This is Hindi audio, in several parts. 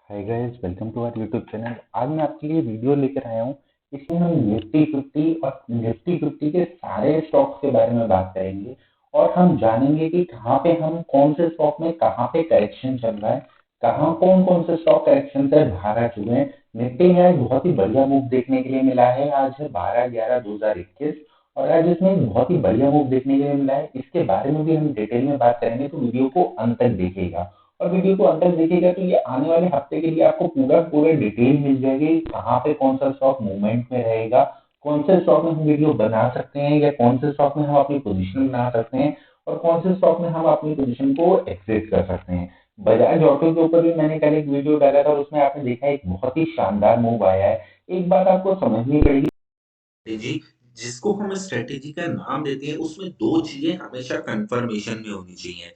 Hi guys, welcome to our YouTube channel. आज मैं आपके लिए वीडियो लेकर आया हूँ। इसमें हम निफ्टी फिफ्टी और निफ्टी फिफ्टी के सारे स्टॉक्स के बारे में बात करेंगे और हम जानेंगे कि कहाँ पे हम कौन से स्टॉक में कहाँ पे करेक्शन चल रहा है, कहाँ कौन कौन से स्टॉक करेक्शन से बाहर आ चुके हैं। निफ्टी में आज बहुत ही बढ़िया मूव देखने के लिए मिला है। आज है 12/11/2021 और आज इसमें एक बहुत ही बढ़िया मूव देखने के लिए मिला है। इसके बारे में भी हम डिटेल में बात करेंगे, तो वीडियो को अंत तक देखिएगा। और वीडियो को अंत तक देखिएगा तो ये आने वाले हफ्ते के लिए आपको पूरे डिटेल मिल जाएगी, कहाँ पे कौन सा स्टॉक मूवमेंट में रहेगा, कौन से स्टॉक में हम वीडियो बना सकते हैं या कौन से स्टॉक में हम अपनी पोजीशन बना सकते हैं और कौन से स्टॉक में हम अपनी पोजीशन को एग्जिट कर सकते हैं। बजाज ऑटो के ऊपर भी मैंने कल एक वीडियो डाला था और उसमें आपने देखा एक बहुत ही शानदार मूव आया है। एक बात आपको समझनी पड़ेगी, स्ट्रेटेजी जिसको हम स्ट्रेटेजी का नाम देते हैं उसमें 2 चीज़ें हमेशा कन्फर्मेशन में होनी चाहिए।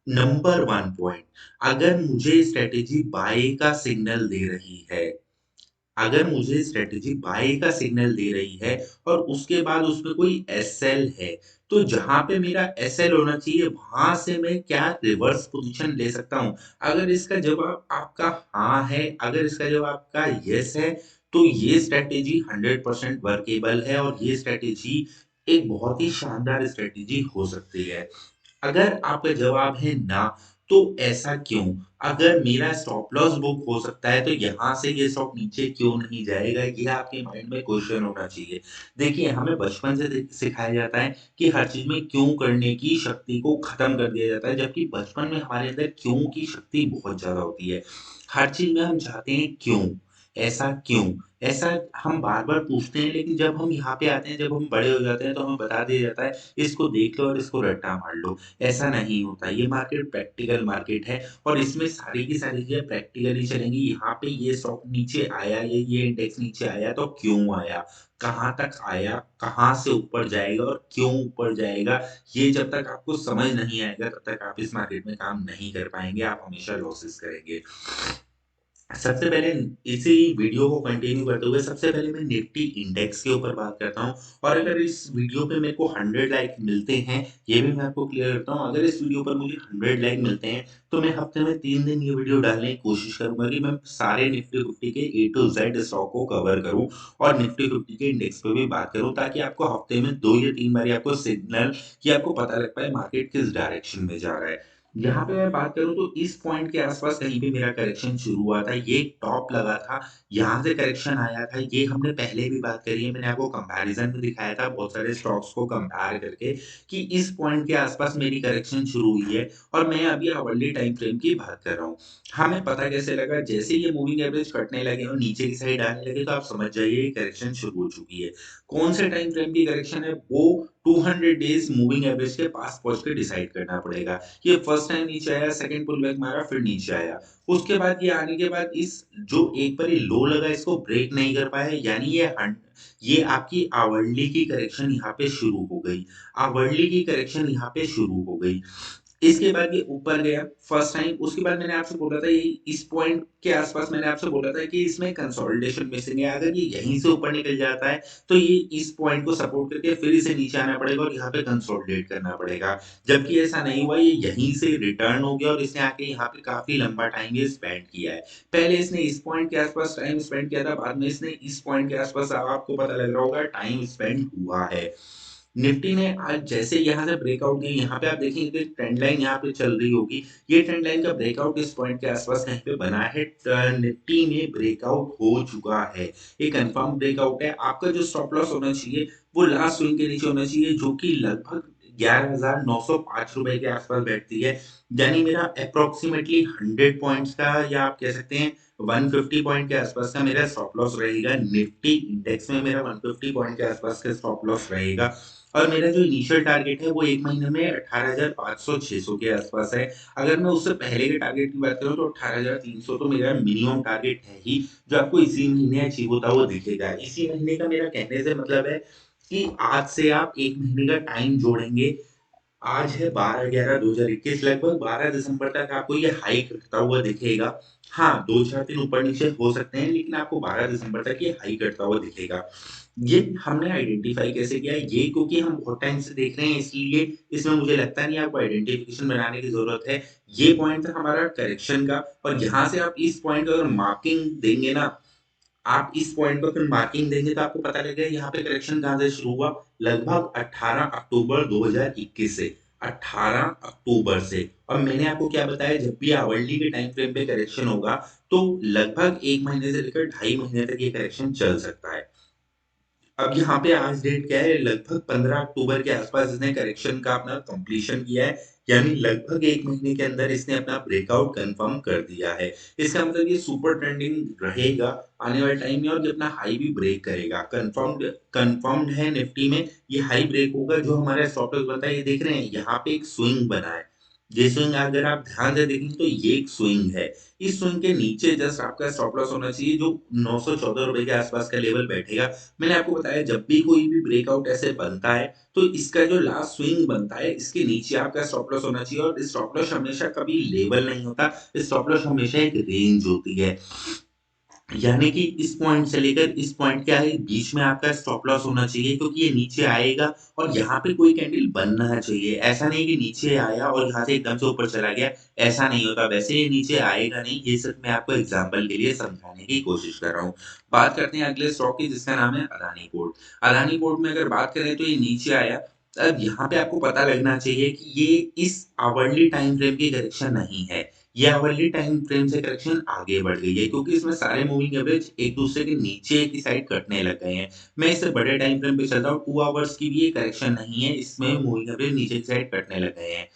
नंबर 1 पॉइंट, अगर मुझे स्ट्रेटेजी बाय का सिग्नल दे रही है, अगर मुझे स्ट्रेटेजी बाय का सिग्नल दे रही है और उसके बाद उसमें कोई एसएल है, तो जहाँ पे मेरा एसएल होना चाहिए वहाँ से मैं क्या रिवर्स पोज़ीशन ले सकता हूँ? अगर इसका जवाब आपका हाँ है, अगर इसका जवाब आपका येस है, तो ये स्ट्रेटेजी 100% वर्केबल है और ये स्ट्रेटेजी एक बहुत ही शानदार स्ट्रेटेजी हो सकती है। अगर आपका जवाब है ना, तो ऐसा क्यों? अगर मेरा स्टॉप लॉस बुक हो सकता है, तो यहाँ से ये स्टॉक नीचे क्यों नहीं जाएगा? ये आपके माइंड में क्वेश्चन होना चाहिए। देखिए, हमें बचपन से सिखाया जाता है कि हर चीज़ में क्यों करने की शक्ति को खत्म कर दिया जाता है, जबकि बचपन में हमारे अंदर क्यों की शक्ति बहुत ज़्यादा होती है। हर चीज़ में हम चाहते हैं क्यों? ऐसा क्यों? ऐसा हम बार-बार पूछते हैं, लेकिन जब हम यहाँ पे आते हैं, जब हम बड़े हो जाते हैं, तो हमें बता दिया जाता है, इसको देख लो और इसको रट्टा मार लो। ऐसा नहीं होता। ये मार्केट प्रैक्टिकल मार्केट है और इसमें सारी की सारी चीज़ें प्रैक्टिकली चलेंगी। यहाँ पे ये स्टॉक नीचे आया, ये इंडेक्स नीचे आया तो क्यों आया? कहाँ तक आया? कहाँ से ऊपर जाएगा और क्यों ऊपर जाएगा? ये जब तक आपको समझ नहीं आएगा, तब तक आप इस मार्केट में काम नहीं कर पाएँगे, आप हमेशा लॉसेस करेंगे। सबसे पहले इसी वीडियो को कंटिन्यू करते हुए सबसे पहले मैं निफ्टी इंडेक्स के ऊपर बात करता हूँ और अगर इस वीडियो पे मेरे को 100 लाइक मिलते हैं, ये भी मैं आपको क्लियर करता हूँ, अगर इस वीडियो पर मुझे 100 लाइक मिलते हैं, तो मैं हफ्ते में 3 दिन ये वीडियो डालने की कोशिश करूँगा कि मैं सारे निफ्टी 50 के ए टू ज़ेड स्टॉक को कवर करूँ और निफ्टी 50 के इंडेक्स पे भी बात करूँ, ताकि आपको हफ्ते में 2 या 3 बारी आपको सिग्नल कि आपको पता लग पाए मार्केट किस डायरेक्शन में जा रहा है। यहाँ पे मैं बात करूँ तो इस पॉइंट के आस-पास कहीं पे मेरा करेक्शन शुरू हुआ था, ये एक टॉप लगा था, यहाँ से करेक्शन आया था, ये हमने पहले भी बात करी है, मैंने आपको कंपैरिज़न में दिखाया था बहुत सारे स्टॉक्स को कंपेयर करके कि इस पॉइंट के आस-पास मेरी करेक्शन शुरू हुई है और मैं अभी आवरली टाइम फ्रेम की बात कर रहा हूँ। हमें पता कैसे लगा? जैसे ही ये मूविंग एवरेज कटने लगे और नीचे की साइड आने लगे, तो आप समझ जाइए ये करेक्शन शुरू हो चुकी है। कौन से टाइम फ्रेम की करेक्शन है? वो 200 डेज़ मूविंग एवरेज के पास पहुँच के डिसाइड करना पड़ेगा। ये फर्स्ट टाइम नीचे आया, सेकंड पुल बैक मारा, फिर नीचे आया। उसके बाद ये आने के बाद इस जो एक बार ये लो लगा, इसको ब्रेक नहीं कर पाया, यानी ये आपकी आवरली की करेक्शन यहाँ पे शुरू हो गई। आवरली की करेक्शन यहाँ पे शुरू हो गई। इसके बाद ये ऊपर गया फर्स्ट टाइम, उसके बाद मैंने आपसे बोला था ये इस पॉइंट के आस-पास मैंने आपसे बोला था कि इसमें कंसोलिडेशन मिसिंग है। अगर ये यहीं से ऊपर निकल जाता है, तो ये इस पॉइंट को सपोर्ट करके फिर इसे नीचे आना पड़ेगा और यहाँ पे कंसोलिडेट करना पड़ेगा। जबकि ऐसा नहीं हुआ, ये यहीं से रिटर्न हो गया और इसने आके यहाँ पे काफ़ी लंबा टाइम ये स्पेंड किया है। पहले इसने इस पॉइंट के आस-पास टाइम स्पेंड किया था, बाद में इसने इस पॉइंट के आस-पास, अब आपको पता लग रहा होगा, टाइम स्पेंड हुआ है। निफ्टी ने आज जैसे यहाँ से ब्रेकआउट की, यहाँ पे आप देखेंगे ट्रेंड लाइन यहाँ पे चल रही होगी। ये ट्रेंड लाइन का ब्रेकआउट इस पॉइंट के आसपास कहीं पे बना है। निफ्टी में ब्रेकआउट हो चुका है। ये कंफर्म ब्रेकआउट है। आपका जो स्टॉप लॉस होना चाहिए, वो लास्ट स्विंग के नीचे होना चाहिए, जो कि लगभग ₹11,905 के आसपास बैठती है। यानी मेरा अप्रॉक्सिमेटली 100 पॉइंट्स का, या आप कह सकते हैं 150 पॉइंट के आसपास का मेरा स्टॉप लॉस रहेगा। निफ्टी इंडेक्स में मेरा 150 पॉइंट के आसपास का स्टॉप लॉस रहेगा। और मेरा जो इनिशियल टारगेट है वो 1 महीने में 18,500-600 के आसपास है। अगर मैं उससे पहले के टारगेट की बात करूँ तो 18,300 तो मेरा मिनिमम टारगेट है ही, जो आपको इसी महीने अचीव होता हुआ दिखेगा। इसी महीने का मेरा कहने से मतलब है कि आज से आप 1 महीने का टाइम जोड़ेंगे, आज है 12/11/2021, लगभग 12 दिसंबर तक आपको ये हाइक करता हुआ दिखेगा। हाँ, 2-4 दिन ऊपर-नीचे हो सकते हैं, लेकिन आपको 12 दिसंबर तक ये हाइक करता हुआ दिखेगा। ये हमने आइडेंटिफ़ाई कैसे किया? ये क्योंकि हम बहुत टाइम से देख रहे हैं, इसलिए इसमें मुझे लगता नहीं आपको आइडेंटिफ़िकेशन बनाने की ज़रूरत है। ये पॉइंट था हमारा करेक्शन का, और यहाँ से आप इस पॉइंट को अगर मार्किंग देंगे ना, आप इस पॉइंट पे फिर मार्किंग देंगे तो आपको पता लगेगा यहाँ पे करेक्शन कहाँ से शुरू हुआ, लगभग 18 अक्टूबर 2021 से। 18 अक्टूबर से। और मैंने आपको क्या बताया, जब भी आवरली के टाइम फ्रेम पे करेक्शन होगा, तो लगभग 1 महीने से लेकर 2.5 महीने तक ये करेक्शन चल सकता है। अब यहाँ पे आज डेट क्या है, लगभग 15 अक्टूबर के आसपास इसने करेक्शन का अपना कंप्लीशन किया है, यानी लगभग 1 महीने के अंदर इसने अपना ब्रेकआउट कंफर्म कर दिया है। इसका मतलब ये सुपर ट्रेंडिंग रहेगा आने वाले टाइम में, और ये अपना हाई भी ब्रेक करेगा। कंफर्म्ड है निफ्टी में, ये हाई ब्रेक होगा। जो हमारा स्टॉप लॉस बनता है, ये देख रहे हैं यहाँ पे एक स्विंग बना है। ये स्विंग अगर आप ध्यान से देखेंगे तो ये एक स्विंग है। इस स्विंग के नीचे जस्ट आपका स्टॉप लॉस होना चाहिए, जो ₹914 के आसपास का लेवल बैठेगा। मैंने आपको बताया जब भी कोई भी ब्रेकआउट ऐसे बनता है, तो इसका जो लास्ट स्विंग बनता है, इसके नीचे आपका स्टॉप लॉस होना चाहिए, और स्टॉप लॉस हमेशा कभी लेवल नहीं होता, स्टॉप लॉस हमेशा एक रेंज होती है। यानी कि इस पॉइंट से लेकर इस पॉइंट के आगे बीच में आपका स्टॉप लॉस होना चाहिए, क्योंकि ये नीचे आएगा और यहाँ पे कोई कैंडल बनना चाहिए। ऐसा नहीं कि नीचे आया और यहाँ से एकदम से ऊपर चला गया, ऐसा नहीं होता। वैसे ये नीचे आएगा नहीं, ये सिर्फ मैं आपको एग्ज़ाम्पल के लिए समझाने की कोशिश कर रहा हूँ। बात करते हैं अगले स्टॉक की, जिसका नाम है अदानी पोर्ट। अदानी पोर्ट में अगर बात करें तो ये नीचे आया। अब यहाँ पे आपको पता लगना चाहिए कि ये इस आवरली टाइम फ्रेम की करेक्शन नहीं है। ये आवरली टाइम फ्रेम से करेक्शन आगे बढ़ गई है, क्योंकि इसमें सारे मूविंग एवरेज एक दूसरे के नीचे की साइड कटने लग गए हैं। मैं इससे बड़े टाइम फ्रेम पे चल रहा हूँ, 2 आवर्स की भी ये करेक्शन नहीं है, इसमें मूविंग एवरेज नीचे की साइड कटने लग गए हैं।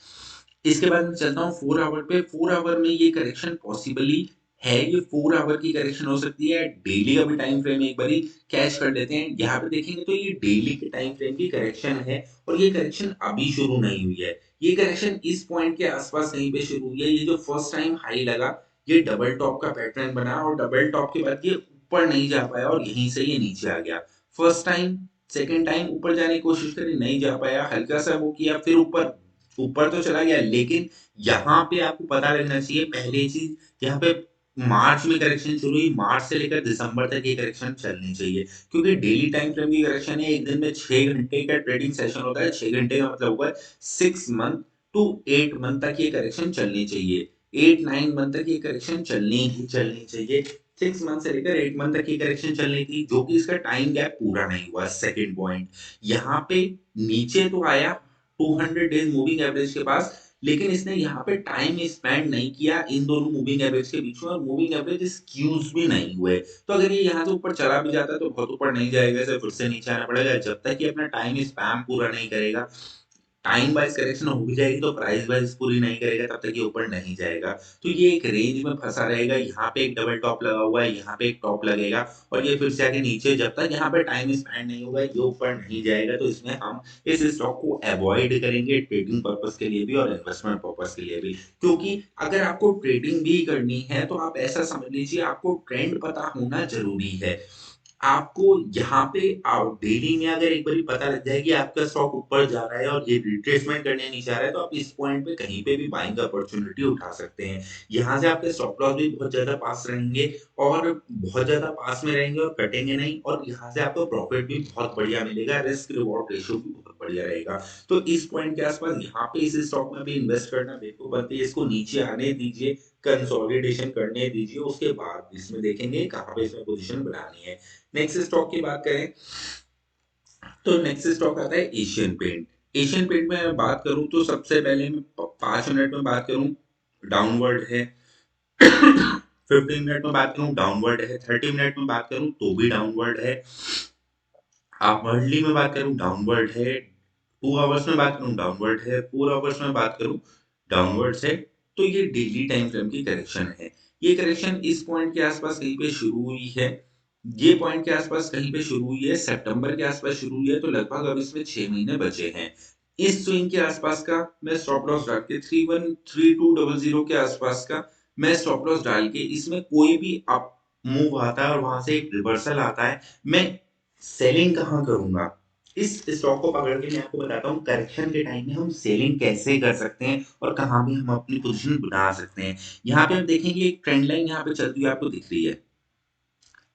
इसके बाद मैं चलता हूँ 4 आवर पे, 4 आवर में ये करेक्शन पॉसिबली है, ये 4 आवर की करेक्शन हो सकती है। डेली का भी टाइम फ्रेम एक बारी कैच कर लेते हैं। यहाँ पे देखेंगे तो ये डेली के टाइम फ्रेम की करेक्शन है, और ये करेक्शन अभी शुरू नहीं हुई है। ये करेक्शन इस पॉइंट के आस-पास कहीं पे शुरू हुई है। ये जो फर्स्ट टाइम हाई लगा, ये डबल टॉप का पैटर्न बना, और डबल टॉप के बाद ये ऊपर नहीं जा पाया और यहीं से ये नीचे आ गया। फर्स्ट टाइम, सेकंड टाइम ऊपर जाने की कोशिश करी, नहीं जा पाया, हल्का-सा वो किया, फिर ऊपर ऊपर तो चला गया, लेकिन यहाँ पे आपको पता लगना चाहिए पहली चीज़, यहाँ पे मार्च में करेक्शन शुरू हुई, मार्च से लेकर दिसंबर तक ये करेक्शन चलनी चाहिए। क्योंकि डेली टाइम फ्रेम की करेक्शन है, एक दिन में 6 घंटे का ट्रेडिंग सेशन होता है, 6 घंटे का मतलब हुआ है 6 मंथ टू 8 मंथ तक ये करेक्शन चलनी चाहिए। 8-9 मंथ तक ये करेक्शन चलनी ही चलनी चाहिए। 6 मंथ से लेकर 8 मंथ तक ये करेक्शन चलनी थी, जो कि इसका टाइम गैप पूरा नहीं हुआ। सेकंड पॉइंट, यहाँ पे नीचे तो आया 200 डेज़ मूविंग एवरेज के पास, लेकिन इसने यहाँ पे टाइम स्पेंड नहीं किया इन दोनों मूविंग एवरेज के बीच में, और मूविंग एवरेज स्क्यूज़ भी नहीं हुए। तो अगर ये यहाँ से ऊपर चला भी जाता है तो बहुत ऊपर नहीं जाएगा, इसे फिर से नीचे आना पड़ेगा। जब तक ये अपना टाइम स्पैम पूरा नहीं करेगा, टाइम वाइज़ करेक्शन हो भी जाएगी तो प्राइस वाइज़ पूरी नहीं करेगा, तब तक ये ऊपर नहीं जाएगा। तो ये एक रेंज में फँसा रहेगा, यहाँ पे एक डबल टॉप लगा हुआ है, यहाँ पे एक टॉप लगेगा, और ये फिर से आके नीचे, जब तक यहाँ पे टाइम स्पेंड नहीं होगा, ये ऊपर नहीं जाएगा। तो इसमें हम इस स्टॉक को अवॉइड करेंगे, ट्रेडिंग पर्पज़ के लिए भी और इन्वेस्टमेंट पर्पज़ के लिए भी। क्योंकि अगर आपको ट्रेडिंग भी करनी है, तो आप ऐसा समझ लीजिए, आपको ट्रेंड पता होना ज़रूरी है। आपको यहाँ पे डेली में अगर एक बारी पता लग जाए कि आपका स्टॉक ऊपर जा रहा है और ये रिट्रेसमेंट करने नीचे आ रहा है, तो आप इस पॉइंट पे कहीं पे भी बाइंग अपॉर्च्युनिटी उठा सकते हैं। यहाँ से आपके स्टॉप लॉस भी बहुत ज़्यादा पास रहेंगे, और बहुत ज़्यादा पास में रहेंगे और कटेंगे नहीं, और यहाँ से आपको प्रॉफिट भी बहुत बढ़िया मिलेगा, रिस्क रिवॉर्ड रेशियो भी बहुत बढ़िया रहेगा। तो इस पॉइंट के आसपास यहाँ पे इस स्टॉक में भी इन्वेस्ट करना बेवकूफ़ बनती है। इसको नीचे आने दीजिए, कंसोलिडेशन करने दीजिए, उसके बाद इसमें देखेंगे कहाँ पे इसमें पोज़ीशन बनानी है। नेक्स्ट स्टॉक की बात करें, तो नेक्स्ट स्टॉक आता है एशियन पेंट। एशियन पेंट में अगर बात करूँ तो सबसे पहले मैं 5 मिनट में बात करूँ, डाउनवर्ड है। 15 मिनट में बात करूँ, डाउनवर्ड है। 30 मिनट में बात करूँ तो भी डाउनवर्ड है। आवरली में बात करूँ, डाउनवर्ड है। 2 आवर्स में बात करूँ, डाउनवर्ड है। 4 आवर्स में बात करूँ, डाउनवर्ड्स है। तो ये डेली टाइम फ्रेम की करेक्शन है। ये करेक्शन इस पॉइंट के आसपास कहीं पे शुरू हुई है। ये पॉइंट के आसपास कहीं पे शुरू हुई है, सितंबर के आसपास शुरू हुई है, तो लगभग अब इसमें 6 महीने बचे हैं। इस स्विंग के आसपास का मैं स्टॉप लॉस डाल के 313200 के आसपास का मैं स्टॉप लॉस डाल के, इसमें कोई भी अप मूव आता है और वहाँ से एक रिवर्सल आता है, मैं सेलिंग कहाँ करूँगा? इस स्टॉक को पकड़ के मैं आपको बताता हूँ करेक्शन के टाइम में हम सेलिंग कैसे कर सकते हैं और कहाँ पे हम अपनी पोजीशन बना सकते हैं। यहाँ पे आप देखेंगे एक ट्रेंड लाइन यहाँ पे चलती हुई आपको दिख रही है।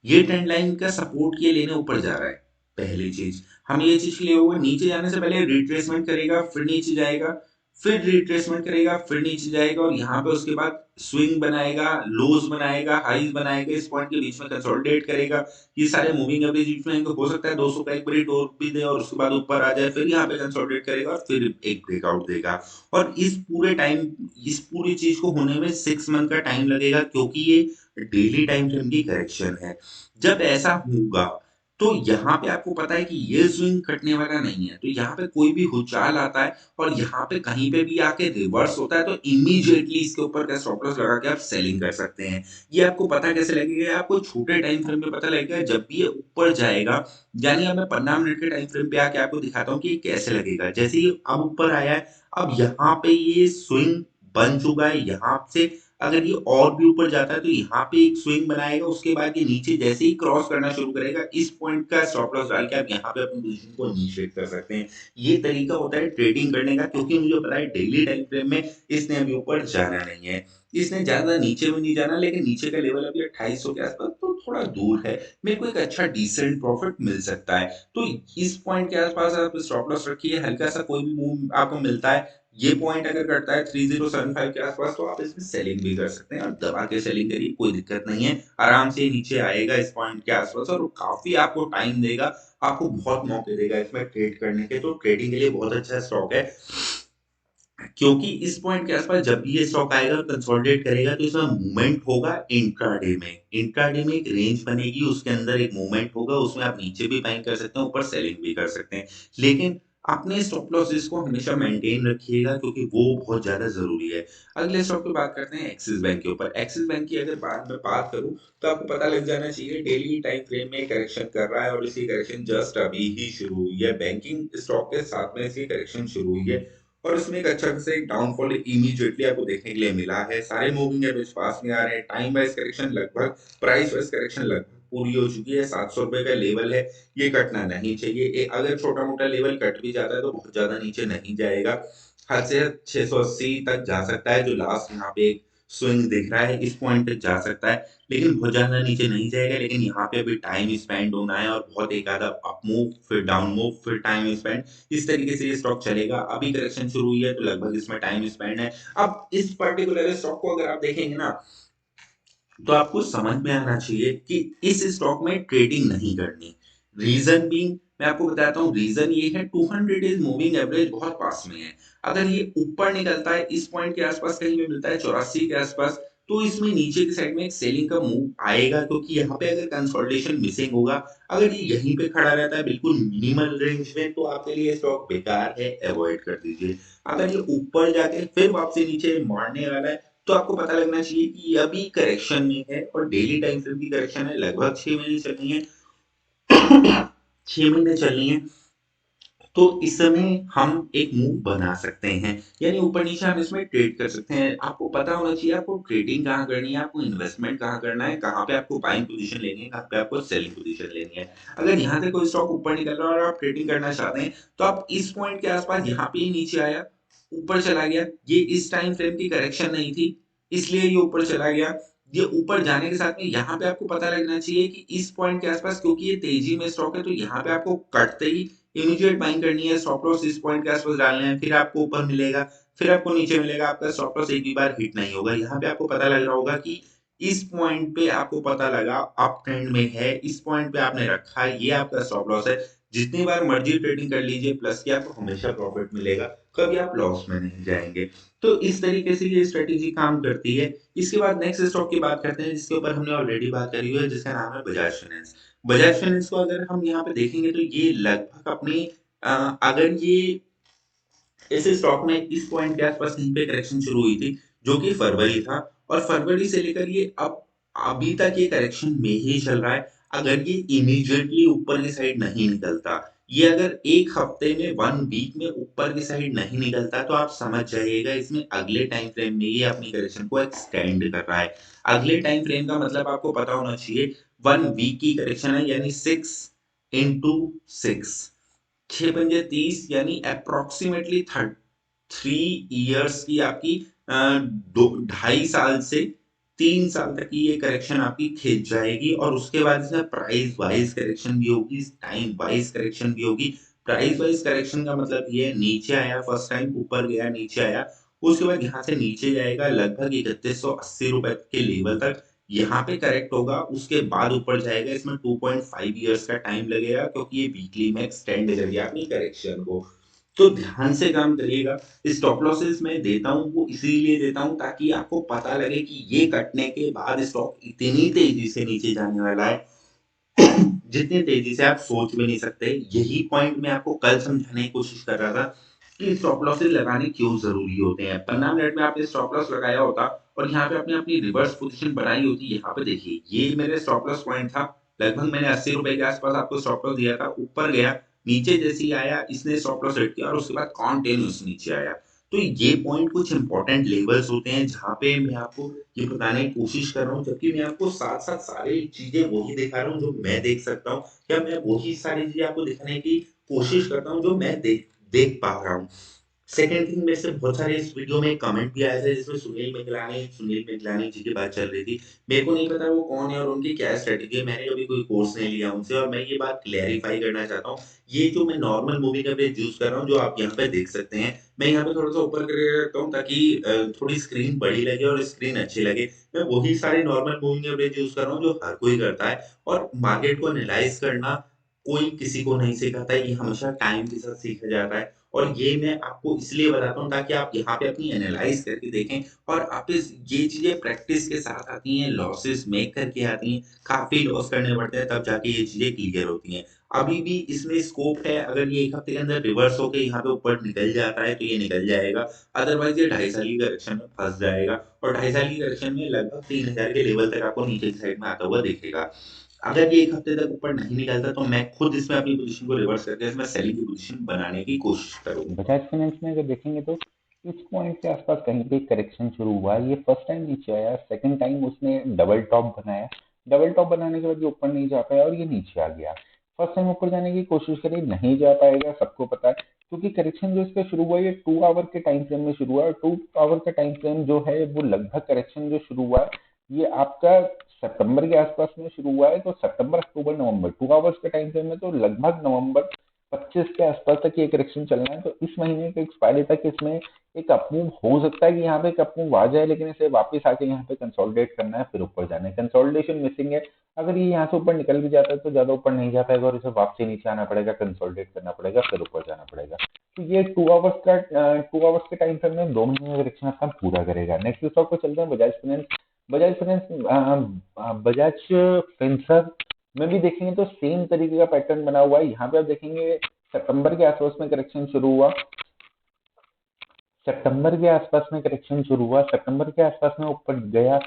ये ट्रेंड लाइन का सपोर्ट किए लेने ऊपर जा रहा है, पहली चीज़। हम ये चीज़ के लिए होगा नीचे जाने से पहले रिट्रेसमेंट करेगा, फिर नीचे जाएगा, फिर रिट्रेसमेंट करेगा, फिर नीचे जाएगा और यहाँ पे उसके बाद स्विंग बनाएगा, लोज़ बनाएगा, हाइज़ बनाएगा, इस पॉइंट के बीच में कंसोलिडेट करेगा। ये सारे मूविंग एवरेज बीच में हो सकता है 200 का एक ब्रेक और भी दे और उसके बाद ऊपर आ जाए, फिर यहाँ पे कंसोलिडेट करेगा और फिर एक ब्रेकआउट देगा। और इस पूरी चीज़ को होने में 6 मंथ का टाइम लगेगा क्योंकि ये डेली टाइम फ्रेम की करेक्शन है। जब ऐसा होगा, तो यहाँ पे आपको पता है कि ये स्विंग कटने वाला नहीं है, तो यहाँ पे कोई भी उछाल आता है और यहाँ पे कहीं पे भी आके रिवर्स होता है, तो इमीडिएटली इसके ऊपर का स्टॉप लॉस लगा के आप सेलिंग कर सकते हैं। ये आपको पता कैसे लगेगा? ये आपको छोटे टाइम फ्रेम में पता लगेगा, जब भी ये ऊपर जाएगा, यानी अब मैं 15 मिनट के टाइम फ्रेम पे आके आपको दिखाता हूँ कि ये कैसे लगेगा। जैसे ये अब ऊपर आया है, अब यहाँ पे ये स्विंग बन चुका है, यहाँ से अगर ये और भी ऊपर जाता है तो यहाँ पे एक स्विंग बनाएगा, उसके बाद ये नीचे जैसे ही क्रॉस करना शुरू करेगा, इस पॉइंट का स्टॉप लॉस डाल के आप यहाँ पे अपनी पोजीशन को इनिशिएट कर सकते हैं। ये तरीका होता है ट्रेडिंग करने का क्योंकि मुझे पता है डेली टाइम फ्रेम में इसने अभी ऊपर जाना नहीं है। इसने ज़्यादा नीचे भी नहीं जाना लेकिन नीचे का लेवल अभी 2800 के आसपास तो थोड़ा दूर है। मेरे को एक अच्छा डिसेंट प्रॉफिट मिल सकता है। तो इस पॉइंट के आसपास आप स्टॉप लॉस रखिए, हल्का-सा कोई भी मूव आपको मिलता है ये पॉइंट अगर कटता है 3075 के आसपास तो आप इसमें सेलिंग भी कर सकते हैं और दबा के सेलिंग करिए, कोई दिक्कत नहीं है। आराम से नीचे आएगा इस पॉइंट के आसपास और वो काफ़ी आपको टाइम देगा, आपको बहुत मौके देगा इसमें ट्रेड करने के, तो ट्रेडिंग के लिए बहुत अच्छा स्टॉक है। क्योंकि इस पॉइंट के आसपास जब भी ये स्टॉक आएगा और कंसोलिडेट करेगा तो इसमें मूवमेंट होगा इंट्राडे में। इंट्राडे में एक रेंज बनेगी, उसके अंदर एक मूवमेंट होगा, उसमें आप नीचे भी बाइंग कर सकते हैं, ऊपर सेलिंग भी कर सकते हैं। लेकिन अपने स्टॉप लॉसेस को हमेशा मेंटेन रखिएगा क्योंकि वो बहुत ज़्यादा ज़रूरी है। अगले स्टॉक पे बात करते हैं एक्सिस बैंक के ऊपर। एक्सिस बैंक की अगर बाद में बात करूँ तो आपको पता लग जाना चाहिए डेली टाइम फ्रेम में करेक्शन कर रहा है और इसकी करेक्शन जस्ट अभी ही शुरू हुई है। बैंकिंग स्टॉक के साथ में इसकी करेक्शन शुरू हुई है। और उसमें एक अच्छा खासा एक डाउनफॉल इमीडिएटली आपको देखने के लिए मिला है। सारे मूविंग एवरेज पास में आ रहे हैं। टाइम वाइज़ करेक्शन लगभग प्राइस वाइज़ करेक्शन लगभग पूरी हो चुकी है। ₹700 का लेवल है, ये कटना नहीं चाहिए। अगर छोटा-मोटा लेवल कट भी जाता है तो बहुत ज़्यादा नीचे नहीं जाएगा। हद से हद 680 तक जा सकता है जो लास्ट यहाँ पे एक स्विंग दिख रहा है, इस पॉइंट तक जा सकता है। लेकिन बहुत ज़्यादा नीचे नहीं जाएगा, लेकिन यहाँ पे अभी टाइम स्पेंड होना है और बहुत एक आधा अप मूव, फिर डाउन मूव, फिर टाइम स्पेंड इस तरीके से ये स्टॉक चलेगा। अभी करेक्शन शुरू हुई है तो लगभग इसमें टाइम स्पेंड है। अब इस पर्टिकुलर स्टॉक को अगर आप देखेंगे ना तो आपको समझ में आना चाहिए कि इस स्टॉक में ट्रेडिंग नहीं करनी। रीज़न बीइंग मैं आपको बताता हूँ रीज़न ये है 200 डेज़ मूविंग एवरेज बहुत पास में है। अगर ये ऊपर निकलता है इस पॉइंट के आस-पास कहीं पे मिलता है 84 के आस-पास तो इसमें नीचे की साइड में एक सेलिंग का मूव आएगा क्योंकि यहाँ पे अगर कंसोलिडेशन मिसिंग होगा, अगर ये यहीं पे खड़ा रहता है बिल्कुल मिनिमल रेंज में तो आपके लिए स्टॉक बेकार है, अवॉइड कर दीजिए। अगर ये ऊपर जाके फिर वापसी नीचे मारने वाला है तो आपको पता लगना चाहिए कि ये अभी करेक्शन में है और डेली टाइम फ्रेम की करेक्शन है लगभग 6 महीने चलनी है 6 महीने चलनी है तो इस समय हम एक मूव बना सकते हैं यानी ऊपर-नीचे हम इसमें ट्रेड कर सकते हैं। आपको पता होना चाहिए आपको ट्रेडिंग कहाँ करनी है, आपको इन्वेस्टमेंट कहाँ करना है, कहाँ पे आपको बाइंग पोज़ीशन लेनी है, कहाँ पे आपको सेलिंग पोज़ीशन लेनी है। अगर यहाँ से कोई स्टॉक ऊपर निकल रहा है और आप ट्रेडिंग करना चाहते हैं, तो आप इस पॉइंट के आस-पास यहाँ पे ही नीचे आया, ऊपर चला गया, ये इस टाइम फ्रेम की करेक्शन नहीं थी, इसलिए ये ऊपर चला गया। ये ऊपर जाने के साथ में यहाँ पे आपको पता लगना चाहिए कि इस पॉइंट के आस-पास क्योंकि ये तेज़ी में स्टॉक है, तो यहाँ पे आपको कटते ही इमीडिएट बाइंग करनी है, स्टॉप लॉस इस पॉइंट के आस-पास डालना है, फिर आपको ऊपर मिलेगा, फिर आपको नीचे मिलेगा, आपका स्टॉप लॉस एक भी बार हिट नहीं होगा। यहाँ पे आपको पता लग रहा होगा कि इस पॉइंट पे आपको पता लगा अप ट्रेंड में है, इस पॉइंट पे आपने रखा है, ये आपका स्टॉप लॉस है। जितनी बार मर्ज़ी ट्रेडिंग कर लीजिए प्लस की आपको हमेशा प्रॉफिट मिलेगा, कभी आप लॉस में नहीं जाएँगे। तो इस तरीके से ये स्ट्रैटेजी काम करती है। इसके बाद नेक्स्ट स्टॉक की बात करते हैं जिसके ऊपर हमने ऑलरेडी बात करी हुई है जिसका नाम है बजाज फाइनेंस। बजाज फाइनेंस को अगर हम यहाँ पे देखेंगे तो ये लगभग अपनी अगर ये इस स्टॉक में इस पॉइंट के आसपास कहीं पे करेक्शन शुरू हुई थी, जो कि फरवरी था और फरवरी से लेकर ये अब अभी तक ये करेक्शन में ही चल रहा है। अगर ये इमीडिएटली ऊपर की साइड नहीं निकलता, ये अगर 1 हफ्ते में 1 वीक में ऊपर की साइड नहीं निकलता, तो आप समझ जाइएगा इसमें अगले टाइम फ्रेम में ये अपनी करेक्शन को एक्सटेंड कर रहा है। अगले टाइम फ्रेम का मतलब आपको पता होना चाहिए 1 वीक की करेक्शन है यानी 6 इंटू 6 6 पंजे 30 यानी अप्रोक्सीमेटली 3 इयर्स की आपकी 2.5 साल से 3 साल तक की ये करेक्शन आपकी खींच जाएगी, और उसके बाद इसमें प्राइस वाइज करेक्शन भी होगी, टाइम वाइज करेक्शन भी होगी। प्राइस वाइज करेक्शन का मतलब ये है, नीचे आया फर्स्ट टाइम, ऊपर गया, नीचे आया, उसके बाद यहाँ से नीचे जाएगा लगभग 3180 रुपए के लेवल तक, यहाँ पे करेक्ट होगा, उसके बाद ऊपर जाएगा। इसमें 2.5 इयर्स का टाइम लगेगा, क्योंकि ये वीकली में एक्सटेंड कर दिया अपनी करेक्शन को। तो ध्यान से काम करिएगा। स्टॉप लॉसेस मैं देता हूँ वो इसीलिए देता हूँ ताकि आपको पता लगे कि ये कटने के बाद स्टॉक इतनी तेजी से नीचे जाने वाला है जितनी तेजी से आप सोच भी नहीं सकते। यही पॉइंट मैं आपको कल समझाने की कोशिश कर रहा था कि स्टॉप लॉसेस लगाने क्यों जरूरी होते हैं। 15 मिनट में आपने स्टॉप लॉस लगाया होता और यहाँ पे आपने अपनी रिवर्स पोजीशन बनाई होती। यहाँ पे देखिए, ये मेरे स्टॉप लॉस पॉइंट था, लगभग मैंने 80 रुपए के आसपास आपको स्टॉप लॉस दिया था। ऊपर गया, नीचे जैसे ही आया इसने स्टॉप लॉस हिट किया और उसके बाद कॉन्टिन्यूस नीचे आया। तो ये पॉइंट कुछ इंपॉर्टेंट लेवल्स होते हैं जहाँ पे मैं आपको ये बताने की कोशिश कर रहा हूँ, जबकि मैं आपको साथ-साथ सारी चीज़ें वही दिखा रहा हूँ जो मैं देख सकता हूँ, या मैं वही सारी चीज़ें आपको दिखाने की कोशिश करता हूँ जो मैं देख देख पा रहा हूँ। सेकंड थिंग, मेरे से बहुत सारे इस वीडियो में कमेंट भी आए थे जिसमें सुनील मिगलानी जी की बात चल रही थी। मेरे को नहीं पता वो कौन है और उनकी क्या स्ट्रैटेजी है, मैंने कभी कोई कोर्स नहीं लिया उनसे, और मैं ये बात क्लैरिफाई करना चाहता हूँ। ये जो मैं नॉर्मल मूविंग एवरेज यूज़ कर रहा हूँ, जो आप यहाँ पे देख सकते हैं, मैं यहाँ पे थोड़ा-सा ऊपर करके रखता हूँ ताकि थोड़ी स्क्रीन बड़ी लगे और स्क्रीन अच्छी लगे। मैं वही सारे नॉर्मल मूविंग एवरेज यूज़ कर रहा हूँ जो हर कोई करता है, और मार्केट को एनालाइज़ करना कोई किसी को नहीं सिखाता है, ये हमेशा टाइम के साथ सीखा जाता है। और ये मैं आपको इसलिए बताता हूँ ताकि आप यहाँ पे अपनी एनालाइज़ करके देखें, और आप इस ये चीज़ें प्रैक्टिस के साथ आती हैं, लॉसेस मेक करके आती हैं, काफ़ी लॉस करने पड़ते हैं तब जाके ये चीज़ें क्लियर होती हैं। अभी भी इसमें स्कोप है, अगर ये 1 हफ्ते के अंदर रिवर्स होके यहाँ पे ऊपर निकल जाता है तो ये निकल जाएगा, अदरवाइज़ ये 2.5 साल की करेक्शन में फँस जाएगा, और 2.5 साल की करेक्शन में लगभग 3000 के लेवल तक आपको नीचे की साइड में आता हुआ दिखेगा। अगर ये 1 हफ्ते तक ऊपर नहीं निकलता तो मैं खुद इसमें अपनी पोज़ीशन को रिवर्स करके इसमें सेलिंग की पोज़ीशन बनाने की कोशिश करूँगा। बजाज फाइनेंस में अगर देखेंगे तो इस पॉइंट के आसपास कहीं पे करेक्शन शुरू हुआ। ये फर्स्ट टाइम नीचे आया, सेकंड टाइम उसने डबल टॉप बनाया। डबल टॉप बनाने के बाद ये ऊपर नहीं जा पाया और ये नीचे आ गया। फर्स्ट टाइम ऊपर जाने की कोशिश करी, नहीं जा पाएगा, सबको पता है, क्योंकि करेक्शन जो इसका शुरू हुआ ये 2 आवर के टाइम फ्रेम में शुरू हुआ, और 2 आवर का टाइम फ्रेम जो है वो लगभग करेक्शन जो शुरू हुआ है ये आपका सितंबर के आसपास में शुरू हुआ है। तो सितंबर, अक्टूबर, नवंबर, 2 आवर्स के टाइम फ्रेम में तो लगभग नवंबर 25 के आसपास तक ये करेक्शन चलना है। तो इस महीने के एक्सपायरी तक इसमें एक अपमूव हो सकता है कि यहाँ पे एक अपमूव आ जाए, लेकिन इसे वापस आके यहाँ पे कंसोलिडेट करना है, फिर ऊपर जाना है। कंसोलिडेशन मिसिंग है। अगर ये यहाँ से ऊपर निकल भी जाता है तो ज्यादा ऊपर नहीं जा पाएगा और इसे वापसी नीचे आना पड़ेगा, कंसोलिडेट करना पड़ेगा, फिर ऊपर जाना पड़ेगा। तो ये 2 आवर्स के टाइम फ्रेम में 2 महीने का करेक्शन आपका पूरा करेगा। नेक्स्ट स्टॉक पे चलते हैं, बजाज फाइनेंस। बजाज फाइनेंस बजाज फिंसर्व में भी देखेंगे तो सेम तरीके का पैटर्न बना हुआ है। यहाँ पे आप देखेंगे सितंबर के आसपास में करेक्शन शुरू हुआ। सितंबर के आसपास में करेक्शन शुरू हुआ, सितंबर के आसपास में ऊपर गया,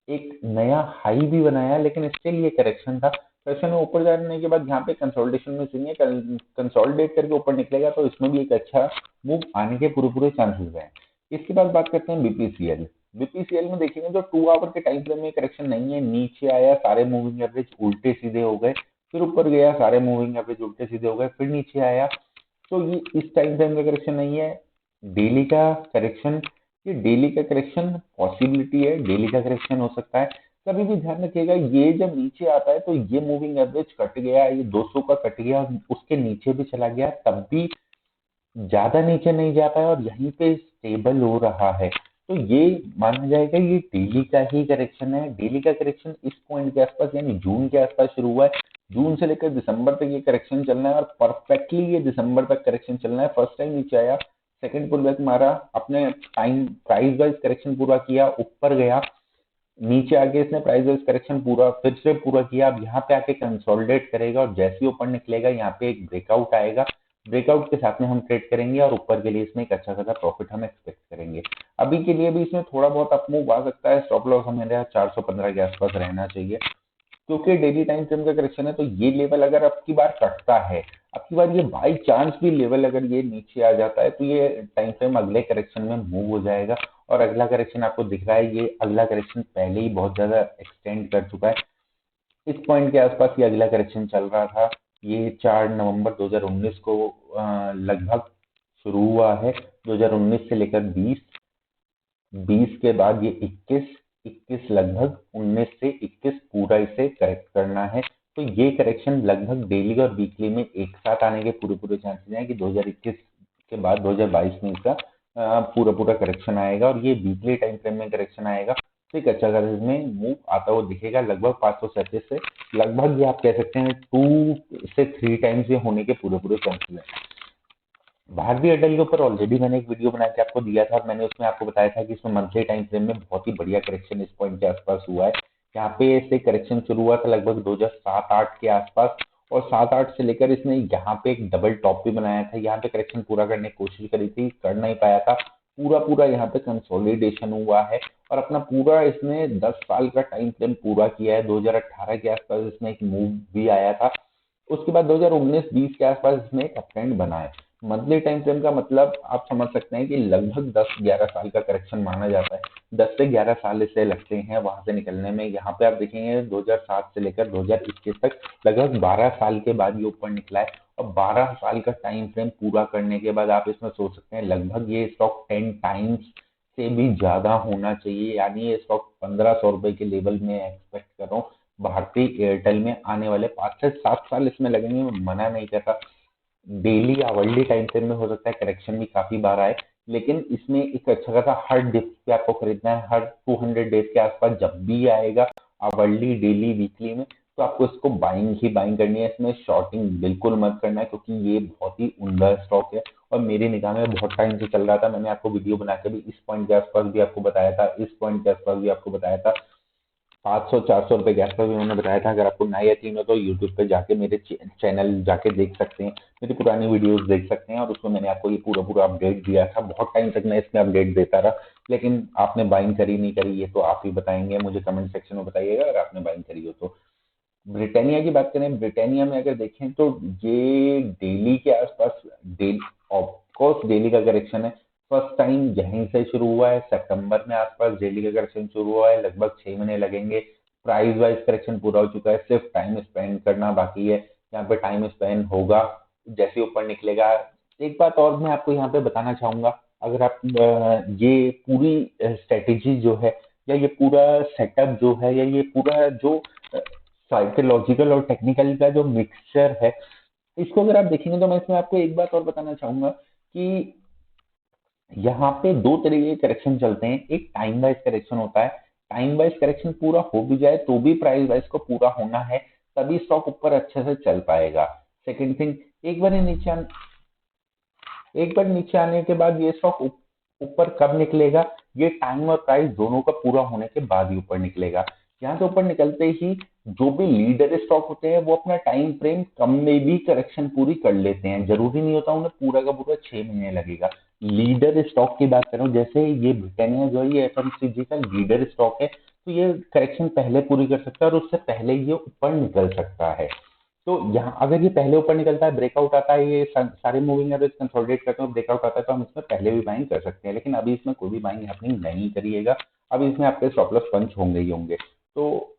एक नया हाई भी बनाया, लेकिन स्टिल ये करेक्शन था। करेक्शन में ऊपर जाने के बाद यहाँ पे कंसोलिडेशन में चाहिए, कंसोलिडेट करके ऊपर निकलेगा तो इसमें भी एक अच्छा मूव आने के पूरे पूरे चांसेस हैं। इसके बाद बात करते हैं बीपीसीएल। बीपीसीएल में देखेंगे तो 2 आवर के टाइम फ्रेम में करेक्शन नहीं है, नीचे आया, सारे मूविंग एवरेज उल्टे सीधे हो गए, फिर ऊपर गया, सारे मूविंग एवरेज उल्टे सीधे हो गए, फिर नीचे आया। तो ये इस टाइम फ्रेम का करेक्शन नहीं है, डेली का करेक्शन, ये डेली का करेक्शन पॉसिबिलिटी है, डेली का करेक्शन हो सकता है। कभी भी ध्यान रखिएगा, ये जब नीचे आता है तो ये मूविंग एवरेज कट गया, ये 200 का कट गया, उसके नीचे भी चला गया, तब भी ज्यादा नीचे नहीं जा पाया और यहीं पे स्टेबल हो रहा है। तो ये माना जाएगा ये डेली का ही करेक्शन है। डेली का करेक्शन इस पॉइंट के आसपास यानी जून के आसपास शुरू हुआ है। जून से लेकर दिसंबर तक ये करेक्शन चलना है और परफेक्टली ये दिसंबर तक करेक्शन चलना है। फर्स्ट टाइम नीचे आया, सेकंड पुल बैक मारा, अपने टाइम प्राइस वाइज करेक्शन पूरा किया, ऊपर गया, नीचे आके इसने प्राइस वाइज करेक्शन पूरा फिर से पूरा किया। अब यहाँ पे आके कंसोलिडेट करेगा और जैसे ही ऊपर निकलेगा यहाँ पे एक ब्रेकआउट आएगा। ब्रेकआउट के साथ में हम ट्रेड करेंगे और ऊपर के लिए इसमें एक अच्छा खासा प्रॉफिट हम एक्सपेक्ट करेंगे। अभी के लिए भी इसमें थोड़ा बहुत अपमूव आ सकता है। स्टॉप लॉस हमें 415 के आसपास रहना चाहिए, क्योंकि डेली टाइम फ्रेम का करेक्शन है। तो ये लेवल अगर अब की बार कटता है, अब की बार ये बाई चांस भी लेवल अगर ये नीचे आ जाता है तो ये टाइम फ्रेम अगले करेक्शन में मूव हो जाएगा। और अगला करेक्शन आपको दिख रहा है, ये अगला करेक्शन पहले ही बहुत ज्यादा एक्सटेंड कर चुका है। इस पॉइंट के आसपास ये अगला करेक्शन चल रहा था, ये 4 नवंबर 2019 को लगभग शुरू हुआ है। 2019 से लेकर 20, 20 के बाद ये 21, 21 लगभग 19 से 21 पूरा इसे करेक्ट करना है। तो ये करेक्शन लगभग डेली और वीकली में एक साथ आने के पूरे पूरे चांसेस हैं कि 2021 के बाद 2022 में इसका पूरा पूरा करेक्शन आएगा, और ये वीकली टाइम फ्रेम में करेक्शन आएगा। तो एक अच्छा खासा इसमें मूव आता हुआ दिखेगा लगभग 537 से। लगभग ये आप कह सकते हैं 2 से 3 टाइम्स ये होने के पूरे पूरे चांसेस हैं। भारतीय एयरटेल के ऊपर ऑलरेडी मैंने एक वीडियो बना के आपको दिया था, और मैंने उसमें आपको बताया था कि इसमें मंथली टाइम फ्रेम में बहुत ही बढ़िया करेक्शन इस पॉइंट के आसपास हुआ है। यहाँ पे इससे करेक्शन शुरू हुआ था लगभग 2007-8 के आसपास, और 7-8 से लेकर इसने यहाँ पे एक डबल टॉप भी बनाया था। यहाँ पे करेक्शन पूरा करने की कोशिश करी थी, कर नहीं पाया था। पूरा पूरा यहाँ पे कंसोलिडेशन हुआ है, और अपना पूरा इसने 10 साल का टाइम फ्रेम पूरा किया है। 2018 के आसपास इसमें एक मूव भी आया था। उसके बाद 2019-20 के आसपास इसमें एक अपट्रेंड बना है। मंथली टाइम फ्रेम का मतलब आप समझ सकते हैं कि लगभग 10-11 साल का करेक्शन माना जाता है। 10 से 11 साल इसे लगते हैं वहां से निकलने में। यहाँ पे आप देखेंगे 2007 से लेकर 2021 तक लगभग 12 साल के बाद ये ऊपर निकला है, और 12 साल का टाइम फ्रेम पूरा करने के बाद आप इसमें सोच सकते हैं लगभग ये स्टॉक 10 टाइम्स से भी ज्यादा होना चाहिए। यानी ये स्टॉक 1500 रुपए के लेवल में एक्सपेक्ट कर रहा हूँ भारतीय एयरटेल में आने वाले 5 से 7 साल इसमें लगेंगे। मैं मना नहीं कर रहा, डेली आवरली टाइम फ्रेम में हो सकता है करेक्शन भी काफी बार आए, लेकिन इसमें एक अच्छा खासा हर डिप पे आपको खरीदना है। हर 200 डेज के आसपास जब भी आएगा आवरली, डेली, वीकली में, तो आपको इसको बाइंग ही बाइंग करनी है। इसमें शॉर्टिंग बिल्कुल मत करना है, क्योंकि ये बहुत ही उम्दा स्टॉक है, और मेरी निगाह में बहुत टाइम से चल रहा था। मैंने आपको वीडियो बना के भी इस पॉइंट के आसपास भी आपको बताया था, इस पॉइंट के आसपास भी आपको बताया था। 500-400 रुपए गैस पर भी मैंने बताया था। अगर आपको ना यकीन हो तो यूट्यूब पे जाके मेरे चैनल जाके देख सकते हैं, मेरी पुरानी वीडियोस देख सकते हैं, और उसमें मैंने आपको ये पूरा पूरा अपडेट दिया था। बहुत टाइम तक मैं इसमें अपडेट देता रहा, लेकिन आपने बाइंग करी नहीं करी ये तो आप ही बताएंगे। मुझे कमेंट सेक्शन में बताइएगा अगर आपने बाइंग करी हो तो। ब्रिटानिया की बात करें, ब्रिटानिया में अगर देखें तो ये डेली के आसपास, डेली ऑफकोर्स डेली का करेक्शन है। फर्स्ट टाइम यहीं से शुरू हुआ है, सितंबर में आसपास डेली का करेक्शन शुरू हुआ है। लगभग 6 महीने लगेंगे। प्राइस वाइज करेक्शन पूरा हो चुका है, सिर्फ टाइम स्पेंड करना बाकी है। यहाँ पे टाइम स्पेंड होगा जैसे ऊपर निकलेगा। एक बात और मैं आपको यहाँ पे बताना चाहूंगा, अगर आप ये पूरी स्ट्रेटेजी जो है, या ये पूरा सेटअप जो है, या ये पूरा जो साइकोलॉजिकल और टेक्निकल का जो मिक्सचर है, इसको अगर आप देखेंगे तो मैं इसमें आपको एक बात और बताना चाहूंगा कि यहाँ पे दो तरीके के करेक्शन चलते हैं। एक टाइम वाइज करेक्शन होता है। टाइम वाइज करेक्शन पूरा हो भी जाए तो भी प्राइस वाइज को पूरा होना है, तभी स्टॉक ऊपर अच्छे से चल पाएगा। सेकंड थिंग, एक बार ये नीचे एक बार नीचे आने के बाद ये स्टॉक ऊपर कब निकलेगा, ये टाइम और प्राइस दोनों का पूरा होने के बाद ही ऊपर निकलेगा। यहाँ से ऊपर निकलते ही जो भी लीडर स्टॉक होते हैं वो अपना टाइम फ्रेम कम में भी करेक्शन पूरी कर लेते हैं। जरूरी नहीं होता उन्हें पूरा का पूरा 6 महीने लगेगा। लीडर स्टॉक की बात करूं, जैसे ये ब्रिटानिया जो है ये एफएमसीजी का लीडर स्टॉक है, तो ये करेक्शन पहले पूरी कर सकता है और उससे पहले ये ऊपर निकल सकता है। तो यहाँ अगर ये पहले ऊपर निकलता है, ब्रेकआउट आता है, ये सारे मूविंग एवरेज कंसोलिडेट करते हैं, ब्रेकआउट आता है, तो हम इसमें पहले भी बाइंग कर सकते हैं। लेकिन अभी इसमें कोई भी बाइंग हैपनिंग नहीं करिएगा। अभी इसमें आपके स्टॉप लॉस पंच होंगे ही होंगे। तो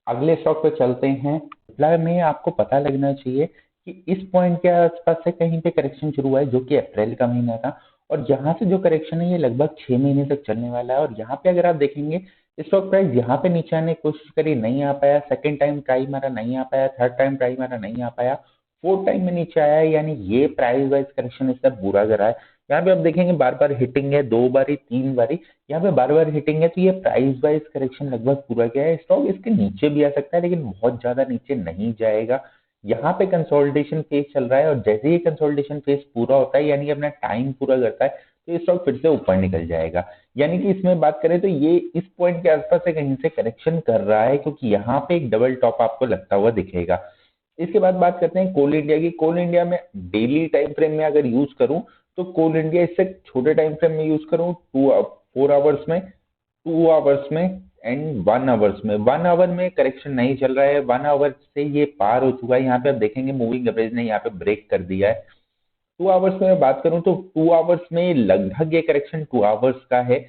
अगले स्टॉक पे चलते हैं। रिप्लाई में आपको पता लगना चाहिए कि इस पॉइंट के आसपास से कहीं पे करेक्शन शुरू हुआ है, जो कि अप्रैल का महीना था, और यहाँ से जो करेक्शन है ये लगभग 6 महीने तक चलने वाला है। और यहाँ पे अगर आप देखेंगे स्टॉक प्राइस यहाँ पे नीचे आने की कोशिश करी, नहीं आ पाया। सेकंड टाइम ट्राई मारा, नहीं आ पाया। थर्ड टाइम ट्राई मारा, नहीं आ पाया। फोर्थ टाइम में नीचे आया है, यानी ये प्राइस वाइज करेक्शन इसका बुरा करा है। यहाँ पे आप देखेंगे बार बार हिटिंग है, 2 बारी 3 बारी, यहाँ पे बार बार हिटिंग है, तो ये प्राइस वाइज करेक्शन लगभग पूरा किया है। स्टॉक इसके नीचे भी आ सकता है, लेकिन बहुत ज्यादा नीचे नहीं जाएगा। यहाँ पे कंसोलिडेशन फेज चल रहा है, और जैसे ही कंसोलिडेशन फेज पूरा होता है, यानी अपना टाइम पूरा करता है, तो ये स्टॉक फिर से ऊपर निकल जाएगा। यानी कि इसमें बात करें तो ये इस पॉइंट के आसपास से कहीं से करेक्शन कर रहा है, क्योंकि यहाँ पे एक डबल टॉप आपको लगता हुआ दिखेगा। इसके बाद बात करते हैं कोल इंडिया की। कोल इंडिया में डेली टाइम फ्रेम में अगर यूज करूं तो कोल इंडिया इससे छोटे टाइम फ्रेम में यूज करूं, 4 आवर्स में, 2 आवर्स में एंड 1 आवर्स में। 1 आवर में करेक्शन नहीं चल रहा है, 1 आवर से ये पार हो चुका है। यहाँ पे आप देखेंगे मूविंग एवरेज ने यहाँ पे ब्रेक कर दिया है। 2 आवर्स में मैं बात करूं तो 2 आवर्स में लगभग ये करेक्शन 2 आवर्स का है।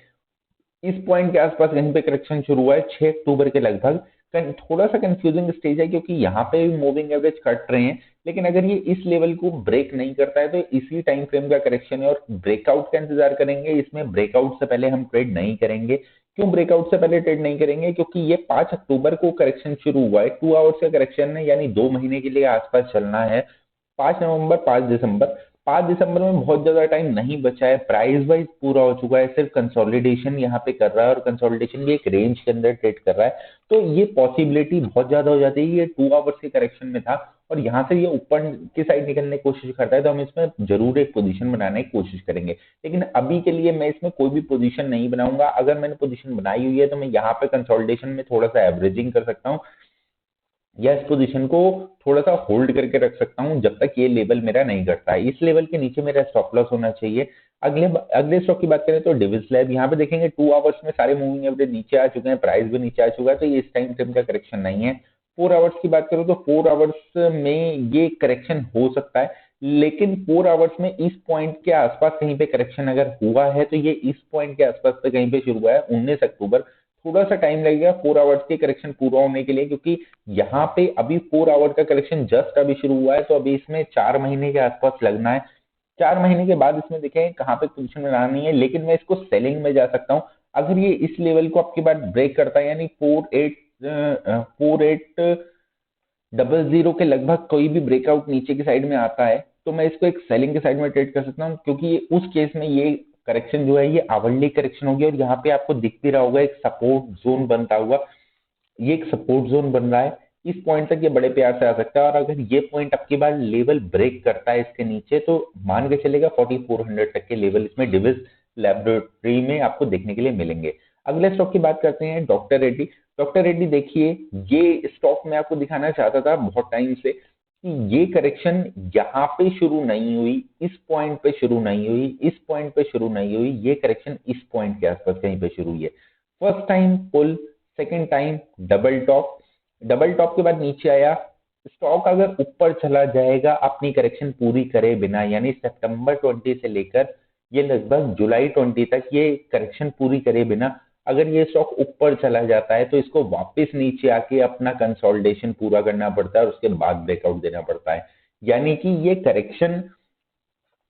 इस पॉइंट के आसपास कहीं पे करेक्शन शुरू हुआ है 6 अक्टूबर के लगभग। थोड़ा सा कंफ्यूजिंग स्टेज है, क्योंकि यहाँ पे भी मूविंग एवरेज कट रहे हैं, लेकिन अगर ये इस लेवल को ब्रेक नहीं करता है तो इसी टाइम फ्रेम का करेक्शन है और ब्रेकआउट का इंतजार करेंगे। इसमें ब्रेकआउट से पहले हम ट्रेड नहीं करेंगे। क्यों ब्रेकआउट से पहले ट्रेड नहीं करेंगे? क्योंकि ये 5 अक्टूबर को करेक्शन शुरू हुआ है, 2 आवर्स का करेक्शन है, यानी 2 महीने के लिए आसपास चलना है। 5 नवंबर, 5 दिसंबर, 5 दिसंबर में बहुत ज्यादा टाइम नहीं बचा है। प्राइस वाइज पूरा हो चुका है, सिर्फ कंसोलिडेशन यहाँ पे कर रहा है और कंसोलिडेशन भी एक रेंज के अंदर ट्रेड कर रहा है। तो ये पॉसिबिलिटी बहुत ज्यादा हो जाती है। ये 2 आवर्स के करेक्शन में था और यहाँ से ये ऊपर की साइड निकलने की कोशिश करता है, तो हम इसमें जरूर एक पोजीशन बनाने की कोशिश करेंगे। लेकिन अभी के लिए मैं इसमें कोई भी पोजीशन नहीं बनाऊंगा। अगर मैंने पोजीशन बनाई हुई है तो मैं यहाँ पे कंसोलिडेशन में थोड़ा सा एवरेजिंग कर सकता हूँ या इस पोजीशन को थोड़ा सा होल्ड करके रख सकता हूं जब तक ये लेवल मेरा नहीं घटता है। इस लेवल के नीचे मेरा स्टॉप लॉस होना चाहिए। अगले स्टॉक की बात करें तो डिविस लैब, यहाँ पे देखेंगे 2 आवर्स में सारे मूविंग एवरेज नीचे आ चुके हैं, प्राइस भी नीचे आ चुका है, तो ये इस टाइम फ्रेम का करेक्शन नहीं है। 4 आवर्स की बात करूं तो 4 आवर्स में ये करेक्शन हो सकता है, लेकिन 4 आवर्स में इस पॉइंट के आसपास कहीं पे करेक्शन अगर हुआ है तो ये इस पॉइंट के आसपास पे कहीं पे शुरू हुआ है 19 अक्टूबर। थोड़ा सा टाइम लगेगा 4 आवर्स के करेक्शन पूरा होने के लिए, क्योंकि यहाँ पे अभी 4 आवर का करेक्शन जस्ट अभी शुरू हुआ है, तो अभी इसमें 4 महीने के आसपास लगना है। 4 महीने के बाद इसमें देखें कहाँ पे पोजीशन बनानी है, लेकिन मैं इसको सेलिंग में जा सकता हूँ। अगर ये इस लेवल को आपकी बार ब्रेक करता है, यानी 4800 के लगभग कोई भी ब्रेकआउट नीचे की साइड में आता है, तो मैं इसको एक सेलिंग के साइड में ट्रेड कर सकता हूँ, क्योंकि उस केस में ये करेक्शन जो है ये आवरली करेक्शन होगी और यहाँ पे आपको दिख भी रहा होगा एक सपोर्ट जोन बनता हुआ। ये एक सपोर्ट जोन बन रहा है, इस पॉइंट तक ये बड़े प्यार से आ सकता है। और अगर ये पॉइंट आपकी बार लेवल ब्रेक करता है इसके नीचे, तो मान के चलेगा 4400 तक के लेवल इसमें डिविस लैबोरेटरी में आपको देखने के लिए मिलेंगे। अगले स्टॉक की बात करते हैं, डॉक्टर रेड्डी। डॉक्टर रेड्डी देखिए, ये स्टॉक मैं आपको दिखाना चाहता था बहुत टाइम से कि ये करेक्शन यहाँ पे शुरू नहीं हुई, इस पॉइंट पे शुरू नहीं हुई, इस पॉइंट पे शुरू नहीं हुई, ये करेक्शन इस पॉइंट के आसपास कहीं पे शुरू हुई है। First time pull, second time double top, double top के बाद नीचे आया। स्टॉक अगर ऊपर चला जाएगा अपनी करेक्शन पूरी करे बिना, यानी सितंबर 20 से लेकर ये लगभग जुलाई 20 तक ये करेक्शन पूरी करे बिना अगर ये स्टॉक ऊपर चला जाता है, तो इसको वापस नीचे आके अपना कंसोलिडेशन पूरा करना पड़ता है और उसके बाद ब्रेकआउट देना पड़ता है। यानी कि ये करेक्शन,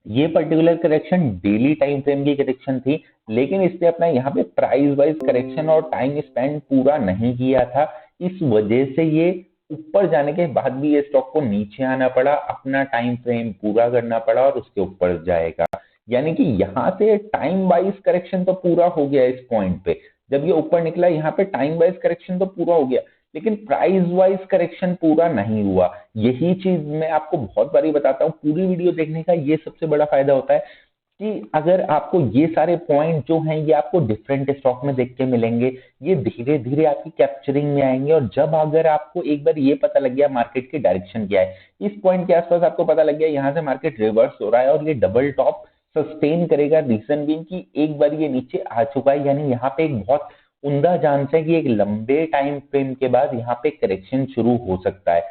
ये particular correction daily time frame की करेक्शन थी, लेकिन इसने अपना यहाँ पे प्राइस वाइज करेक्शन और टाइम स्पेंड पूरा नहीं किया था। इस वजह से ये ऊपर जाने के बाद भी ये स्टॉक को नीचे आना पड़ा, अपना टाइम फ्रेम पूरा करना पड़ा और उसके ऊपर जाएगा। यानी कि यहाँ से टाइम वाइज करेक्शन तो पूरा हो गया इस पॉइंट पे, जब ये ऊपर निकला यहाँ पे टाइम वाइज करेक्शन तो पूरा हो गया, लेकिन प्राइस वाइज करेक्शन पूरा नहीं हुआ। यही चीज मैं आपको बहुत बारी बताता हूँ, पूरी वीडियो देखने का ये सबसे बड़ा फायदा होता है कि अगर आपको ये सारे पॉइंट जो हैं ये आपको डिफरेंट स्टॉक में देख के मिलेंगे, ये धीरे धीरे आपकी कैप्चरिंग में आएंगे। और जब अगर आपको एक बार ये पता लग गया मार्केट की डायरेक्शन क्या है, इस पॉइंट के आसपास आपको पता लग गया यहाँ से मार्केट रिवर्स हो रहा है और ये डबल टॉप सस्टेन करेगा, रीजन भी कि एक बार ये नीचे आ चुका है, यानी यहाँ पे एक बहुत उम्दा चांस है कि एक लंबे टाइम फ्रेम के बाद यहाँ पे करेक्शन शुरू हो सकता है।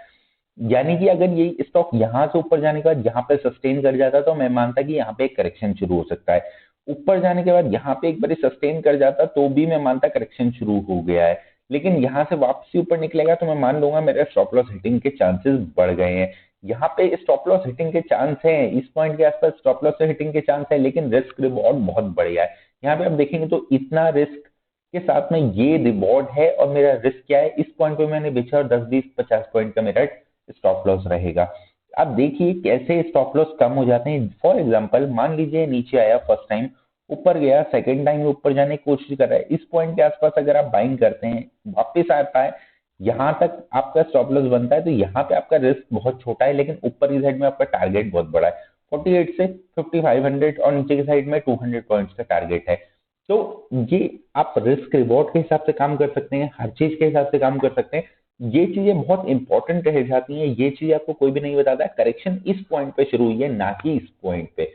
यानी कि अगर ये स्टॉक यहाँ से ऊपर जाने के बाद यहाँ पे सस्टेन कर जाता तो मैं मानता कि यहाँ पे एक करेक्शन शुरू हो सकता है। ऊपर जाने के बाद यहाँ पे एक बार सस्टेन कर जाता तो भी मैं मानता करेक्शन शुरू हो गया है, लेकिन यहाँ से वापसी ऊपर निकलेगा तो मैं मान लूंगा मेरे स्टॉप लॉस हिटिंग के चांसेस बढ़ गए हैं। यहाँ पे स्टॉप लॉस हिटिंग के चांस है, इस पॉइंट के आसपास स्टॉप लॉस हिटिंग के चांस है, लेकिन रिस्क रिवॉर्ड बहुत बढ़िया है। यहाँ पे आप देखेंगे तो इतना रिस्क के साथ में ये रिवॉर्ड है और मेरा रिस्क क्या है, इस पॉइंट पे मैंने बेचा और 10 20 50 पॉइंट का मेरा स्टॉप लॉस रहेगा। अब देखिए कैसे स्टॉप लॉस कम हो जाते हैं। फॉर एग्जांपल मान लीजिए नीचे आया फर्स्ट टाइम, ऊपर गया, सेकंड टाइम ऊपर जाने की कोशिश कर रहा है, इस पॉइंट के आसपास अगर आप बाइंग करते हैं, वापस आता है यहाँ तक आपका स्टॉप लॉस बनता है, तो यहाँ पे आपका रिस्क बहुत छोटा है, लेकिन ऊपर की साइड में आपका टारगेट बहुत बड़ा है, 48 से 5500 और नीचे की साइड में 200 पॉइंट्स का टारगेट है। तो ये आप रिस्क रिवॉर्ड के हिसाब से काम कर सकते हैं, हर चीज के हिसाब से काम कर सकते हैं। ये चीजें बहुत इंपॉर्टेंट रह जाती हैं, ये चीज आपको कोई भी नहीं बताता है। करेक्शन इस पॉइंट पे शुरू हुई है, ना कि इस पॉइंट पे।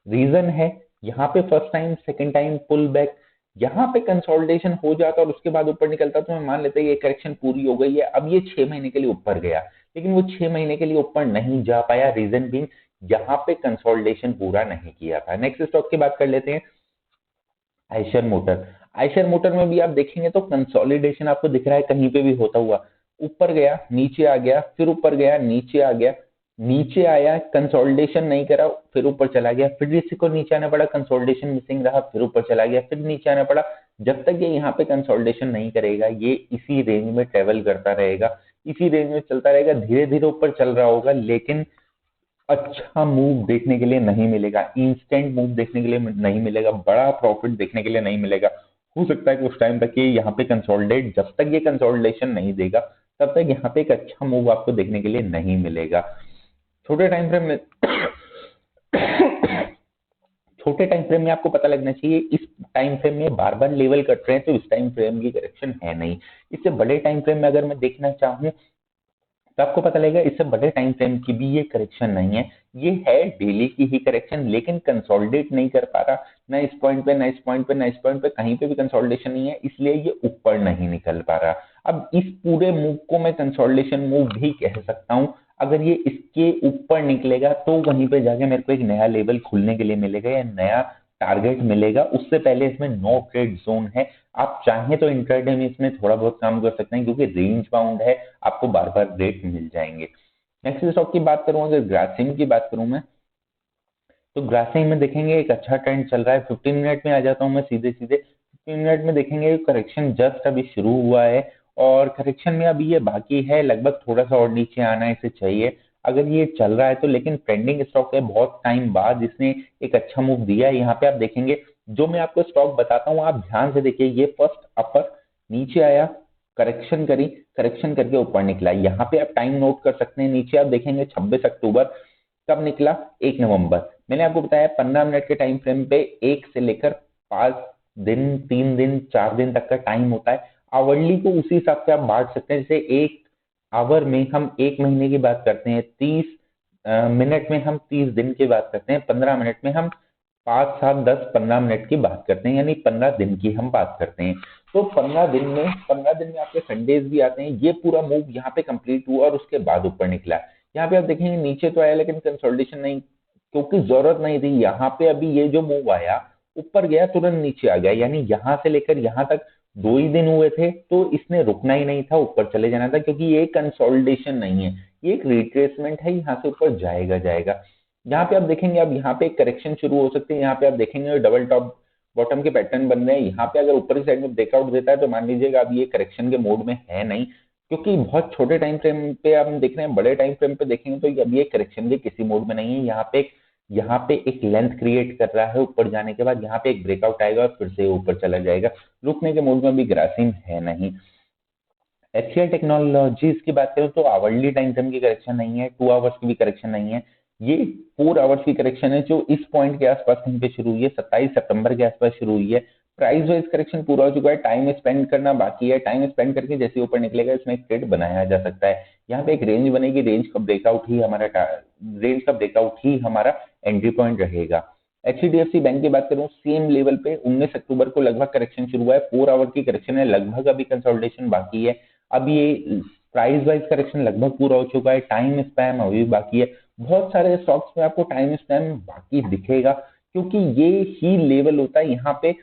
रीजन है यहाँ पे first time second time pull back, यहाँ पे कंसोलिडेशन हो जाता और उसके बाद ऊपर निकलता तो मैं मान लेता ये करेक्शन पूरी हो गई है। अब ये 6 महीने के लिए ऊपर गया, लेकिन वो 6 महीने के लिए ऊपर नहीं जा पाया, रीजन भी यहाँ पे कंसोलिडेशन पूरा नहीं किया था। नेक्स्ट स्टॉक की बात कर लेते हैं, आयशर मोटर। आयशर मोटर में भी आप देखेंगे तो कंसोलिडेशन आपको दिख रहा है कहीं पे भी होता हुआ, ऊपर गया नीचे आ गया, फिर ऊपर गया नीचे आ गया, नीचे आया कंसोलिडेशन नहीं करा, फिर ऊपर चला गया, फिर इसी को नीचे आना पड़ा, कंसोलिडेशन मिसिंग रहा, फिर ऊपर चला गया, फिर नीचे आना पड़ा। जब तक ये यहाँ पे कंसोलिडेशन नहीं करेगा ये इसी रेंज में ट्रेवल करता रहेगा, इसी रेंज में चलता रहेगा, धीरे धीरे ऊपर चल रहा होगा, लेकिन अच्छा मूव देखने के लिए नहीं मिलेगा, इंस्टेंट मूव देखने के लिए नहीं मिलेगा, बड़ा प्रॉफिट देखने के लिए नहीं मिलेगा। हो सकता है कि उस टाइम तक ये यहाँ पे कंसोलिडेट, जब तक ये कंसोलिडेशन नहीं देगा तब तक यहाँ पे एक अच्छा मूव आपको देखने के लिए नहीं मिलेगा। छोटे टाइम फ्रेम में छोटे टाइम फ्रेम में आपको पता लगना चाहिए इस टाइम फ्रेम में बार बार लेवल कट रहे हैं तो इस टाइम फ्रेम की करेक्शन है नहीं। इससे बड़े टाइम फ्रेम में अगर मैं देखना चाहूँ तो आपको पता लगेगा इससे बड़े टाइम फ्रेम की भी ये करेक्शन नहीं है, ये है डेली की ही करेक्शन, लेकिन कंसोलिडेट नहीं कर पा रहा, ना इस पॉइंट पे ना इस पॉइंट पे ना इस पॉइंट पे, कहीं पे भी कंसोलिडेशन नहीं है, इसलिए ये ऊपर नहीं निकल पा रहा। अब इस पूरे मूव को मैं कंसोलिडेशन मूव भी कह सकता हूँ। अगर ये इसके ऊपर निकलेगा तो वहीं पे जाके मेरे को एक नया लेवल खुलने के लिए मिलेगा या नया टारगेट मिलेगा, उससे पहले इसमें नो ट्रेड जोन है। आप चाहें तो इंट्राडे में इसमें थोड़ा बहुत काम कर सकते हैं क्योंकि रेंज बाउंड है, आपको बार बार रेट मिल जाएंगे। नेक्स्ट स्टॉक की बात करूं, अगर ग्रासिम की बात करूं मैं, तो ग्रासिम में देखेंगे एक अच्छा ट्रेंड चल रहा है। 15 मिनट में आ जाता हूं मैं सीधे सीधे। 15 मिनट में देखेंगे करेक्शन जस्ट अभी शुरू हुआ है और करेक्शन में अभी ये बाकी है, लगभग थोड़ा सा और नीचे आना इसे चाहिए। अगर ये चल रहा है तो, लेकिन ट्रेंडिंग स्टॉक है, बहुत टाइम बाद इसने एक अच्छा मूव दिया है। यहाँ पे आप देखेंगे जो मैं आपको स्टॉक बताता हूँ आप ध्यान से देखिए, ये फर्स्ट अपर नीचे आया, करेक्शन करी, करेक्शन करके ऊपर निकला। यहाँ पे आप टाइम नोट कर सकते हैं, नीचे आप देखेंगे 26 अक्टूबर, कब निकला 1 नवंबर। मैंने आपको बताया 15 मिनट के टाइम फ्रेम पे 1 से लेकर 5 दिन, 3 दिन, 4 दिन तक का टाइम होता है। आवरली को उसी हिसाब से आप बांट सकते हैं, जैसे एक आवर में हम 1 महीने की बात करते हैं, 30 मिनट में हम 30 दिन की बात करते हैं, 15 मिनट में हम 5, 7, 10, 15 मिनट की बात करते हैं, यानी 15 दिन की हम बात करते हैं। तो 15 दिन में आपके संडेज भी आते हैं। ये पूरा मूव यहाँ पे कंप्लीट हुआ और उसके बाद ऊपर निकला। यहाँ पे आप देखेंगे नीचे तो आया लेकिन कंसोलिडेशन नहीं, क्योंकि जरूरत नहीं थी। यहाँ पे अभी ये जो मूव आया ऊपर गया तुरंत नीचे आ गया, यानी यहाँ से लेकर यहाँ तक 2 ही दिन हुए थे तो इसने रुकना ही नहीं था, ऊपर चले जाना था, क्योंकि ये कंसोलिडेशन नहीं है, ये एक रिट्रेसमेंट है, यहाँ से ऊपर जाएगा जाएगा। यहाँ पे आप देखेंगे अब यहाँ पे एक करेक्शन शुरू हो सकती है। यहाँ पे आप देखेंगे डबल टॉप बॉटम के पैटर्न बन रहे हैं। यहाँ पे अगर ऊपर की साइड में ब्रेकआउट देता है तो मान लीजिएगा अब ये करेक्शन के मोड में है नहीं, क्योंकि बहुत छोटे टाइम फ्रेम पे हम देख रहे हैं। बड़े टाइम फ्रेम पे देखेंगे तो अब ये करेक्शन के किसी मोड में नहीं है। यहाँ पे एक लेंथ क्रिएट कर रहा है, ऊपर जाने के बाद यहाँ पे एक ब्रेकआउट आएगा और फिर से ऊपर चला जाएगा, रुकने के मोड में भी ग्रासिम है नहीं। एचसीएल टेक्नोलॉजीज की बात करें तो आवरली टाइम फ्रेम की करेक्शन नहीं है, 2 आवर्स की भी करेक्शन नहीं है, ये 4 आवर्स की करेक्शन है जो इस पॉइंट के आसपास कहीं पे शुरू हुई है, 27 सितंबर के आसपास शुरू हुई है। प्राइस वाइज करेक्शन पूरा हो चुका है, टाइम स्पेंड करना बाकी है। टाइम स्पेंड करके जैसे ऊपर निकलेगा इसमें एक ट्रेड बनाया जा सकता है। यहाँ पे एक रेंज बनेगी, रेंज का ब्रेकआउट ही हमारा एंट्री पॉइंट रहेगा। एचडीएफसी बैंक की बात करूं सेम लेवल पे 19 अक्टूबर को लगभग करेक्शन शुरू हुआ है, 4 आवर की करेक्शन है, लगभग अभी कंसोलिडेशन बाकी है। अब ये प्राइस वाइज करेक्शन लगभग पूरा हो चुका है, टाइम स्पैम अभी बाकी है। बहुत सारे स्टॉक्स में आपको टाइम स्पैम बाकी दिखेगा क्योंकि ये ही लेवल होता है यहाँ पे।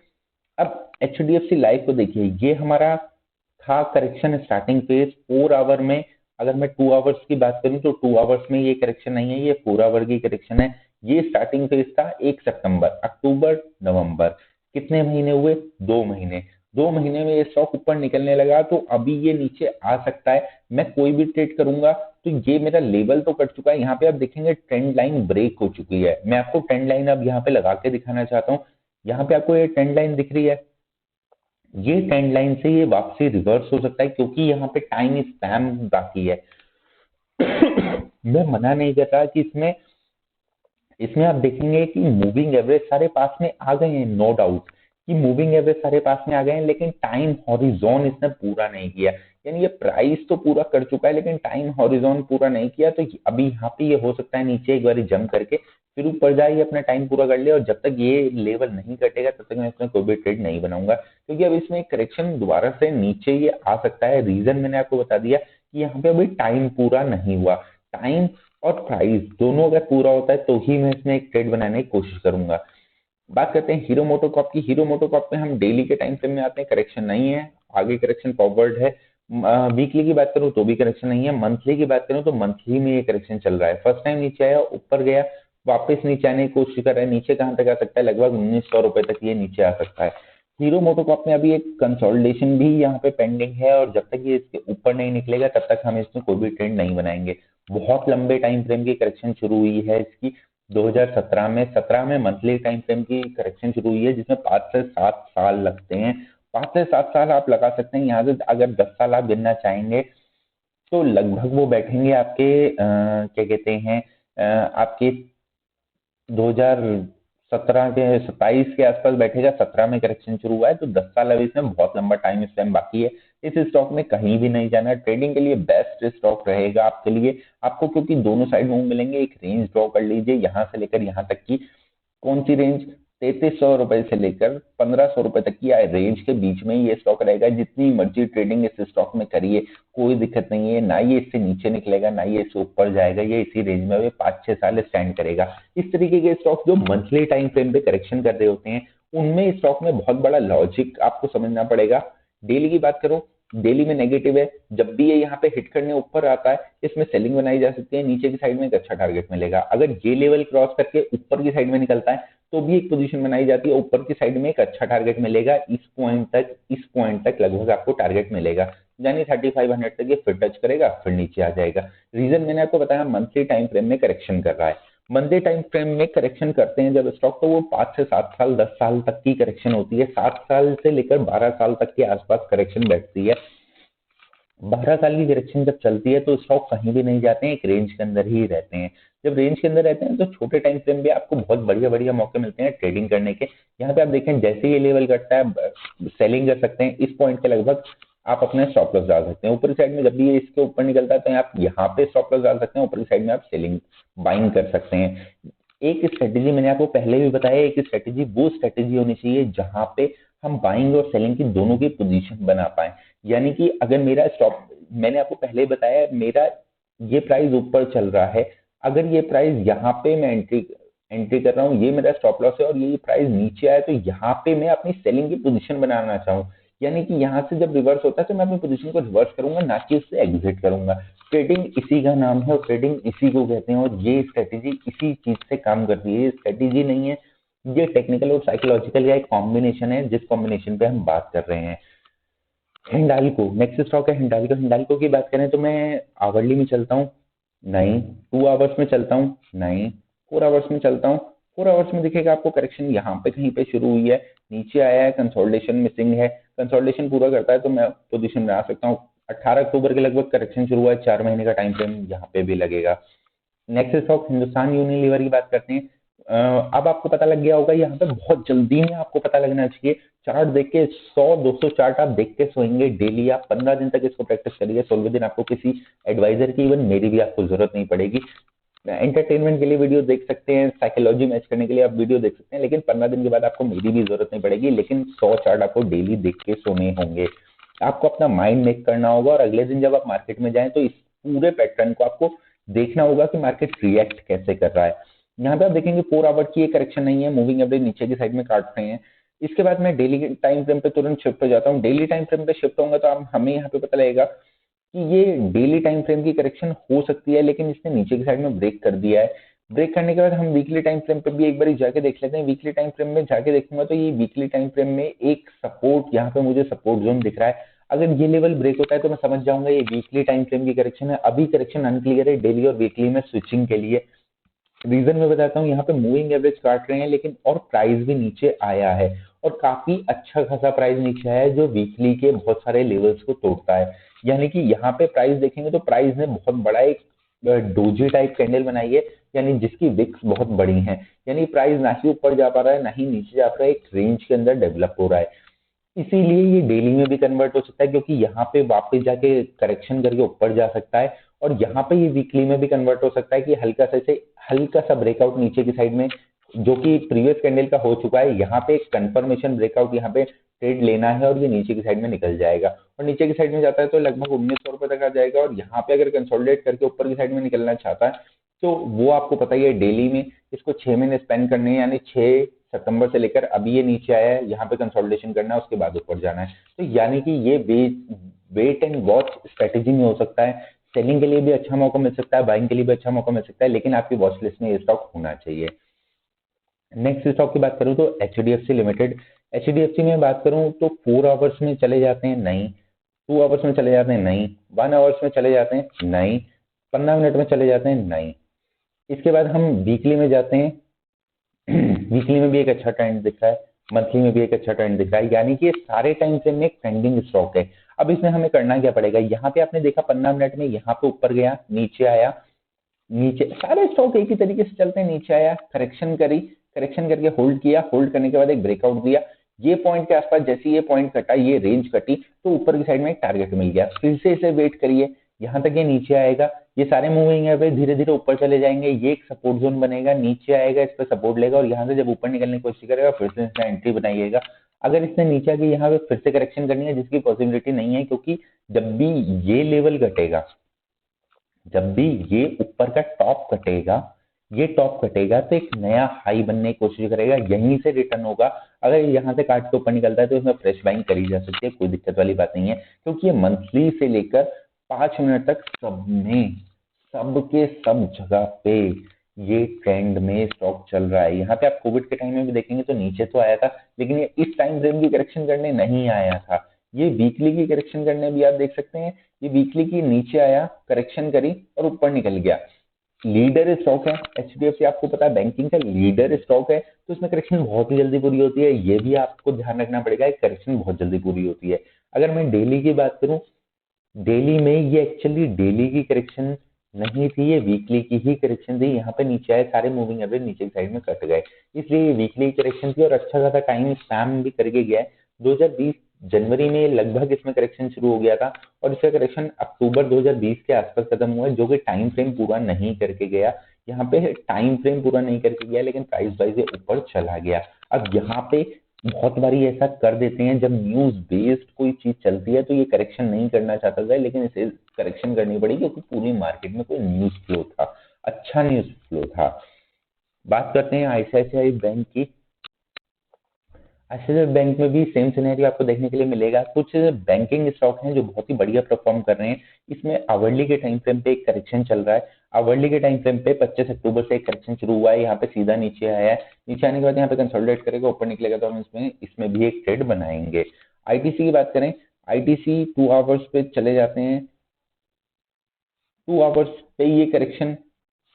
अब एचडीएफसी लाइफ को देखिए, ये हमारा था करेक्शन स्टार्टिंग फेज 4 आवर में। अगर मैं 2 आवर्स की बात करूं तो 2 आवर्स में ये करेक्शन नहीं है, ये 4 आवर की करेक्शन है। ये स्टार्टिंग फेज था 1 सितंबर, अक्टूबर, नवंबर, कितने महीने हुए, 2 महीने। 2 महीने में ये स्टॉक ऊपर निकलने लगा तो अभी ये नीचे आ सकता है। मैं कोई भी ट्रेड करूंगा तो ये मेरा लेवल तो कट चुका है। यहाँ पे आप देखेंगे ट्रेंड लाइन ब्रेक हो चुकी है। मैं आपको ट्रेंड लाइन अब यहाँ पे लगा के दिखाना चाहता हूँ। यहाँ पे आपको ये ट्रेंड लाइन दिख रही है, ये ट्रेंड लाइन से ये वापसी रिवर्स हो सकता है क्योंकि यहाँ पे टाइम स्पैम बाकी है। मैं मना नहीं कर रहा कि इसमें इसमें आप देखेंगे कि मूविंग एवरेज सारे पास में आ गए हैं, नो डाउट कि मूविंग एवरेज सारे पास में आ गए हैं, लेकिन टाइम हॉरिजॉन इसने पूरा नहीं किया। यानी ये प्राइस तो पूरा कर चुका है लेकिन टाइम हॉरिजॉन पूरा नहीं किया। तो अभी यहाँ पे ये हो सकता है नीचे एक बार जंप करके फिर ऊपर जाए, अपना टाइम पूरा कर ले, और जब तक ये लेवल नहीं कटेगा तब तक मैं इसमें कोई भी ट्रेड नहीं बनाऊंगा, क्योंकि अब इसमें करेक्शन दोबारा से नीचे ये आ सकता है। रीजन मैंने आपको बता दिया कि यहाँ पे अभी टाइम पूरा नहीं हुआ। टाइम और प्राइस दोनों अगर पूरा होता है तो ही मैं इसमें एक ट्रेड बनाने की कोशिश करूंगा। बात करते हैं हीरो मोटोकॉर्प की। हीरो मोटोकॉर्प में हम डेली के टाइम फ्रेम में आते हैं, करेक्शन नहीं है, आगे करेक्शन फॉरवर्ड है। वीकली की बात करूं तो भी करेक्शन नहीं है। मंथली की बात करूं तो मंथली में ये करेक्शन चल रहा है। फर्स्ट टाइम नीचे आया, ऊपर गया, वापस नीचे आने की कोशिश कर रहा है। नीचे कहां तक आ सकता है? लगभग 1900 रुपए तक ये नीचे आ सकता है। हीरो मोटोकॉर्प में अभी एक कंसोलिडेशन भी यहाँ पे पेंडिंग है, और जब तक ये इसके ऊपर नहीं निकलेगा तब तक हम इसमें कोई भी ट्रेंड नहीं बनाएंगे। बहुत लंबे टाइम फ्रेम की करेक्शन शुरू हुई है इसकी 2017 में। 17 में मंथली टाइम फ्रेम की करेक्शन शुरू हुई है, जिसमें 5 से 7 साल लगते हैं। 5 से 7 साल आप लगा सकते हैं। यहाँ से अगर 10 साल आप गिनना चाहेंगे तो लगभग वो बैठेंगे आपके क्या कहते हैं, आपके 2017 के 27 के आसपास बैठेगा। 17 में करेक्शन शुरू हुआ है, तो 10 साल अभी इसमें बहुत लंबा टाइम स्पैन बाकी है। इस स्टॉक में कहीं भी नहीं जाना। ट्रेडिंग के लिए बेस्ट स्टॉक रहेगा आपके लिए। आपको क्योंकि दोनों साइड मूव मिलेंगे, एक रेंज ड्रॉ कर लीजिए यहाँ से लेकर यहाँ तक की। कौन सी रेंज? 3300 रुपए से लेकर 1500 रुपए तक की रेंज के बीच में ये स्टॉक रहेगा। जितनी मर्जी ट्रेडिंग इस स्टॉक में करिए, कोई दिक्कत नहीं है। ना ये इससे नीचे निकलेगा, ना ये इससे ऊपर जाएगा। ये इसी रेंज में 5-6 साल स्टैंड करेगा। इस तरीके के स्टॉक जो मंथली टाइम फ्रेम पे करेक्शन कर रहे होते हैं, उनमें स्टॉक में बहुत बड़ा लॉजिक आपको समझना पड़ेगा। डेली की बात करो, डेली में नेगेटिव है। जब भी ये यहाँ पे हिट करने ऊपर आता है, इसमें सेलिंग बनाई जा सकती है। नीचे की साइड में एक अच्छा टारगेट मिलेगा। अगर ये लेवल क्रॉस करके ऊपर की साइड में निकलता है तो भी एक पोजीशन बनाई जाती है। ऊपर की साइड में एक अच्छा टारगेट मिलेगा। इस पॉइंट तक लगभग आपको टारगेट मिलेगा, यानी 3500 तक ये फिर टच करेगा, फिर नीचे आ जाएगा। रीजन मैंने आपको बताया, मंथली टाइम फ्रेम में करेक्शन कर रहा है। मंथली टाइम फ्रेम में करेक्शन करते हैं जब स्टॉक, तो वो 5 से 7 साल 10 साल तक की करेक्शन होती है। 7 साल से लेकर 12 साल तक के आसपास करेक्शन बैठती है। 12 साल की करेक्शन जब चलती है तो स्टॉक कहीं भी नहीं जाते हैं, एक रेंज के अंदर ही रहते हैं। जब रेंज के अंदर रहते हैं तो छोटे टाइम फ्रेम में आपको बहुत बढ़िया बढ़िया मौके मिलते हैं ट्रेडिंग करने के। यहाँ पे आप देखें, जैसे ये लेवल कटता है, सेलिंग कर सकते हैं। इस पॉइंट के लगभग आप अपने स्टॉप लॉस डाल सकते हैं। ऊपरी साइड में जब भी ये इसके ऊपर निकलता है तो आप यहाँ पे स्टॉप लॉस डाल सकते हैं। ऊपरी साइड में आप सेलिंग बाइंग कर सकते हैं। एक स्ट्रेटेजी मैंने आपको पहले भी बताया, एक स्ट्रेटेजी वो स्ट्रेटेजी होनी चाहिए जहां पे हम बाइंग और सेलिंग की दोनों की पोजीशन बना पाए। यानी कि अगर मेरा स्टॉप, मैंने आपको पहले बताया, मेरा ये प्राइस ऊपर चल रहा है, अगर ये प्राइस यहाँ पे मैं एंट्री एंट्री कर रहा हूँ, ये मेरा स्टॉप लॉस है, और ये प्राइस नीचे आया तो यहाँ पे मैं अपनी सेलिंग की पोजीशन बनाना चाहूँ, यानी कि यहाँ से जब रिवर्स होता है तो मैं अपनी पोजीशन को रिवर्स करूंगा, ना कि उससे एग्जिट करूंगा। ट्रेडिंग इसी का नाम है और ट्रेडिंग इसी को कहते हैं, और ये स्ट्रेटेजी इसी चीज से काम करती है। ये स्ट्रेटेजी नहीं है, ये टेक्निकल और साइकोलॉजिकल का एक कॉम्बिनेशन है, जिस कॉम्बिनेशन पे हम बात कर रहे हैं। हिंडाल्को नेक्स्ट स्टॉक है। हिंडाल्को, हिंडाल्को की बात करें तो मैं आवरली में चलता हूँ, नहीं। 2 आवर्स में चलता हूँ, नहीं। 4 आवर्स में चलता हूँ। 4 आवर्स में दिखेगा आपको करेक्शन यहाँ पे कहीं पे शुरू हुई है, नीचे आया है, कंसोलिडेशन मिसिंग है। कंसोलिडेशन पूरा करता है तो मैं पोजीशन में आ सकता हूँ। 18 अक्टूबर के लगभग करेक्शन शुरू हुआ है, 4 महीने का टाइम फ्रेम यहाँ पे भी लगेगा। नेक्स्ट स्टॉक हिंदुस्तान यूनिलीवर की बात करते हैं। अब आपको पता लग गया होगा, यहाँ पे बहुत जल्दी में आपको पता लगना चाहिए। चार्ट देख के 100-200 चार्ट आप देख के सोएंगे डेली। आप 15 दिन तक इसको प्रैक्टिस करिए। 16वें दिन आपको किसी एडवाइजर की, इवन मेरी भी आपको जरूरत नहीं पड़ेगी। एंटरटेनमेंट के लिए वीडियो देख सकते हैं, साइकोलॉजी मैच करने के लिए आप वीडियो देख सकते हैं, लेकिन 15 दिन के बाद आपको मेरी भी जरूरत नहीं पड़ेगी। लेकिन 100 चार्ट आपको डेली देख के सोने होंगे। आपको अपना माइंड मेक करना होगा, और अगले दिन जब आप मार्केट में जाएं तो इस पूरे पैटर्न को आपको देखना होगा कि मार्केट रिएक्ट कैसे कर रहा है। यहाँ पे आप देखेंगे 4 आवर की एक करेक्शन नहीं है, मूविंग एवरेज नीचे की साइड में काट रहे हैं। इसके बाद मैं डेली टाइम फ्रेम पे तुरंत शिफ्ट हो जाता हूँ। डेली टाइम फ्रेम पे शिफ्ट होगा तो हमें यहाँ पे पता लगेगा कि ये डेली टाइम फ्रेम की करेक्शन हो सकती है, लेकिन इसने नीचे की साइड में ब्रेक कर दिया है। ब्रेक करने के बाद हम वीकली टाइम फ्रेम पे भी एक बार जाके देख लेते हैं। वीकली टाइम फ्रेम में जाके देखूंगा तो ये वीकली टाइम फ्रेम में एक सपोर्ट, यहाँ पे मुझे सपोर्ट जोन दिख रहा है। अगर ये लेवल ब्रेक होता है तो मैं समझ जाऊंगा ये वीकली टाइम फ्रेम की करेक्शन है। अभी करेक्शन अनक्लियर है डेली और वीकली में स्विचिंग के लिए। रीजन मैं बताता हूँ, यहाँ पे मूविंग एवरेज काट रहे हैं, लेकिन और प्राइस भी नीचे आया है, और काफी अच्छा खासा प्राइस नीचे आया है, जो वीकली के बहुत सारे लेवल्स को तोड़ता है। यानी कि यहाँ पे प्राइस देखेंगे तो प्राइस ने बहुत बड़ा एक डोजी टाइप कैंडल बनाई है, यानी जिसकी विक्स बहुत बड़ी है। यानी प्राइस ना ही ऊपर जा पा रहा है, ना ही नीचे जा पा रहा है, एक रेंज के अंदर डेवलप हो रहा है। इसीलिए ये डेली में भी कन्वर्ट हो सकता है, क्योंकि यहाँ पे वापस जाके करेक्शन करके ऊपर जा सकता है, और यहाँ पे ये वीकली में भी कन्वर्ट हो सकता है कि हल्का सा ब्रेकआउट नीचे की साइड में, जो कि प्रीवियस कैंडल का हो चुका है। यहाँ पे एक कंफर्मेशन ब्रेकआउट, यहाँ पे ट्रेड लेना है, और ये नीचे की साइड में निकल जाएगा, और नीचे की साइड में जाता है तो लगभग 1900 रुपए तक आ जाएगा। और यहाँ पे अगर कंसोलिडेट करके ऊपर की साइड में निकलना चाहता है तो वो आपको पता ही है, डेली में इसको 6 महीने स्पेंड करने हैं, यानी 6 सितंबर से लेकर अभी ये नीचे आया है, यहाँ पे कंसोलिडेशन करना है, उसके बाद ऊपर जाना है। तो यानी कि ये वेट एंड वॉच स्ट्रेटेजी में हो सकता है। सेलिंग के लिए भी अच्छा मौका मिल सकता है, बाइंग के लिए भी अच्छा मौका मिल सकता है, लेकिन आपकी वॉच लिस्ट में ये स्टॉक होना चाहिए। नेक्स्ट स्टॉक की बात करूं तो एचडीएफसी लिमिटेड। एचडीएफसी में बात करूं तो 4 आवर्स में चले जाते हैं, नहीं। 2 आवर्स में चले जाते हैं, नहीं। 1 आवर्स में चले जाते हैं, नहीं। 15 मिनट में चले जाते हैं, नहीं। इसके बाद हम वीकली में जाते हैं। वीकली में भी एक अच्छा ट्रेंड दिख रहा है, मंथली में भी एक अच्छा ट्रेंड दिख रहा है, यानी कि ये सारे टाइम फ्रेम में एक ट्रेंडिंग स्टॉक है। अब इसमें हमें करना क्या पड़ेगा, यहाँ पे आपने देखा 15 मिनट में यहाँ पे ऊपर गया, नीचे आया, नीचे सारे स्टॉक एक ही तरीके से चलते हैं, नीचे आया, करेक्शन करी, करेक्शन करके होल्ड किया, होल्ड करने के बाद एक ब्रेकआउट दिया, ये पॉइंट के आसपास जैसे ये पॉइंट कटा, ये रेंज कटी, तो ऊपर की साइड में एक टारगेट मिल गया, फिर से इसे वेट करिए, यहाँ तक ये नीचे आएगा, ये सारे मूविंग एवरेज धीरे धीरे ऊपर चले जाएंगे, ये एक सपोर्ट जोन बनेगा, नीचे आएगा, इस पर सपोर्ट लेगा और यहाँ से जब ऊपर निकलने की कोशिश करेगा फिर से इसमें एंट्री बनाइएगा। अगर इसने नीचे आके यहाँ पे फिर से करेक्शन करनी है, जिसकी पॉसिबिलिटी नहीं है, क्योंकि जब भी ये लेवल घटेगा, जब भी ये ऊपर का टॉप कटेगा, ये टॉप कटेगा तो एक नया हाई बनने की कोशिश करेगा, यहीं से रिटर्न होगा। अगर यहाँ से काट के ऊपर निकलता है तो इसमें फ्रेश बाइंग करी जा सकती है, कोई दिक्कत वाली बात नहीं है, क्योंकि ये मंथली से लेकर 5 मिनट तक सबके सब जगह पे ये ट्रेंड में स्टॉक चल रहा है। यहाँ पे आप कोविड के टाइम में भी देखेंगे तो नीचे तो आया था, लेकिन ये इस टाइम फ्रेम की करेक्शन करने नहीं आया था, ये वीकली की करेक्शन करने भी आप देख सकते हैं, ये वीकली की नीचे आया, करेक्शन करी और ऊपर निकल गया। लीडर स्टॉक है एचडीएफसी, आपको पता है बैंकिंग का लीडर स्टॉक है, तो इसमें करेक्शन बहुत ही जल्दी पूरी होती है, ये भी आपको ध्यान रखना पड़ेगा, करेक्शन बहुत जल्दी पूरी होती है। अगर मैं डेली की बात करूं, डेली में ये एक्चुअली डेली की करेक्शन नहीं थी, ये वीकली की ही करेक्शन थी, यहाँ पे नीचे आए, सारे मूविंग एवरेज नीचे की साइड में कट गए, इसलिए ये वीकली करेक्शन थी और अच्छा खासा टाइम स्पैम भी करके गया है। 2020 जनवरी में लगभग इसमें करेक्शन शुरू हो गया था और इसका करेक्शन अक्टूबर 2020 के आसपास खत्म हुआ है, जो कि टाइम फ्रेम पूरा नहीं करके गया। यहाँ पे टाइम फ्रेम पूरा नहीं करके गया, लेकिन प्राइस वाइज ये ऊपर चला गया। अब यहाँ पे बहुत बारी ऐसा कर देते हैं, जब न्यूज बेस्ड कोई चीज चलती है तो ये करेक्शन नहीं करना चाहता था, लेकिन इसे करेक्शन करनी पड़ी क्योंकि पूरी मार्केट में कोई न्यूज फ्लो था, अच्छा न्यूज फ्लो था। बात करते हैं आईसीआईसीआई बैंक की। आईसीआईसीआई बैंक में भी सेम सिनेरियो आपको देखने के लिए मिलेगा। कुछ बैंकिंग स्टॉक हैं जो बहुत ही बढ़िया परफॉर्म कर रहे हैं, इसमें आवरली के टाइम फ्रेम पे एक करेक्शन चल रहा है। आवरली के टाइम फ्रेम पे 25 अक्टूबर से एक करेक्शन शुरू हुआ है, यहाँ पे सीधा नीचे आया है, नीचे आने के बाद यहाँ पे कंसोलिडेट करेगा, ऊपर निकलेगा तो हम इसमें भी एक ट्रेड बनाएंगे। आईटीसी की बात करें, आईटीसी 2 आवर्स पे चले जाते हैं, 2 आवर्स पे ये करेक्शन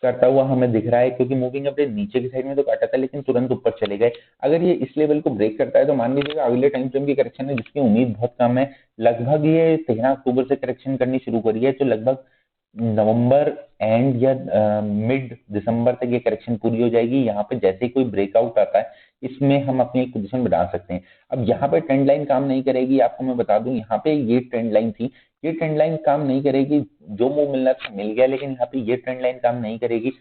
करता हुआ हमें दिख रहा है, क्योंकि मूविंग एवरेज नीचे की साइड में तो काटा था लेकिन तुरंत ऊपर चले गए। अगर ये इस लेवल को ब्रेक करता है तो मान लीजिएगा अगले टाइम फ्रेम की करेक्शन है, जिसकी उम्मीद बहुत कम है, लगभग ये 13 अक्टूबर से करेक्शन करनी शुरू करी है, तो लगभग नवंबर एंड या मिड दिसंबर तक ये करेक्शन पूरी हो जाएगी। यहाँ पे जैसे ही कोई ब्रेकआउट आता है, इसमें हम अपनी एक पोजीशन बना सकते हैं। अब यहाँ पे ट्रेंड लाइन काम नहीं करेगी, आपको मैं बता दूं, यहाँ पे ये ट्रेंड लाइन थी, ये ट्रेंड लाइन काम नहीं करेगी, जो मूव मिलना था मिल गया, लेकिन यहाँ पे ये ट्रेंड लाइन काम नहीं करेगी।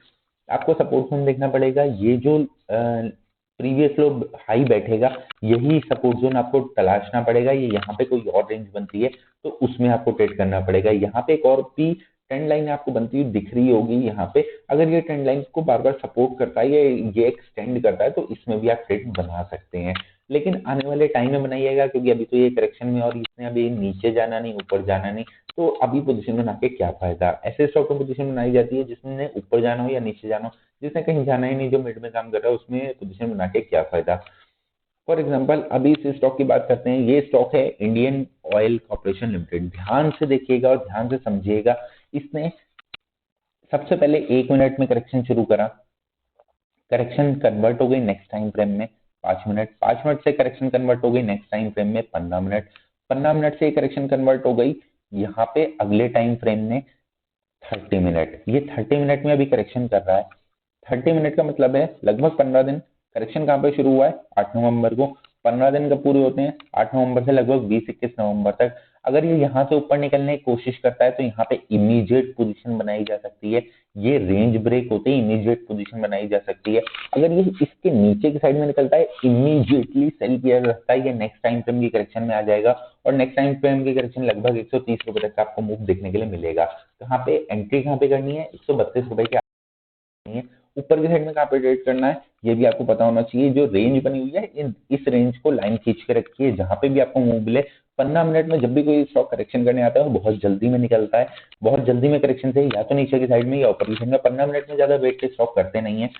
आपको सपोर्ट जोन देखना पड़ेगा, ये जो प्रीवियस लो हाई बैठेगा, यही सपोर्ट जोन आपको तलाशना पड़ेगा। ये यहाँ पे कोई और रेंज बनती है तो उसमें आपको ट्रेड करना पड़ेगा। यहाँ पे एक और भी ट्रेंड लाइन आपको बनती हुई दिख रही होगी, यहाँ पे अगर ये ट्रेंड लाइन को बार बार सपोर्ट करता है, ये एक्सटेंड करता है, तो इसमें भी आप ट्रेड बना सकते हैं, लेकिन आने वाले टाइम में बनाइएगा, क्योंकि अभी तो ये करेक्शन में और इसने अभी नीचे जाना नहीं, ऊपर जाना नहीं, तो अभी पोजीशन बना के क्या फायदा। ऐसे स्टॉक में पोजीशन बनाई जाती है जिसने ऊपर जाना हो या नीचे जाना हो, जिसने कहीं जाना ही नहीं, जो मिड में काम कर रहा है, उसमें पोजीशन बना के क्या फायदा। फॉर एग्जाम्पल अभी इस स्टॉक की बात करते हैं, ये स्टॉक है इंडियन ऑयल कॉर्पोरेशन लिमिटेड। ध्यान से देखिएगा और ध्यान से समझिएगा, इसने सबसे पहले 1 मिनट में करेक्शन शुरू करा, करेक्शन कन्वर्ट हो गई नेक्स्ट टाइम फ्रेम में 5 मिनट, 5 मिनट से करेक्शन कन्वर्ट हो गई नेक्स्ट टाइम फ्रेम में 15 मिनट, 15 मिनट से करेक्शन कन्वर्ट हो गई यहाँ पे अगले टाइम फ्रेम में 30 मिनट। ये 30 मिनट में अभी करेक्शन कर रहा है। 30 मिनट का मतलब है लगभग 15 दिन। करेक्शन कहाँ पे शुरू हुआ है, 8 नवंबर को। 15 दिन कब पूरे होते हैं, 8 नवंबर से लगभग 20-21 नवंबर तक। अगर ये यहाँ से ऊपर निकलने की कोशिश करता है तो यहाँ पे इमीडिएट पोजीशन बनाई जा सकती है, ये रेंज ब्रेक होते ही इमीडिएट पोजीशन बनाई जा सकती है। अगर ये इसके नीचे की साइड में निकलता है, इमीडिएटली सेल किया जा सकता है, ये नेक्स्ट टाइम फ्रेम की करेक्शन में आ जाएगा और नेक्स्ट टाइम फ्रेम की करेक्शन लगभग 130 रुपए तक आपको मूव देखने के लिए मिलेगा। कहाँ पे एंट्री कहाँ पे करनी है, 132 रुपए के है ऊपर की साइड में कहाँ पे ट्रेड करना है ये भी आपको पता होना चाहिए। जो रेंज बनी हुई है इस रेंज को लाइन खींच के रखिए, जहां पे भी आपको मूव मिले 15 मिनट में जब भी कोई स्टॉक करेक्शन करने आता है वो बहुत जल्दी में निकलता है, बहुत जल्दी में करेक्शन से या तो नीचे की साइड में या ऊपर की साइड में। 15 मिनट में ज्यादा वेट के स्टॉक करते नहीं है,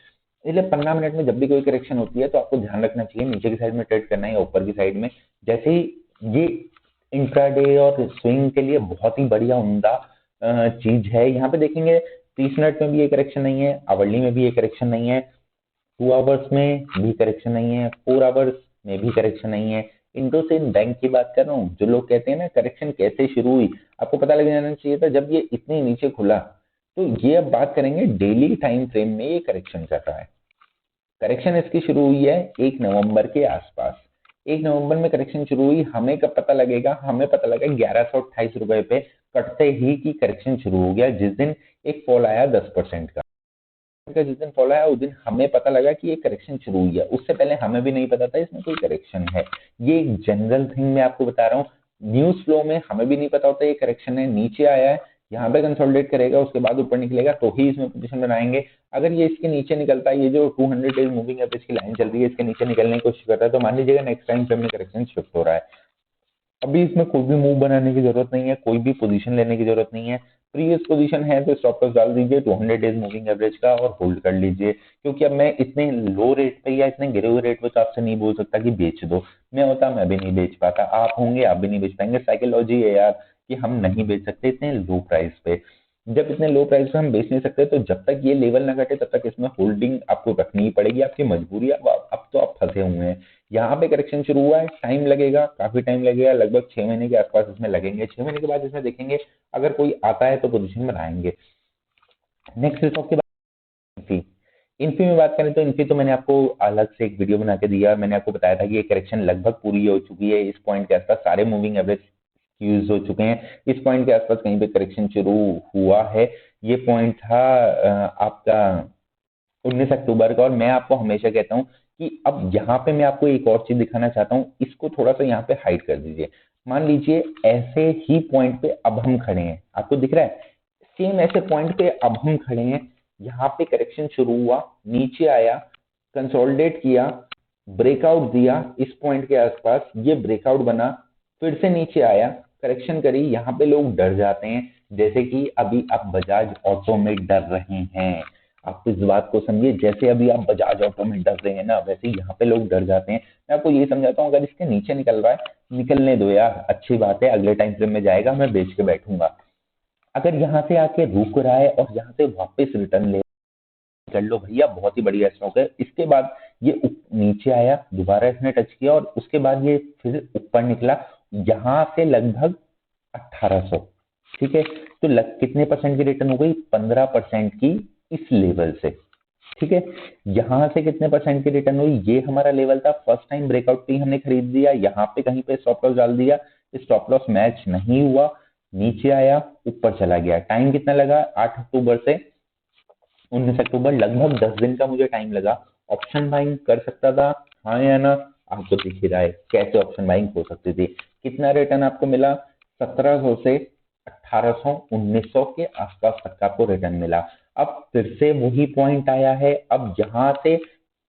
इसलिए 15 मिनट में जब भी कोई करेक्शन होती है तो आपको ध्यान रखना चाहिए नीचे की साइड में ट्रेड करना है या ऊपर की साइड में। जैसे ही ये इंट्राडे और स्विंग के लिए बहुत ही बढ़िया उम्दा चीज है। यहाँ पे देखेंगे 30 मिनट में भी ये करेक्शन नहीं है, आवरली में भी ये करेक्शन नहीं है, 2 आवर्स में भी करेक्शन नहीं है, 4 आवर्स में भी करेक्शन नहीं है। इंडोसिन बैंक की बात कर रहा हूँ, जो लोग कहते हैं ना करेक्शन कैसे शुरू हुई, आपको पता लग जाना चाहिए था जब ये इतने नीचे खुला। तो ये अब बात करेंगे डेली टाइम फ्रेम में ये करेक्शन कर रहा है। करेक्शन इसकी शुरू हुई है 1 नवंबर के आसपास। 1 नवंबर में करेक्शन शुरू हुई, हमें कब पता लगेगा, हमें पता लगा 1128 रुपए पे कटते ही की करेक्शन शुरू हो गया, जिस दिन एक फॉल आया 10% का। जिस दिन फॉल आया उस दिन हमें पता लगा कि ये करेक्शन शुरू हुई है, उससे पहले हमें भी नहीं पता था इसमें कोई करेक्शन है। ये एक जनरल थिंग मैं आपको बता रहा हूँ, न्यूज फ्लो में हमें भी नहीं पता होता ये करेक्शन है। नीचे आया है, यहाँ पे कंसोलिडेट करेगा, उसके बाद ऊपर निकलेगा तो ही इसमें पोजीशन बनाएंगे। अगर ये इसके नीचे निकलता है, ये जो 200 डेज मूविंग एवरेज की लाइन चल रही है इसके नीचे निकलने की कोशिश करता है, तो मान लीजिएगा नेक्स्ट टाइम फ्रेम में करेक्शन शिफ्ट हो रहा है। अभी इसमें कोई भी मूव बनाने की जरूरत नहीं है, कोई भी पोजीशन लेने की जरूरत नहीं है। प्रीवियस पोजीशन है तो स्टॉप लॉस डाल दीजिए 200 डेज मूविंग एवरेज का और होल्ड कर लीजिए, क्योंकि अब मैं इतने लो रेट पे या इतने गिरे हुए रेट पे तो आपसे नहीं बोल सकता कि बेच दो। मैं होता मैं भी नहीं बेच पाता, आप होंगे आप भी नहीं बेच पाएंगे। साइकोलॉजी है यार कि हम नहीं बेच सकते इतने लो प्राइस पे। जब इतने लो प्राइस पे हम बेच नहीं सकते तो जब तक ये लेवल ना घटे तब तक इसमें होल्डिंग आपको रखनी ही पड़ेगी, आपकी मजबूरी है। अब तो आप फंसे हुए हैं। यहाँ पे करेक्शन शुरू हुआ है, टाइम लगेगा, काफी टाइम लगेगा, लगभग 6 महीने के आसपास इसमें लगेंगे। 6 महीने के बाद इसमें देखेंगे अगर कोई आता है तो पोजीशन बनाएंगे। नेक्स्ट स्टॉक की बात इन्फी। इन्फी में बात करें तो इन्फी तो मैंने आपको अलग से एक वीडियो बना के दिया, मैंने आपको बताया था कि ये करेक्शन लगभग पूरी हो चुकी है। इस पॉइंट के आसपास सारे मूविंग एवरेज यूज हो चुके हैं, इस पॉइंट के आसपास कहीं पे करेक्शन शुरू हुआ है। ये पॉइंट था आपका 19 अक्टूबर का। और मैं आपको हमेशा कहता हूँ कि अब यहाँ पे मैं आपको एक और चीज दिखाना चाहता हूँ, इसको थोड़ा सा यहाँ पे हाइड कर दीजिए। मान लीजिए ऐसे ही पॉइंट पे अब हम खड़े हैं, आपको दिख रहा है सेम ऐसे पॉइंट पे अब हम खड़े हैं। यहाँ पे करेक्शन शुरू हुआ, नीचे आया, कंसोलिडेट किया, ब्रेकआउट दिया इस पॉइंट के आसपास, ये ब्रेकआउट बना, फिर से नीचे आया, करेक्शन करी। यहाँ पे लोग डर जाते हैं, जैसे कि अभी आप बजाज ऑटो में डर रहे हैं। आप इस बात को समझिए, जैसे अभी आप बजाज ऑटो में डर रहे हैं ना, वैसे ही यहाँ पे लोग डर जाते हैं। मैं आपको ये समझाता हूँ, अगर इसके नीचे निकल रहा है निकलने दो यार, अच्छी बात है, अगले टाइम फ्रेम में जाएगा, मैं बेच के बैठूंगा। अगर यहाँ से आके रुक रहा है और यहाँ से वापस रिटर्न ले कर लो भैया, बहुत ही बढ़िया स्टॉक है। इसके बाद ये नीचे आया, दोबारा इसने टच किया और उसके बाद ये फिर ऊपर निकला, यहाँ से लगभग 1800। ठीक है, तो कितने परसेंट की रिटर्न हो गई, 15% की इस लेवल से। ठीक है, यहाँ से कितने परसेंट की रिटर्न हुई, ये हमारा लेवल था, फर्स्ट टाइम ब्रेकआउट पे हमने खरीद दिया, यहाँ पे कहीं पे स्टॉप लॉस डाल दिया, स्टॉप लॉस मैच नहीं हुआ, नीचे आया, ऊपर चला गया। टाइम कितना लगा, 8 अक्टूबर से 19 अक्टूबर, लगभग 10 दिन का मुझे टाइम लगा। ऑप्शन बाइंग कर सकता था, हाँ या ना, आपको दिख ही रहा है कैसे ऑप्शन बाइंग हो सकती थी। कितना रिटर्न आपको मिला, 1700 से 1800 1900 के आसपास तक का आपको रिटर्न मिला। अब फिर से वही पॉइंट आया है, अब यहाँ से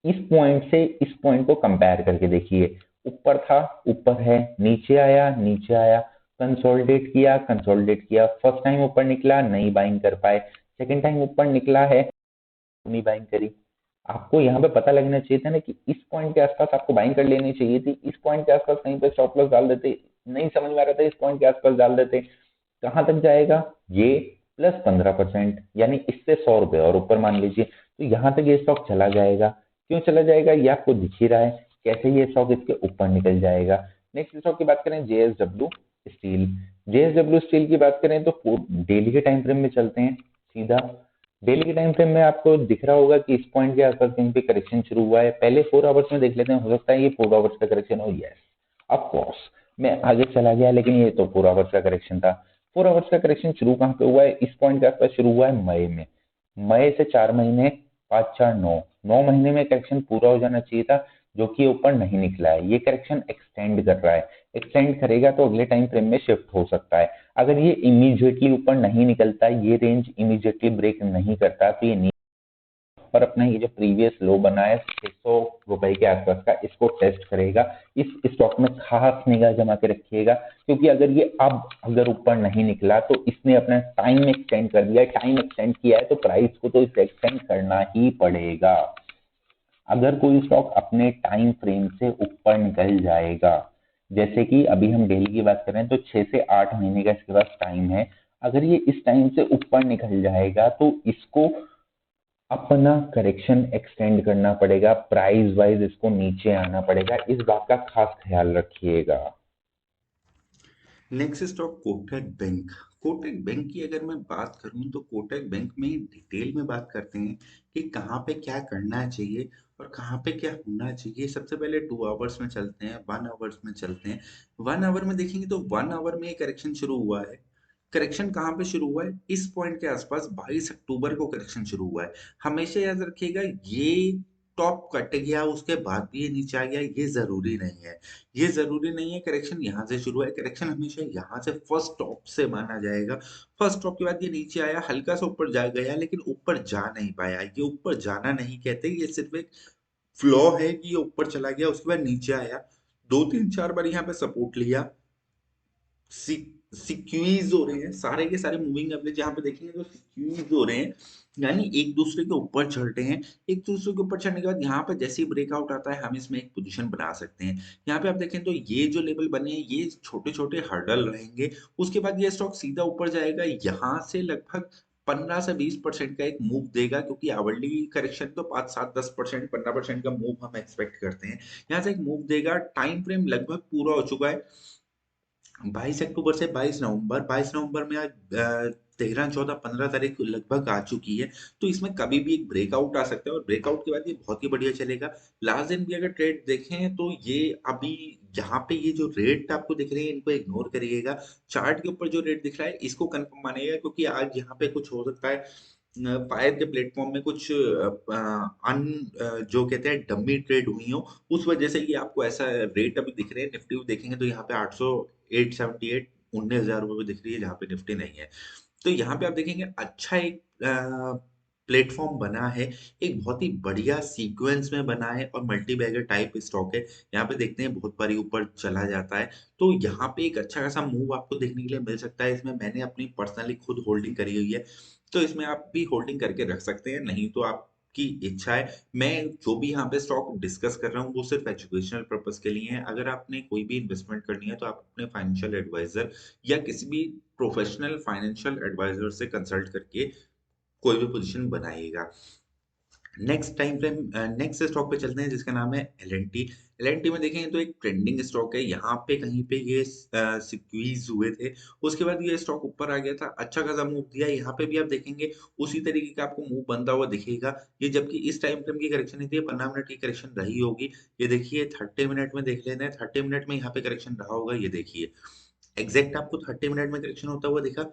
इस पॉइंट को कंपेयर करके देखिए, ऊपर था ऊपर है, नीचे आया, कंसोलिडेट किया, फर्स्ट टाइम ऊपर निकला, नहीं बाइंग कर पाए, सेकेंड टाइम ऊपर निकला है, नहीं बाइंग करी। आपको यहाँ पे पता लगना चाहिए था ना कि इस पॉइंट के आसपास आपको बाइंग कर लेनी चाहिए थी, इस पॉइंट के आसपास कहीं पे स्टॉप लॉस डाल देते, नहीं समझ में आ रहा था, इस पॉइंट के आसपास डाल देते। कहां तक जाएगा ये, प्लस 15%, यानी इससे 100 रुपए और ऊपर मान लीजिए, तो यहाँ तक ये स्टॉक चला जाएगा। क्यों चला जाएगा ये आपको दिख ही रहा है, कैसे ये स्टॉक इसके ऊपर निकल जाएगा। नेक्स्ट स्टॉक की बात करें, जेएसडब्ल्यू स्टील। जेएसडब्ल्यू स्टील की बात करें तो डेली के टाइम फ्रेम में चलते हैं सीधा। डेली के टाइम फ्रेम में आपको दिख रहा होगा कि इस पॉइंट के आसपास कहीं पे करेक्शन शुरू हुआ है। पहले 4 आवर्स में देख लेते हैं, हो सकता है ये 4 आवर्स का करेक्शन हो। यस ऑफ कोर्स, मैं आगे चला गया, लेकिन ये तो 4 आवर्स का करेक्शन था। 4 आवर्स का करेक्शन शुरू कहाँ पे हुआ है, इस पॉइंट के आसपास शुरू हुआ है मई में। मई से 4 महीने, 5 4 9, 9 महीने में करेक्शन पूरा हो जाना चाहिए था, जो कि ऊपर नहीं निकला है। ये करेक्शन एक्सटेंड कर रहा है, एक्सटेंड करेगा तो अगले टाइम फ्रेम में शिफ्ट हो सकता है। अगर ये इमीडिएटली ऊपर नहीं निकलता, ये रेंज इमीडिएटली ब्रेक नहीं करता, तो ये प्रॉपर अपना ये जो प्रीवियस लो बना है 600 रुपए के आसपास का, इसको टेस्ट करेगा। इस स्टॉक में खास निगाह जमा के रखिएगा, क्योंकि अगर ये अब अगर ऊपर नहीं निकला तो इसने अपना टाइम एक्सटेंड कर दिया है। टाइम एक्सटेंड किया है तो प्राइस को तो इसे एक्सटेंड करना ही पड़ेगा। अगर कोई स्टॉक अपने टाइम फ्रेम से ऊपर निकल जाएगा, जैसे कि अभी हम डेली की बात कर रहे हैं, तो 6 से 8 महीने का इसके पास टाइम है। अगर ये इस टाइम से ऊपर निकल जाएगा तो इसको अपना करेक्शन एक्सटेंड करना पड़ेगा, प्राइस वाइज इसको नीचे आना पड़ेगा। इस बात का खास ख्याल रखिएगा। Next stock Kotak bank. Kotak bank की अगर मैं बात करूं तो कोटक बैंक में डिटेल में बात करते हैं कि कहाँ पे क्या करना चाहिए और कहाँ पे क्या होना चाहिए। सबसे पहले 2 आवर्स में चलते हैं, 1 आवर्स में चलते हैं। 1 आवर में देखेंगे तो 1 आवर में करेक्शन शुरू हुआ है। करेक्शन कहाँ पे शुरू हुआ है? इस पॉइंट के आसपास 22 अक्टूबर को करेक्शन शुरू हुआ है। हमेशा याद रखिएगा, ये टॉप कट गया उसके बाद भी ये नीचे आ गया, ये जरूरी नहीं है। ये जरूरी नहीं है करेक्शन यहाँ से शुरू है। करेक्शन हमेशा यहाँ से फर्स्ट टॉप से माना जाएगा। फर्स्ट टॉप के बाद ये नीचे आया, हल्का सा ऊपर जा गया, लेकिन ऊपर जा नहीं पाया। ये ऊपर जाना नहीं कहते, ये सिर्फ एक फ्लॉ है कि ये ऊपर चला गया उसके बाद नीचे आया। 2 3 4 बार यहाँ पे सपोर्ट लिया, सिक्वीज हो रहे हैं सारे के सारे मूविंग एवरेज। यहाँ पे देखेंगे तो सिक्वीज हो रहे हैं, यानी एक दूसरे के ऊपर चढ़ रहे हैं। एक दूसरे के ऊपर चढ़ने के बाद यहाँ पे जैसे ही ब्रेकआउट आता है हम इसमें एक पोजीशन बना सकते हैं। यहाँ पे आप देखें तो ये जो लेवल बने हैं ये छोटे छोटे हर्डल रहेंगे। उसके बाद ये स्टॉक सीधा ऊपर जाएगा, यहाँ से लगभग 15 से 20% का एक मूव देगा, क्योंकि आवरली करेक्शन तो 5 7 10% 15% का मूव हम एक्सपेक्ट करते हैं। यहाँ से एक मूव देगा। टाइम फ्रेम लगभग पूरा हो चुका है, 22 अक्टूबर से 22 नवंबर। 22 नवंबर में आज 13 14 15 तारीख लगभग आ चुकी है। तो इसमें कभी भी एक ब्रेकआउट आ सकता है और ब्रेकआउट के बाद ये बहुत ही बढ़िया चलेगा। लास्ट दिन भी अगर ट्रेड देखें तो ये अभी यहाँ पे ये जो रेट आपको दिख रहे हैं इनको इग्नोर करिएगा। चार्ट के ऊपर जो रेट दिख रहा है इसको कंफर्म मानिएगा, क्योंकि आज यहाँ पे कुछ हो सकता है फायर के प्लेटफॉर्म में कुछ जो कहते हैं डमी ट्रेड हुई हो, उस वजह से ये आपको ऐसा रेट अभी दिख रहे हैं। निफ्टी को देखेंगे तो यहाँ पे 878 19,000 रुपए पे दिख रही है, जहाँ पे निफ्टी नहीं है। तो यहाँ पे आप देखेंगे अच्छा एक प्लेटफॉर्म बना है, एक बहुत ही बढ़िया सीक्वेंस में बना है और मल्टी बैगर टाइप स्टॉक है। यहाँ पे देखते हैं बहुत बारी ऊपर चला जाता है, तो यहाँ पे एक अच्छा खासा मूव आपको देखने के लिए मिल सकता है। इसमें मैंने अपनी पर्सनली खुद होल्डिंग करी हुई है, तो इसमें आप भी होल्डिंग करके रख सकते हैं, नहीं तो आपकी इच्छा है। मैं जो भी यहाँ पे स्टॉक डिस्कस कर रहा हूँ वो सिर्फ एजुकेशनल पर्पस के लिए है। अगर आपने कोई भी इन्वेस्टमेंट करनी है तो आप अपने फाइनेंशियल एडवाइजर या किसी भी प्रोफेशनल फाइनेंशियल एडवाइजर से कंसल्ट करके कोई भी पोजीशन बनाइएगा। Next time frame next stock पे चलते हैं जिसका नाम है एल एन टी में देखें तो एक ट्रेंडिंग स्टॉक है। यहाँ पे कहीं पे ये सिक्वीज हुए थे, उसके बाद ये स्टॉक ऊपर आ गया था, अच्छा खासा मूव दिया। यहाँ पे भी आप देखेंगे उसी तरीके का आपको मूव बनता हुआ दिखेगा। ये जबकि इस टाइम फ्रेम की करेक्शन नहीं थी, 15 मिनट की करेक्शन रही होगी। ये देखिए 30 मिनट में देख लेते हैं, 30 मिनट में यहाँ पे करेक्शन रहा होगा। ये देखिए एग्जैक्ट आपको 30 मिनट में करेक्शन होता हुआ दिखा।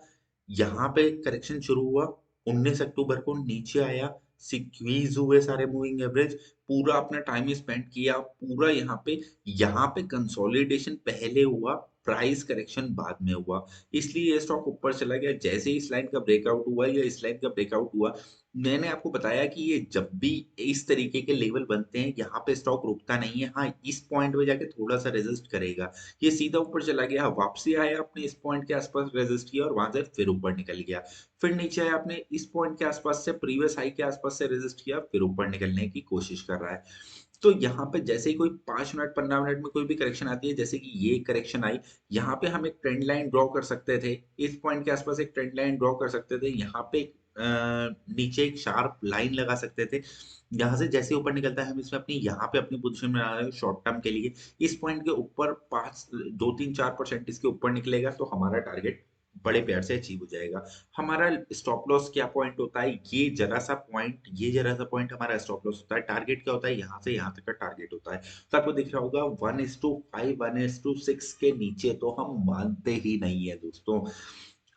यहाँ पे करेक्शन शुरू हुआ, 19 अक्टूबर को नीचे आया, सिक्वीज हुए सारे मूविंग एवरेज, पूरा अपना टाइम स्पेंड किया पूरा यहाँ पे कंसोलिडेशन पहले हुआ, प्राइस करेक्शन बाद में हुआ, इसलिए ये स्टॉक ऊपर चला गया। जैसे ही इस लाइन का ब्रेकआउट हुआ या इस लाइन का ब्रेकआउट हुआ, मैंने आपको बताया कि ये जब भी इस तरीके के लेवल बनते हैं यहाँ पे स्टॉक रुकता नहीं है। हाँ, इस पॉइंट पे जाके थोड़ा सा रेजिस्ट करेगा। ये सीधा ऊपर चला गया, वापसी आया, अपने इस पॉइंट के आसपास रेजिस्ट किया और वहां से फिर ऊपर निकल गया। फिर नीचे आया, आपने इस पॉइंट के आसपास से प्रीवियस हाई के आसपास से रेजिस्ट किया, फिर ऊपर निकलने की कोशिश कर रहा है। तो यहाँ पे जैसे ही कोई 5 मिनट 15 मिनट में कोई भी करेक्शन आती है, जैसे कि ये करेक्शन आई, यहाँ पे हम एक ट्रेंड लाइन ड्रॉ कर सकते थे। इस पॉइंट के आसपास एक ट्रेंड लाइन ड्रॉ कर सकते थे। यहाँ पे नीचे एक शार्प लाइन लगा सकते थे। यहाँ से जैसे ऊपर निकलता है हम इसमें अपनी यहाँ पे अपनी पोजीशन बना रहे हैं शॉर्ट टर्म के लिए। इस पॉइंट के ऊपर 2 3 4% इसके ऊपर निकलेगा तो हमारा टारगेट बड़े प्यार से अचीव हो जाएगा। हमारा स्टॉप लॉस क्या पॉइंट होता है? ये जरा सा पॉइंट हमारा स्टॉप लॉस होता है। टारगेट क्या होता है? यहाँ से यहाँ तक का टारगेट होता है। तो आपको दिख रहा होगा 1:5 1:6 के नीचे तो हम मानते ही नहीं है दोस्तों।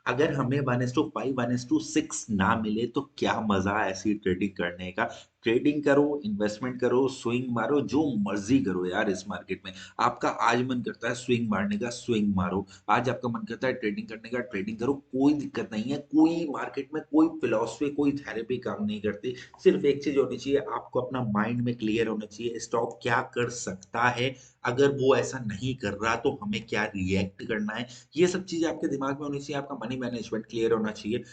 अगर हमें 1:5 1:6 ना मिले तो क्या मजा ऐसी ट्रेडिंग करने का। ट्रेडिंग करो, इन्वेस्टमेंट करो, स्विंग मारो, जो मर्ज़ी करो यार इस मार्केट में। आपका आज मन करता है स्विंग मारने का, स्विंग मारो। आज आपका मन करता है ट्रेडिंग करने का, ट्रेडिंग करो, कोई दिक्कत नहीं है। कोई मार्केट में कोई फिलॉसफी, कोई थेरेपी काम नहीं करती। सिर्फ़ एक चीज़ होनी चाहिए, आपको अपना माइंड में क्लियर होना चाहिए, स्टॉक क्या कर सकता है, अगर वो ऐसा नहीं कर रहा तो हमें क्या रिएक्ट करना है। ये सब चीज़ें आपके दिमाग में होनी चाहिए, आपका मनी मैनेजमेंट क्लियर होना चाहिए।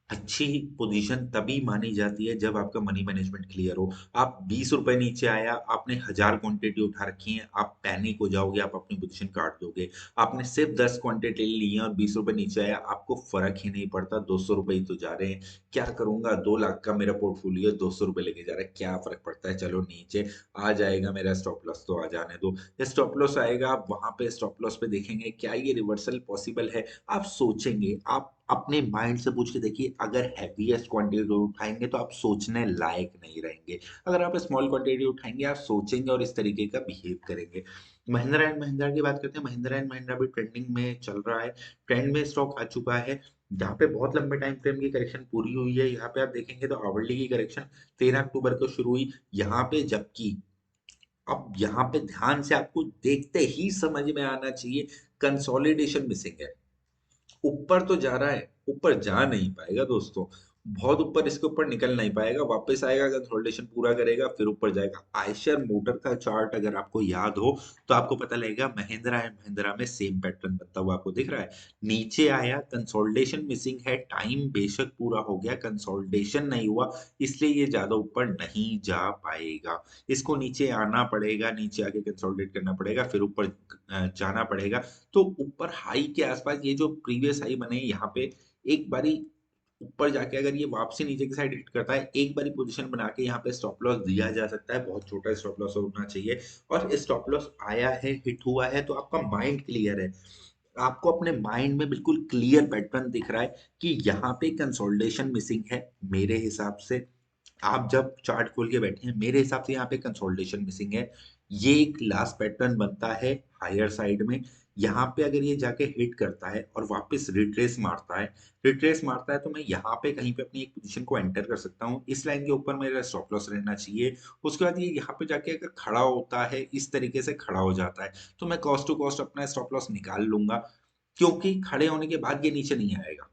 अच्छी पोजीशन तभी मानी जाती है जब आपका मनी मैनेजमेंट क्लियर हो। आप ₹20 नीचे आया, आपने 1000 क्वांटिटी उठा रखी है, आप पैनिक हो जाओगे, आप अपनी पोजीशन काट दोगे। आपने सिर्फ़ 10 क्वांटिटी ली है और ₹20 नीचे आया, आपको फ़र्क ही नहीं पड़ता, ₹200 ही तो जा रहे हैं। क्या करूँगा, 2 लाख का मेरा पोर्टफोलियो ₹200 लेके जा रहा है, क्या फ़र्क पड़ता है, चलो नीचे आ जाएगा मेरा स्टॉप लॉस तो आ जाने दो। स्टॉप लॉस आएगा, आप वहाँ पे स्टॉप लॉस पे देखेंगे, क्या ये रिवर्सल पॉसिबल है? आप सोचेंगे, आप अपने माइंड से पूछ के देखिए, अगर हेवीएस्ट क्वांटिटी उठाएँगे तो आप सोचने लायक नहीं रहेंगे। अगर आप स्मॉल क्वांटिटी उठाएँगे, आप सोचेंगे और इस तरीके का बिहेव करेंगे। महिंद्रा एंड महिंद्रा की बात करते हैं, महिंद्रा एंड महिंद्रा भी ट्रेंडिंग में चल रहा है। ट्रेंड में स्टॉक आ चुका है, जहाँ पे बहुत लंबे टाइम फ्रेम की करेक्शन पूरी हुई है। यहाँ पे आप देखेंगे तो आवरली की करेक्शन 13 अक्टूबर को शुरू हुई। यहाँ पे जबकि अब यहाँ पे ध्यान से आपको देखते ही समझ में आना चाहिए, कंसोलिडेशन मिसिंग है। ऊपर तो जा रहा है, ऊपर जा नहीं पाएगा दोस्तों। बहुत ऊपर इसके ऊपर निकल नहीं पाएगा, वापस आएगा, कंसोलिडेशन पूरा करेगा, फिर ऊपर जाएगा। आयशर मोटर का चार्ट अगर आपको याद हो, तो आपको पता लगेगा महिंद्रा एंड महिंद्रा में सेम पैटर्न बनता हुआ आपको दिख रहा है। नीचे आया, कंसोलिडेशन मिसिंग है, टाइम बेशक पूरा हो गया, कंसोलिडेशन नहीं हुआ, इसलिए ये ज़्यादा ऊपर नहीं जा पाएगा। इसको नीचे आना पड़ेगा, नीचे आके कंसोलिडेट करना पड़ेगा, फिर ऊपर जाना पड़ेगा। तो ऊपर हाई के आसपास ये जो प्रीवियस हाई बने यहाँ पे एक बारी ऊपर जाके अगर ये वापसी नीचे की साइड हिट करता है, एक बारी पोजीशन बना के यहाँ पे स्टॉप लॉस दिया जा सकता है, बहुत छोटा स्टॉप लॉस होना चाहिए और स्टॉप लॉस आया है, हिट हुआ है तो आपका माइंड क्लियर है। आपको अपने माइंड में बिल्कुल क्लियर पैटर्न दिख रहा है कि यहाँ पे कंसोलिडेशन मिसिंग है मेरे हिसाब से। आप जब चार्ट खोल के बैठे हैं, मेरे हिसाब से यहाँ पे कंसोलिडेशन मिसिंग है। ये एक लास्ट पैटर्न बनता है हायर साइड में। यहाँ पे अगर ये जाके हिट करता है और वापस रिट्रेस मारता है तो मैं यहाँ पे कहीं पे अपनी एक पोजीशन को एंटर कर सकता हूँ। इस लाइन के ऊपर मेरा स्टॉप लॉस रहना चाहिए। उसके बाद ये यहाँ पे जाके अगर खड़ा होता है, इस तरीके से खड़ा हो जाता है, तो मैं कॉस्ट टू कॉस्ट अपना स्टॉप लॉस निकाल लूँगा, क्योंकि खड़े होने के बाद ये नीचे नहीं आएगा।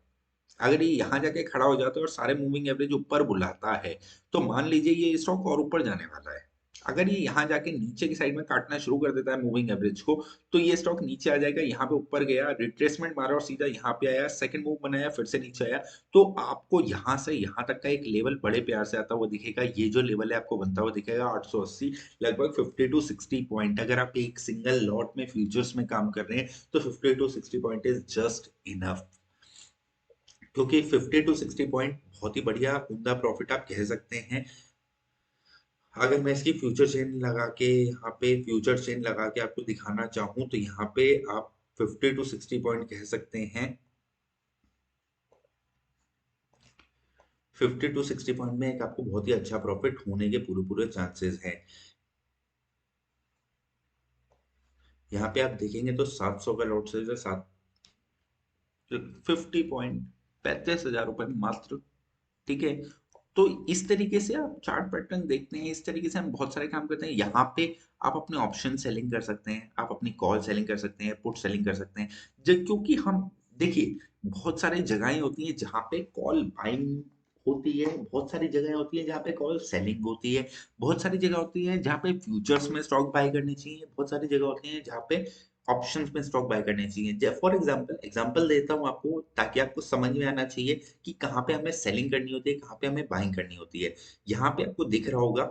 अगर ये यहाँ जाके खड़ा हो जाता है और सारे मूविंग एवरेज ऊपर बुलाता है, तो मान लीजिए ये स्टॉक और ऊपर जाने वाला है। अगर ये यहाँ जाके नीचे की साइड में काटना शुरू कर देता है मूविंग एवरेज को, तो ये स्टॉक नीचे आ जाएगा, यहाँ पे ऊपर गया, रिट्रेसमेंट मारा और सीधा यहाँ पे आया, सेकंड मूव बनाया, फिर से नीचे आया। तो आपको यहाँ से यहाँ तक का एक लेवल बड़े प्यार से आता हुआ दिखेगा। ये जो लेवल है आपको बनता हुआ दिखेगा 880, लगभग 50 टू 60 पॉइंट। अगर आप एक सिंगल लॉट में फ्यूचर्स में काम कर रहे हैं, तो 50 to 60 point is just enough. क्योंकि 50 टू 60 पॉइंट बहुत ही बढ़िया उम्दा प्रॉफिट आप कह सकते हैं। अगर मैं इसकी फ्यूचर चेन लगा के यहाँ पे फ्यूचर चेन लगा के आपको दिखाना चाहूँ तो यहाँ पे आप 50 टू 60 पॉइंट कह सकते हैं। 50 टू 60 पॉइंट में एक आपको बहुत ही अच्छा प्रॉफिट होने के पूरे-पूरे चांसेस हैं। यहाँ पे आप देखेंगे तो 700 का लॉट साइज़ है, 50 पॉइंट ₹35,000 मात्र। ठीक है? तो इस तरीके से आप चार्ट पैटर्न देखते हैं, इस तरीके से हम बहुत सारे काम करते हैं। यहाँ पे आप अपने ऑप्शन सेलिंग कर सकते हैं, आप अपनी कॉल सेलिंग कर सकते हैं, पुट सेलिंग कर सकते हैं। ज क्योंकि हम देखिए, बहुत सारी जगहें होती हैं जहाँ पे कॉल बाइंग होती है, बहुत सारी जगहें होती हैं जहाँ पे कॉल सेलिंग होती है, बहुत सारी जगह होती है जहाँ पे फ्यूचर्स में स्टॉक बाय करनी चाहिए, बहुत सारी जगह होती हैं जहाँ पे ऑप्शंस में स्टॉक बाय करने चाहिए। ज फॉर एग्ज़ाम्पल देता हूँ आपको ताकि आपको समझ में आना चाहिए कि कहाँ पे हमें सेलिंग करनी होती है, कहाँ पे हमें बाइंग करनी होती है। यहाँ पे आपको दिख रहा होगा,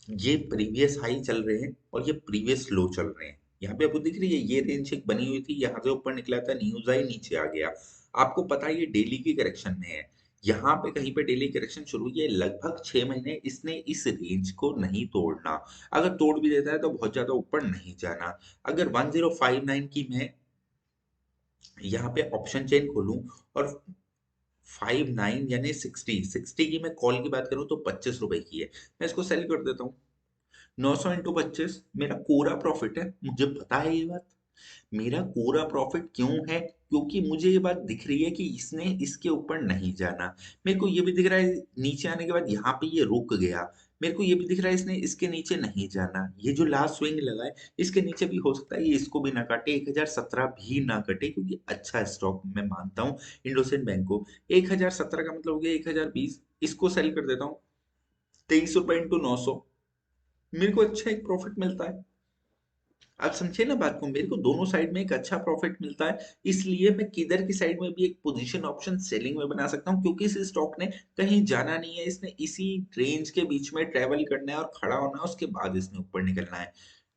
ये प्रीवियस हाई चल रहे हैं और ये प्रीवियस लो चल रहे हैं। यहाँ पे आपको दिख रही है ये रेंज एक बनी हुई थी, यहाँ से ऊपर निकला था, न्यूज़ आई, नीचे आ गया। आपको पता है ये डेली की करेक्शन में है। यहाँ पे कहीं पे डेली करेक्शन शुरू हुई है, लगभग 6 महीने इसने इस रेंज को नहीं तोड़ना। अगर तोड़ भी देता है तो बहुत ज़्यादा ऊपर नहीं जाना। अगर 1059 की मैं यहाँ पे ऑप्शन चेन खोलूँ और 59 यानी 60 की मैं कॉल की बात करूँ तो ₹25 की है। मैं इसको सेल कर देता हूँ। 900 इंटू 25 मेरा कोरा प्रॉफिट है। मुझे पता है ये बात। मेरा कोरा प्रॉफिट क्यों है? क्योंकि मुझे ये बात दिख रही है कि इसने इसके ऊपर नहीं जाना। मेरे को ये भी दिख रहा है नीचे आने के बाद यहाँ पे ये रुक गया। मेरे को ये भी दिख रहा है इसने इसके नीचे नहीं जाना। ये जो लास्ट स्विंग लगा है, इसके नीचे भी हो सकता है ये इसको भी ना काटे, 1017 भी ना कटे, क्योंकि अच्छा स्टॉक मैं मानता हूँ इंडोसिंड बैंक को। 1017 का मतलब हो गया 1020, इसको सेल कर देता हूँ। 23 रुपए इंटू 900, मेरे को अच्छा एक प्रॉफिट मिलता है। आप समझे ना बात को, मेरे को दोनों साइड में एक अच्छा प्रॉफिट मिलता है, इसलिए मैं किधर की साइड में भी एक पोजीशन ऑप्शन सेलिंग में बना सकता हूँ, क्योंकि इस स्टॉक ने कहीं जाना नहीं है, इसने इसी रेंज के बीच में ट्रेवल करना है और खड़ा होना है, उसके बाद इसने ऊपर निकलना है।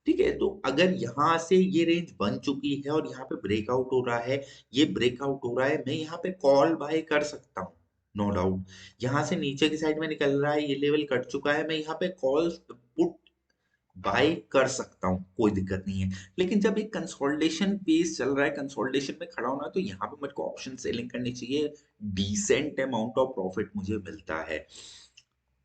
ठीक है, तो अगर यहाँ से ये रेंज बन चुकी है और यहाँ पे ब्रेकआउट हो रहा है, ये ब्रेकआउट हो रहा है, मैं यहाँ पे कॉल बाय कर सकता हूँ, नो डाउट। यहाँ से नीचे की साइड में निकल रहा है, ये लेवल कट चुका है, मैं यहाँ पे कॉल पुट बाय कर सकता हूँ, कोई दिक्कत नहीं है। लेकिन जब एक कंसोलिडेशन फेज चल रहा है, कंसोलिडेशन में खड़ा होना है, तो यहाँ पे मेरे को ऑप्शन सेलिंग करनी चाहिए, डिसेंट अमाउंट ऑफ प्रॉफिट मुझे मिलता है।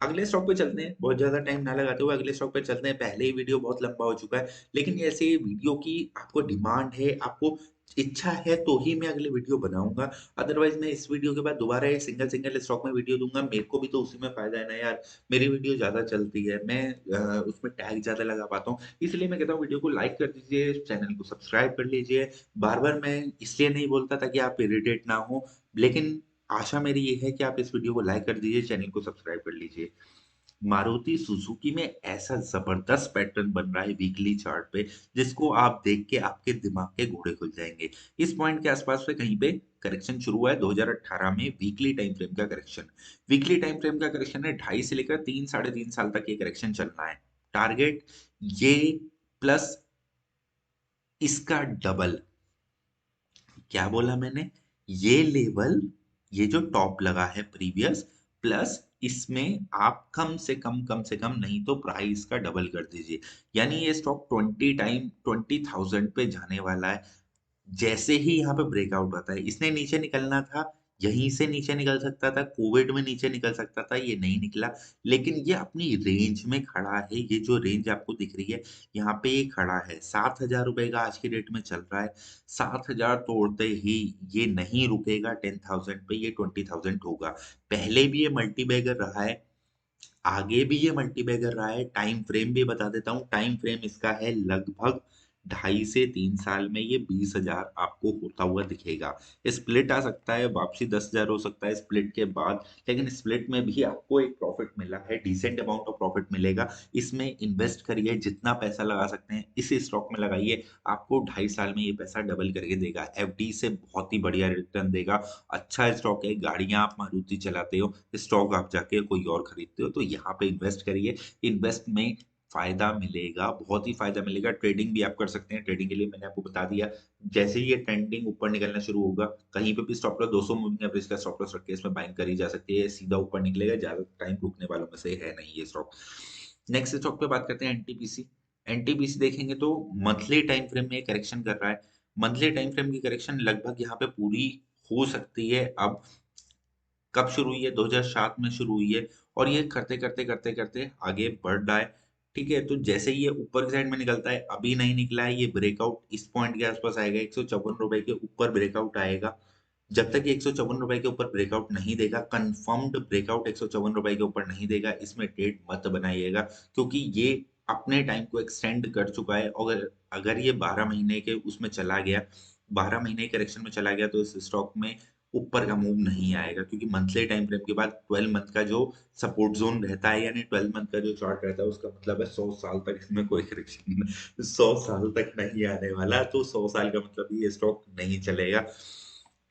अगले स्टॉक पे चलते हैं, बहुत ज्यादा टाइम ना लगाते हुए अगले स्टॉक पे चलते हैं। पहले ही वीडियो बहुत लंबा हो चुका है, लेकिन ऐसे वीडियो की आपको डिमांड है, आपको इच्छा है, तो ही मैं अगले वीडियो बनाऊंगा। अदरवाइज मैं इस वीडियो के बाद दोबारा एक सिंगल सिंगल स्टॉक में वीडियो दूंगा, मेरे को भी तो उसी में फायदा है ना यार। मेरी वीडियो ज्यादा चलती है, मैं उसमें टैग ज्यादा लगा पाता हूँ, इसलिए मैं कहता हूँ वीडियो को लाइक कर दीजिए, चैनल को सब्सक्राइब कर लीजिए। बार बार मैं इसलिए नहीं बोलता था कि आप इरिटेट ना हो, लेकिन आशा मेरी ये है कि आप इस वीडियो को लाइक कर दीजिए, चैनल को सब्सक्राइब कर लीजिए। मारुति सुजुकी में ऐसा जबरदस्त पैटर्न बन रहा है वीकली चार्ट पे, जिसको आप देख के आपके दिमाग के घोड़े खुल जाएंगे। इस पॉइंट के आसपास पे कहीं पे करेक्शन शुरू हुआ है 2018 में, वीकली टाइम फ्रेम का करेक्शन। वीकली टाइम फ्रेम का करेक्शन है 2.5 से लेकर 3 साढ़े 3 साल तक ये करेक्शन चलना है। टारगेट ये प्लस इसका डबल। क्या बोला मैंने? ये लेवल, ये जो टॉप लगा है प्रीवियस, प्लस इसमें आप कम से कम नहीं तो प्राइस का डबल कर दीजिए। यानी ये स्टॉक 20 पे जाने वाला है। जैसे ही यहाँ पे ब्रेकआउट आता है, इसने नीचे निकलना था, यहीं से नीचे निकल सकता था, कोविड में नीचे निकल सकता था, ये नहीं निकला। लेकिन ये अपनी रेंज में खड़ा है, ये जो रेंज आपको दिख रही है, यहाँ पे ये खड़ा है। 7,000 रुपए का आज की डेट में चल रहा है। 7,000 तोड़ते ही ये नहीं रुकेगा 10,000 पे, ये 20,000 होगा। पहले भी ये मल्टी बैगर रहा है, आगे भी ये मल्टी बैगर रहा है। टाइम फ्रेम भी बता देता हूँ, टाइम फ्रेम इसका है लगभग 2.5 से 3 साल में, ये 20,000 आपको होता हुआ दिखेगा। स्प्लिट आ सकता है, वापसी 10,000 हो सकता है स्प्लिट के बाद, लेकिन स्प्लिट में भी आपको एक प्रॉफिट मिला है, डिसेंट अमाउंट ऑफ प्रॉफिट मिलेगा। इसमें इन्वेस्ट करिए, जितना पैसा लगा सकते हैं इस स्टॉक में लगाइए, आपको 2.5 साल में ये पैसा डबल करके देगा। एफडी से बहुत ही बढ़िया रिटर्न देगा। अच्छा स्टॉक है, गाड़ियां आप मारुति चलाते हो, स्टॉक आप जाके कोई और खरीदते हो, तो यहाँ पे इन्वेस्ट करिए। इन्वेस्ट में फायदा मिलेगा, बहुत ही फायदा मिलेगा। ट्रेडिंग भी आप कर सकते हैं, ट्रेडिंग के लिए मैंने आपको बता दिया। जैसे ही ये ट्रेंडिंग ऊपर निकलना शुरू होगा, कहीं पे भी स्टॉप लॉस 200 मूविंग एवरेज का स्टॉप लॉस रख के इसमें बाइंग करी जा सकती है, सीधा ऊपर निकलेगा, ज्यादा टाइम रुकने वालों में से है नहीं ये स्टॉक। नेक्स्ट स्टॉक पे बात करते हैं, एनटीपीसी। एनटीपीसी देखेंगे तो मंथली टाइम फ्रेम में करेक्शन कर रहा है। मंथली टाइम फ्रेम की करेक्शन लगभग यहाँ पे पूरी हो सकती है। अब कब शुरू हुई है? 2007 में शुरू हुई है, और ये करते करते करते करते आगे बढ़ रहा है। ठीक है, तो जैसे ही ये ऊपर की साइड में निकलता है, अभी नहीं निकला है, ये ब्रेकआउट इस पॉइंट के आसपास आएगा, 154 रुपए के ऊपर ब्रेकआउट आएगा। जब तक ये 154 रुपए के ऊपर ब्रेकआउट नहीं देगा, कंफर्म्ड ब्रेकआउट 154 रुपए के ऊपर नहीं देगा, इसमें ट्रेड मत बनाइएगा, क्योंकि ये अपने टाइम को एक्सटेंड कर चुका है। अगर अगर ये 12 महीने के उसमें चला गया, 12 महीने करेक्शन में चला गया, तो इस स्टॉक में ऊपर का मूव नहीं आएगा, क्योंकि मंथली टाइम फ्रेम के बाद 12 मंथ का जो सपोर्ट जोन रहता है, यानी 12 मंथ का जो चार्ट रहता है, उसका मतलब है 100 साल तक इसमें कोई करेक्शन 100 साल तक नहीं आने वाला, तो 100 साल का मतलब ये स्टॉक नहीं चलेगा।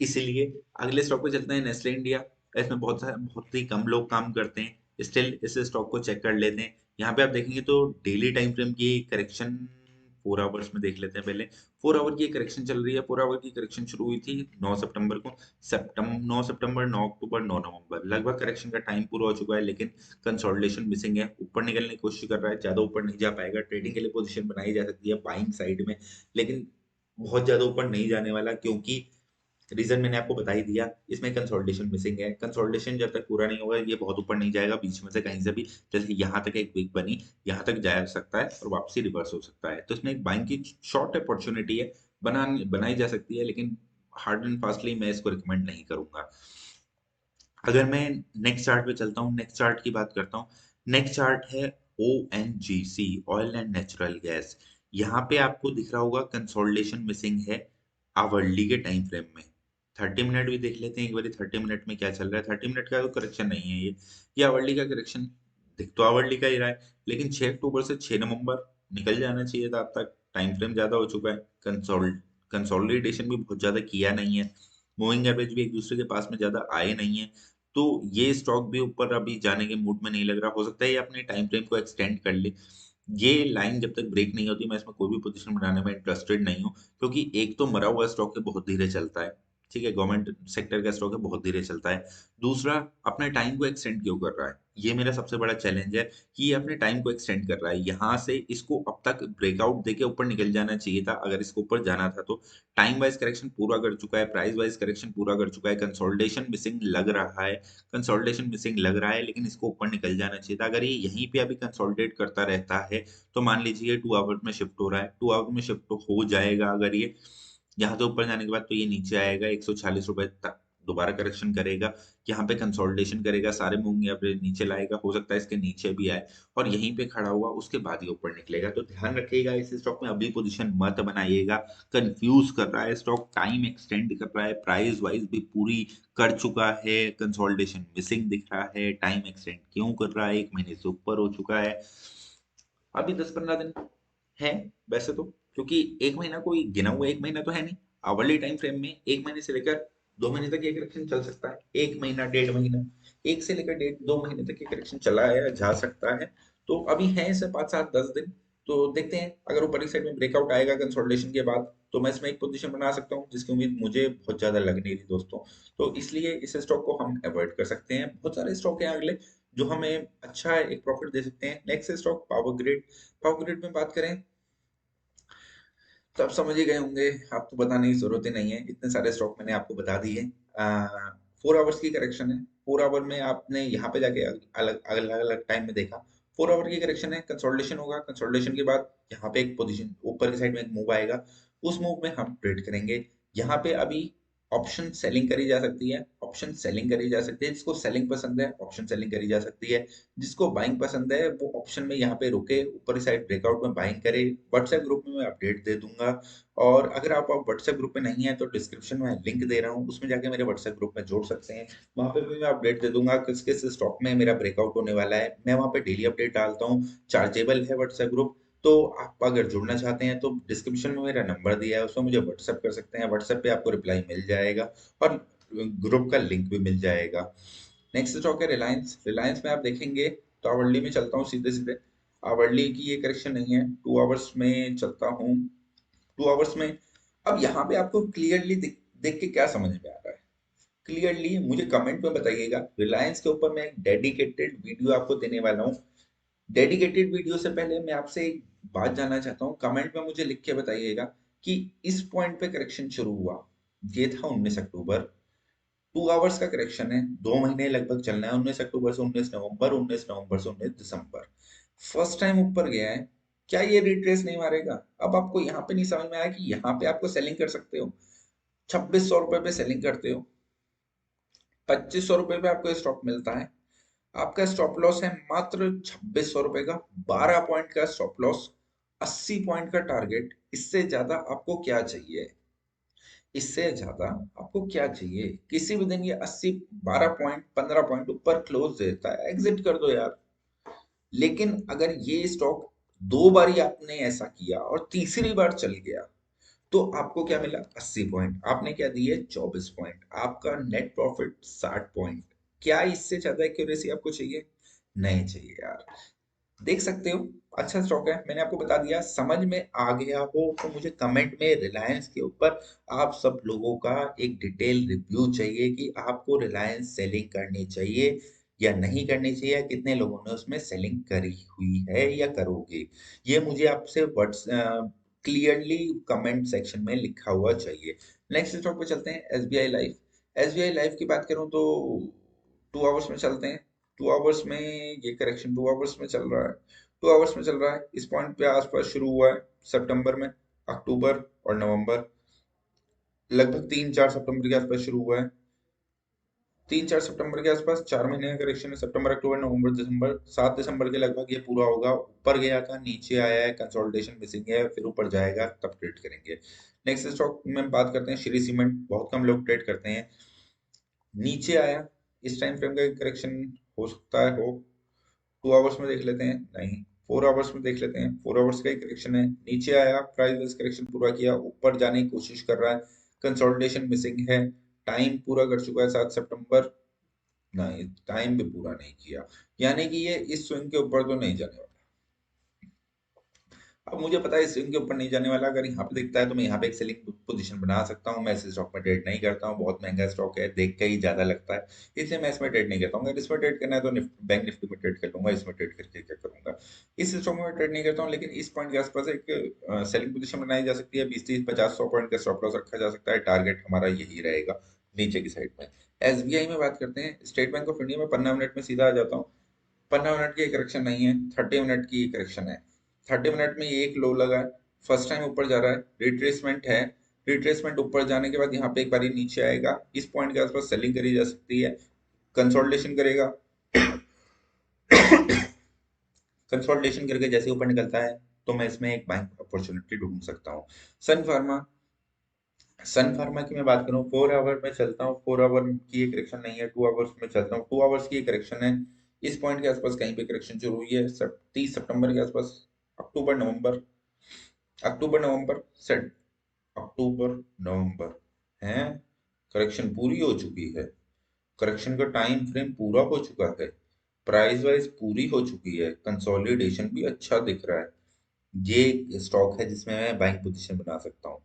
इसीलिए अगले स्टॉक पे चलते हैं, नेस्ले इंडिया। इसमें बहुत ही कम लोग काम करते हैं, स्टिल इस स्टॉक को चेक कर लेते हैं। यहाँ पे आप देखेंगे तो डेली टाइम फ्रेम की करेक्शन 4 आवर्स में देख लेते हैं पहले। 4 आवर की करेक्शन चल रही है। 4 आवर की करेक्शन शुरू हुई थी 9 सितंबर को। 9 सितंबर, 9 अक्टूबर, 9 नवंबर, लगभग करेक्शन का टाइम पूरा हो चुका है, लेकिन कंसोलिडेशन मिसिंग है। ऊपर निकलने की कोशिश कर रहा है, ज्यादा ऊपर नहीं जा पाएगा। ट्रेडिंग के लिए पोजीशन बनाई जा सकती है बाइंग साइड में, लेकिन बहुत ज्यादा ऊपर नहीं जाने वाला, क्योंकि रीजन मैंने आपको बता ही दिया। इसमें कंसोलिडेशन मिसिंग है, कंसोलिडेशन जब तक पूरा नहीं होगा, ये बहुत ऊपर नहीं जाएगा, बीच में से कहीं से भी, जैसे यहाँ तक एक वीक बनी, यहाँ तक जा सकता है और वापसी रिवर्स हो सकता है। तो इसमें एक बाइंग की शॉर्ट अपॉर्चुनिटी है, बनाई जा सकती है, लेकिन हार्ड एंड फास्टली मैं इसको रिकमेंड नहीं करूंगा। अगर मैं नेक्स्ट चार्ट पे चलता हूँ, नेक्स्ट चार्ट की बात करता हूँ। नेक्स्ट चार्ट है ONGC, oil and natural gas. यहाँ पे आपको दिख रहा होगा कंसोलिडेशन मिसिंग है आवरली के टाइम फ्रेम में। 30 मिनट भी देख लेते हैं एक बार, 30 मिनट में क्या चल रहा है। 30 मिनट का तो करेक्शन नहीं है ये आवरली का करेक्शन दिख तो आवरली का ही रहा है, लेकिन 6 अक्टूबर से 6 नवंबर निकल जाना चाहिए था अब तक। टाइम फ्रेम ज्यादा हो चुका है, कंसोलिडेशन भी बहुत ज्यादा किया नहीं है, मूविंग एवरेज भी एक दूसरे के पास में ज्यादा आए नहीं है। तो ये स्टॉक भी ऊपर अभी जाने के मूड में नहीं लग रहा। हो सकता है ये अपने टाइम फ्रेम को एक्सटेंड कर ले। ये लाइन जब तक ब्रेक नहीं होती मैं इसमें कोई भी पोजीशन बनाने में इंटरेस्टेड नहीं हूँ, क्योंकि एक तो मरा हुआ स्टॉक है, बहुत धीरे चलता है। ठीक है, गवर्नमेंट सेक्टर का स्टॉक है, बहुत धीरे चलता है। दूसरा, अपने टाइम को एक्सटेंड क्यों कर रहा है, ये मेरा सबसे बड़ा चैलेंज है कि ये अपने टाइम को एक्सटेंड कर रहा है। यहाँ से इसको अब तक ब्रेकआउट देके ऊपर निकल जाना चाहिए था, अगर इसको ऊपर जाना था तो। टाइम वाइज करेक्शन पूरा कर चुका है, प्राइस वाइज करेक्शन पूरा कर चुका है, कंसोलिडेशन मिसिंग लग रहा है, कंसोलिडेशन मिसिंग लग रहा है, लेकिन इसको ऊपर निकल जाना चाहिए था। अगर ये यहीं पे अभी कंसोलिडेट करता रहता है तो मान लीजिए 2 आवर में शिफ्ट हो रहा है, 2 आवर में शिफ्ट हो जाएगा अगर ये यहाँ से ऊपर जाने के बाद, तो ये नीचे आएगा 140 रुपए तक, दोबारा करेक्शन करेगा, यहाँ पे कंसोलिडेशन करेगा, सारे मूंग एवरेज नीचे लाएगा, हो सकता है इसके नीचे भी आए और यहीं पे खड़ा हुआ उसके बाद ही ऊपर निकलेगा। तो ध्यान रखिएगा, इस स्टॉक में अभी पोजीशन मत बनाइएगा। कंफ्यूज कर रहा है स्टॉक, टाइम एक्सटेंड कर रहा है, प्राइस वाइज भी पूरी कर चुका है, कंसोलिडेशन मिसिंग दिख रहा है, टाइम एक्सटेंड क्यों कर रहा है, 1 महीने से ऊपर हो चुका है। अभी 10-15 दिन है वैसे तो, क्योंकि 1 महीना कोई गिना हुआ 1 महीना तो है नहीं। आवरली टाइम फ्रेम में 1 महीने से लेकर 2 महीने तक ये करेक्शन चल सकता है, 1 महीना 1.5 महीना, 1 से लेकर 1.5-2 महीने तक ये करेक्शन चला है, जा सकता है। तो अभी है इसे 5-7-10 दिन, तो देखते हैं अगर ऊपरी साइड में ब्रेकआउट आएगा कंसोलिडेशन के बाद तो मैं इसमें एक पोजीशन बना सकता हूँ, जिसकी उम्मीद मुझे बहुत ज्यादा लग नहीं रही दोस्तों। तो इसलिए इस स्टॉक को हम अवॉइड कर सकते हैं। बहुत सारे स्टॉक हैं अगले जो हमें अच्छा एक प्रॉफिट दे सकते हैं। Next stock power grid. Power grid में बात करें तो आप समझ ही गए होंगे, आपको बताने की जरूरत ही नहीं है, इतने सारे स्टॉक मैंने आपको बता दिए। 4 आवर्स की करेक्शन है, 4 आवर में आपने यहाँ पे जाके अलग अलग अलग टाइम में देखा। 4 आवर की करेक्शन है, कंसोलिडेशन होगा, कंसोलिडेशन के बाद यहाँ पे एक पोजीशन ऊपर की साइड में एक मूव आएगा, उस मूव में हम ट्रेड करेंगे। यहाँ पे अभी ऑप्शन सेलिंग करी जा सकती है, ऑप्शन सेलिंग करी जा सकती है, जिसको सेलिंग पसंद है ऑप्शन सेलिंग करी जा सकती है, जिसको बाइंग पसंद है वो ऑप्शन में यहाँ पे रुके, ऊपर साइड ब्रेकआउट में बाइंग करे। व्हाट्सएप ग्रुप में मैं अपडेट दे दूंगा, और अगर आप व्हाट्सएप ग्रुप में नहीं है तो डिस्क्रिप्शन में लिंक दे रहा हूँ, उसमें जाके मेरे व्हाट्सएप ग्रुप में जोड़ सकते हैं। वहां पे भी मैं अपडेट दे दूंगा किस किस स्टॉक में मेरा ब्रेकआउट होने वाला है, मैं वहां पे डेली अपडेट डालता हूँ। चार्जेबल है व्हाट्सएप ग्रुप, तो आप अगर जुड़ना चाहते हैं तो डिस्क्रिप्शन में मेरा नंबर दिया है, उसमें मुझे व्हाट्सएप कर सकते हैं, व्हाट्सएप पे आपको रिप्लाई मिल जाएगा और ग्रुप का लिंक भी मिल जाएगा। नेक्स्ट स्टॉक है रिलायंस। रिलायंस में आप देखेंगे तो आवरली में चलता हूँ सीधे सीधे। आवरली की ये करेक्शन नहीं है, 2 आवर्स में चलता हूँ। 2 आवर्स में अब यहाँ पे आपको क्लियरली देख के क्या समझ में आ रहा है, क्लियरली मुझे कमेंट में बताइएगा। रिलायंस के ऊपर मैं एक डेडिकेटेड वीडियो आपको देने वाला हूँ। डेडिकेटेड वीडियो से पहले मैं आपसे एक बात जानना चाहता हूँ, कमेंट में मुझे लिख के बताइएगा कि इस पॉइंट पे करेक्शन शुरू हुआ, ये था 19 अक्टूबर। 2 आवर्स का करेक्शन है, 2 महीने लगभग चलना है, 19 अक्टूबर से 19 नवंबर, 19 नवंबर से 19 दिसंबर। फर्स्ट टाइम ऊपर गया है, क्या ये रिट्रेस नहीं मारेगा? अब आपको यहाँ पे नहीं समझ में आया कि यहाँ पे आपको सेलिंग कर सकते हो, 2600 रुपए पे सेलिंग करते हो, 2500 रुपए पे आपको स्टॉप मिलता है, आपका स्टॉप लॉस है मात्र 2600 रुपए का, 12 पॉइंट का स्टॉप लॉस, 80 पॉइंट का टारगेट। इससे ज्यादा आपको क्या चाहिए? इससे ज्यादा आपको क्या चाहिए? किसी भी दिन ये 80, 12 पॉइंट, 15 पॉइंट ऊपर क्लोज देता है, एग्जिट कर दो यार। लेकिन अगर ये स्टॉक 2 बार आपने ऐसा किया और तीसरी बार चल गया तो आपको क्या मिला? 80 पॉइंट, आपने क्या दिए? 24 पॉइंट, आपका नेट प्रॉफिट 60 पॉइंट। क्या इससे ज्यादा एक्यूरेसी आपको चाहिए? नहीं चाहिए यार। देख सकते हो, अच्छा स्टॉक है, मैंने आपको बता दिया। समझ में आ गया हो तो मुझे कमेंट में रिलायंस के ऊपर आप सब लोगों का एक डिटेल रिव्यू चाहिए कि आपको रिलायंस सेलिंग करनी चाहिए या नहीं करनी चाहिए, या कितने लोगों ने उसमें सेलिंग करी हुई है या करोगे। ये मुझे आपसे व्हाट्स क्लियरली कमेंट सेक्शन में लिखा हुआ चाहिए। नेक्स्ट स्टॉक पे चलते हैं, एसबीआई लाइफ। एसबीआई लाइफ की बात करूं तो 2 आवर्स में चलते हैं। 2 आवर्स में ये करेक्शन 2 आवर्स में चल रहा है, 2 आवर्स में चल रहा है, इस पॉइंट पे आसपास शुरू हुआ है सितंबर में, अक्टूबर और नवंबर। लगभग 3-4 सितंबर के आसपास शुरू हुआ है। 3-4 सितंबर के आसपास 4 महीने का करेक्शन है। सितंबर, अक्टूबर, नवंबर, दिसंबर, 7 दिसंबर के लगभग ये पूरा होगा। ऊपर गया था, नीचे आया है, कंसोलिडेशन मिसिंग है, फिर ऊपर जाएगा तब ट्रेड करेंगे। नेक्स्ट स्टॉक में बात करते हैं श्री सीमेंट। बहुत कम लोग ट्रेड करते हैं। नीचे आया, इस टाइम फ्रेम का करेक्शन हो सकता है हो। 2 आवर्स में देख लेते हैं, नहीं 4 आवर्स में देख लेते हैं। 4 आवर्स का ही करेक्शन है। नीचे आया, प्राइस बेस करेक्शन पूरा किया, ऊपर जाने की कोशिश कर रहा है, कंसोलिडेशन मिसिंग है। टाइम पूरा कर चुका है 7 सितंबर, नहीं टाइम भी पूरा नहीं किया, यानी कि ये इस स्विंग के ऊपर तो नहीं जाने वाला। अब मुझे पता है इस स्विंग के ऊपर नहीं जाने वाला। अगर यहाँ पे दिखता है तो मैं यहाँ पे एक सेलिंग पोजीशन बना सकता हूँ। मैं इस स्टॉक में ट्रेड नहीं करता हूँ, बहुत महंगा स्टॉक है, देख के ही ज्यादा लगता है, इसलिए मैं इसमें ट्रेड नहीं करता हूँ। अगर इसमें ट्रेड करना है तो बैंक निफ्टी में ट्रेड कर लूंगा। इसमें ट्रेड करके क्या करूंगा, इस स्टॉक में ट्रेड नहीं करता हूँ। लेकिन इस पॉइंट के आसपास एक सेलिंग पोजीशन बनाई जा सकती है। 20, 30, 50, 100 पॉइंट का स्टॉप लॉस रखा जा सकता है। टारगेट हमारा यही रहेगा नीचे की साइड में। एसबीआई में बात करते हैं। स्टेट बैंक ऑफ इंडिया में 15 मिनट में सीधा आ जाता हूँ। 15 मिनट की करेक्शन नहीं है, 30 मिनट की करेक्शन है। 30 मिनट में ये एक लो लगा है, फर्स्ट टाइम ऊपर जा रहा है, रिट्रेसमेंट है। रिट्रेसमेंट ऊपर जाने के बाद यहाँ पे एक बारी नीचे आएगा। इस पॉइंट के आसपास सेलिंग करी जा सकती है। कंसोलिडेशन करेगा। कंसोलिडेशन करके जैसे ऊपर निकलता है तो मैं इसमें एक बाइंग अपॉर्चुनिटी ढूंढ सकता हूँ। सन फार्मा। सन फार्मा की मैं बात करूँ, 4 आवर में चलता हूँ। 4 आवर की ये करेक्शन नहीं है, 2 आवर्स में चलता हूँ। 2 आवर्स की करेक्शन है। इस पॉइंट के आसपास कहीं पे करेक्शन शुरू हुई है, सब 30 सितंबर के आसपास। अक्टूबर नवंबर, अक्टूबर नवंबर सेट, अक्टूबर नवंबर है। करेक्शन पूरी हो चुकी है। करेक्शन का टाइम फ्रेम पूरा हो चुका है। प्राइस वाइज पूरी हो चुकी है। कंसोलिडेशन भी अच्छा दिख रहा है। ये स्टॉक है जिसमें मैं बाइंग पोजीशन बना सकता हूँ।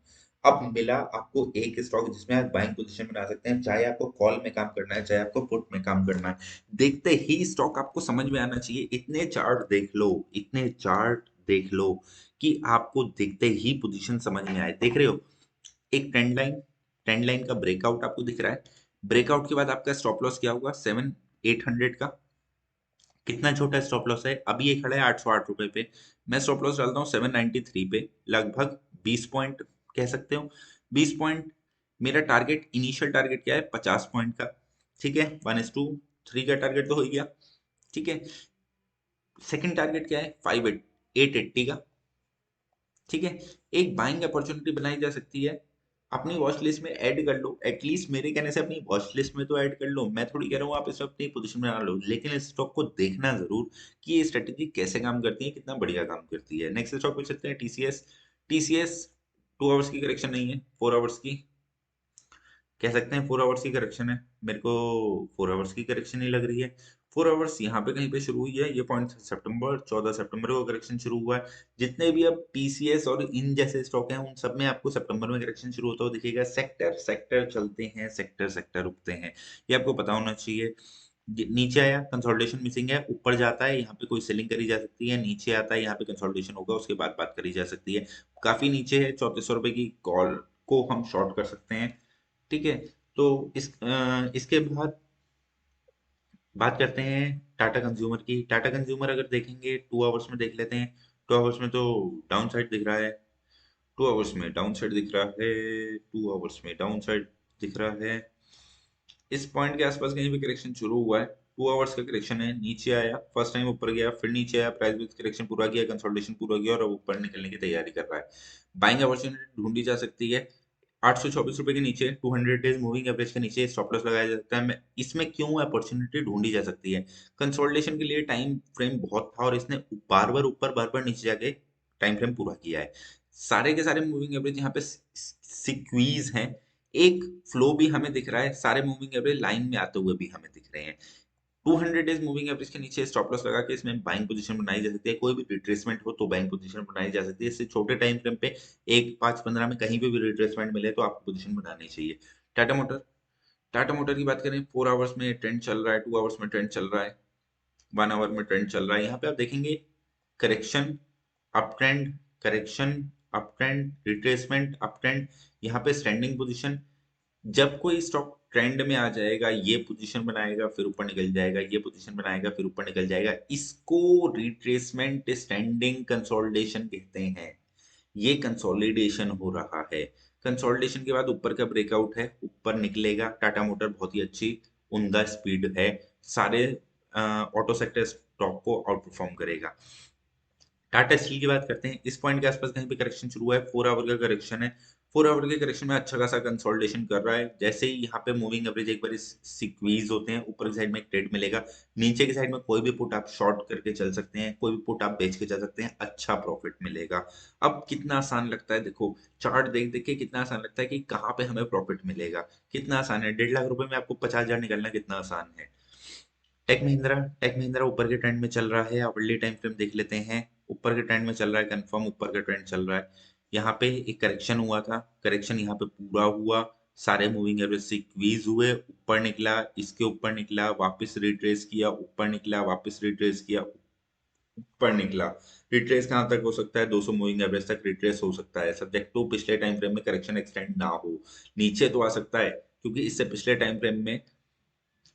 अब मिला आपको एक स्टॉक जिसमें आप बाइंग पोजीशन बना सकते हैं, चाहे आपको कॉल में काम करना है, चाहे आपको पुट में काम करना है। देखते ही स्टॉक आपको समझ में आना चाहिए। इतने चार्ट देख लो, इतने चार्ट देख लो कि आपको देखते ही पोजीशन समझ में आए। देख रहे हो, एक ट्रेंड लाइन, ट्रेंड लाइन का ब्रेकआउट आपको दिख रहा है। ब्रेकआउट के बाद आपका स्टॉप लॉस क्या होगा, 7-800 का। कितना छोटा स्टॉप लॉस है, अभी ये खड़ा है 808 रुपए पे। मैं स्टॉप लॉस डालता हूँ 793 पे, लगभग 20 पॉइंट कह सकते हो। 20 पॉइंट। मेरा टारगेट, इनिशियल टारगेट क्या है, 50 पॉइंट का। ठीक है, 1:3 का टारगेट तो हो ही गया। ठीक है, सेकंड टारगेट क्या है, 880 का। ठीक है, एक बाइंग अपॉर्चुनिटी बनाई जा सकती है। अपनी वॉच लिस्ट में ऐड कर लो, एटलीस्ट मेरे कहने से अपनी वॉच लिस्ट में तो ऐड कर लो। मैं थोड़ी कह रहा हूँ आप इस वक्त अपनी पोजीशन बना लो, लेकिन इस स्टॉक को देखना जरूर कि ये स्ट्रेटेजी कैसे काम करती है, कितना बढ़िया काम करती है। नेक्स्ट स्टॉक पे चलते हैं, टीसीएस। टीसीएस 2 आवर्स की करेक्शन नहीं है, 4 आवर्स की कह सकते हैं। 4 आवर्स की करेक्शन है, मेरे को 4 आवर्स की करेक्शन ही लग रही है। 4 आवर्स यहाँ पे कहीं पे शुरू हुई है, ये पॉइंट सितंबर, 14 सितंबर को करेक्शन शुरू हुआ है। जितने भी अब टीसीएस और इन जैसे स्टॉक हैं, उन सब में आपको सितंबर में करेक्शन शुरू होता हुआ दिखेगा। सेक्टर सेक्टर चलते हैं, सेक्टर सेक्टर रुकते हैं, ये आपको पता होना चाहिए। नीचे आया, कंसोलिडेशन मिसिंग है, ऊपर जाता है, यहाँ पे कोई सेलिंग करी जा सकती है। नीचे आता है, यहाँ पे कंसोलिडेशन होगा, उसके बाद बात करी जा सकती है। काफी नीचे है, 3400 रुपए की कॉल को हम शॉर्ट कर सकते हैं। ठीक है, तो इसके बाद बात करते हैं टाटा कंज्यूमर की। टाटा कंज्यूमर अगर देखेंगे 2 आवर्स में देख लेते हैं। 2 आवर्स में तो डाउन साइड दिख रहा है। 2 आवर्स में डाउन साइड दिख रहा है। 2 आवर्स में डाउन साइड दिख रहा है। इस पॉइंट के आसपास कहीं भी करेक्शन शुरू हुआ है। 2 आवर्स का करेक्शन है, नीचे आया, फर्स्ट टाइम ऊपर गया, फिर नीचे आया, प्राइस विथ करेक्शन पूरा किया, कंसोलिडेशन पूरा किया और अब ऊपर निकलने की तैयारी कर रहा है। बाइंग अपॉर्चुनिटी ढूंढी जा सकती है। 824 रुपए के नीचे, 200 डेज मूविंग एवरेज के नीचे स्टॉप लॉस लगाया जा सकता है। इसमें क्यों अपॉर्चुनिटी ढूंढी जा सकती है, कंसोलिडेशन के लिए टाइम फ्रेम बहुत था और इसने बार बार ऊपर बार बार नीचे जाके टाइम फ्रेम पूरा किया है। सारे के सारे मूविंग एवरेज यहाँ पे सिक्वीज हैं। एक फ्लो भी हमें दिख रहा है, सारे मूविंग एवरेज लाइन में आते हुए भी हमें दिख रहे हैं। 200 डेज मूविंग एवरेज के नीचे स्टॉप लॉस लगा के इसमें बाइंग पोजीशन बनाई जा सकती है। कोई भी रिट्रेसमेंट हो तो बाइंग पोजीशन बनाई जा सकती है। इससे छोटे टाइम फ्रेम पे 1, 5, 15 में कहीं पे भी रिट्रेसमेंट मिले तो आपको पोजीशन बनानी चाहिए। टाटा मोटर। टाटा मोटर की बात करें, 4 आवर्स में ट्रेंड चल रहा है, 2 आवर्स में ट्रेंड चल रहा है, 1 आवर में ट्रेंड चल रहा है। यहाँ पे आप देखेंगे correction, up trend, correction, up trend, retracement, up trend, यहाँ पे स्टैंडिंग पोजीशन। जब कोई स्टॉक ट्रेंड में आ जाएगा, ये पोजीशन बनाएगा, फिर ऊपर निकल जाएगा, ये पोजीशन बनाएगा, फिर ऊपर निकल जाएगा, इसको रिट्रेसमेंट स्टैंडिंग कंसोलिडेशन कहते हैं। ये कंसोलिडेशन हो रहा है। कंसोलिडेशन के बाद ऊपर का ब्रेकआउट है, ऊपर निकलेगा। टाटा मोटर बहुत ही अच्छी उम्दा स्पीड है, सारे ऑटो सेक्टर स्टॉक को आउट परफॉर्म करेगा। टाटा स्टील की बात करते हैं, इस पॉइंट के आसपास कहीं पे करेक्शन शुरू हुआ है, 4 आवर का करेक्शन है। 4 आवर के करेक्शन में अच्छा खासा कंसोलिडेशन कर रहा है। जैसे ही यहाँ पे मूविंग एवरेज एक बार सिक्वीज होते हैं, ऊपर की साइड में एक ट्रेड मिलेगा, नीचे की साइड में कोई भी पुट आप शॉर्ट करके चल सकते हैं, कोई भी पुट आप बेच के चल सकते हैं, अच्छा प्रॉफिट मिलेगा। अब कितना आसान लगता है, देखो चार्ट देख देख के कितना आसान लगता है कि कहाँ पे हमें प्रॉफिट मिलेगा। कितना आसान है, 1.5 लाख रुपए में आपको 50,000 निकलना कितना आसान है। टेक महिंद्रा ऊपर के ट्रेंड में चल रहा है, आवरली टाइम फ्रेम देख लेते हैं। ऊपर के ट्रेंड में चल रहा है, कंफर्म ऊपर का ट्रेंड चल रहा है। यहाँ पे एक करेक्शन हुआ था, करेक्शन यहाँ पे पूरा हुआ, सारे मूविंग एवरेज स्क्वीज हुए, ऊपर निकला, इसके ऊपर निकला, वापस रिट्रेस किया, ऊपर निकला, वापस रिट्रेस किया, ऊपर निकला। रिट्रेस कहाँ तक हो सकता है, 200 मूविंग एवरेज तक रिट्रेस हो सकता है, सब्जेक्ट टू पिछले टाइम फ्रेम में करेक्शन एक्सटेंड ना हो। नीचे तो आ सकता है, क्योंकि इससे पिछले टाइम फ्रेम में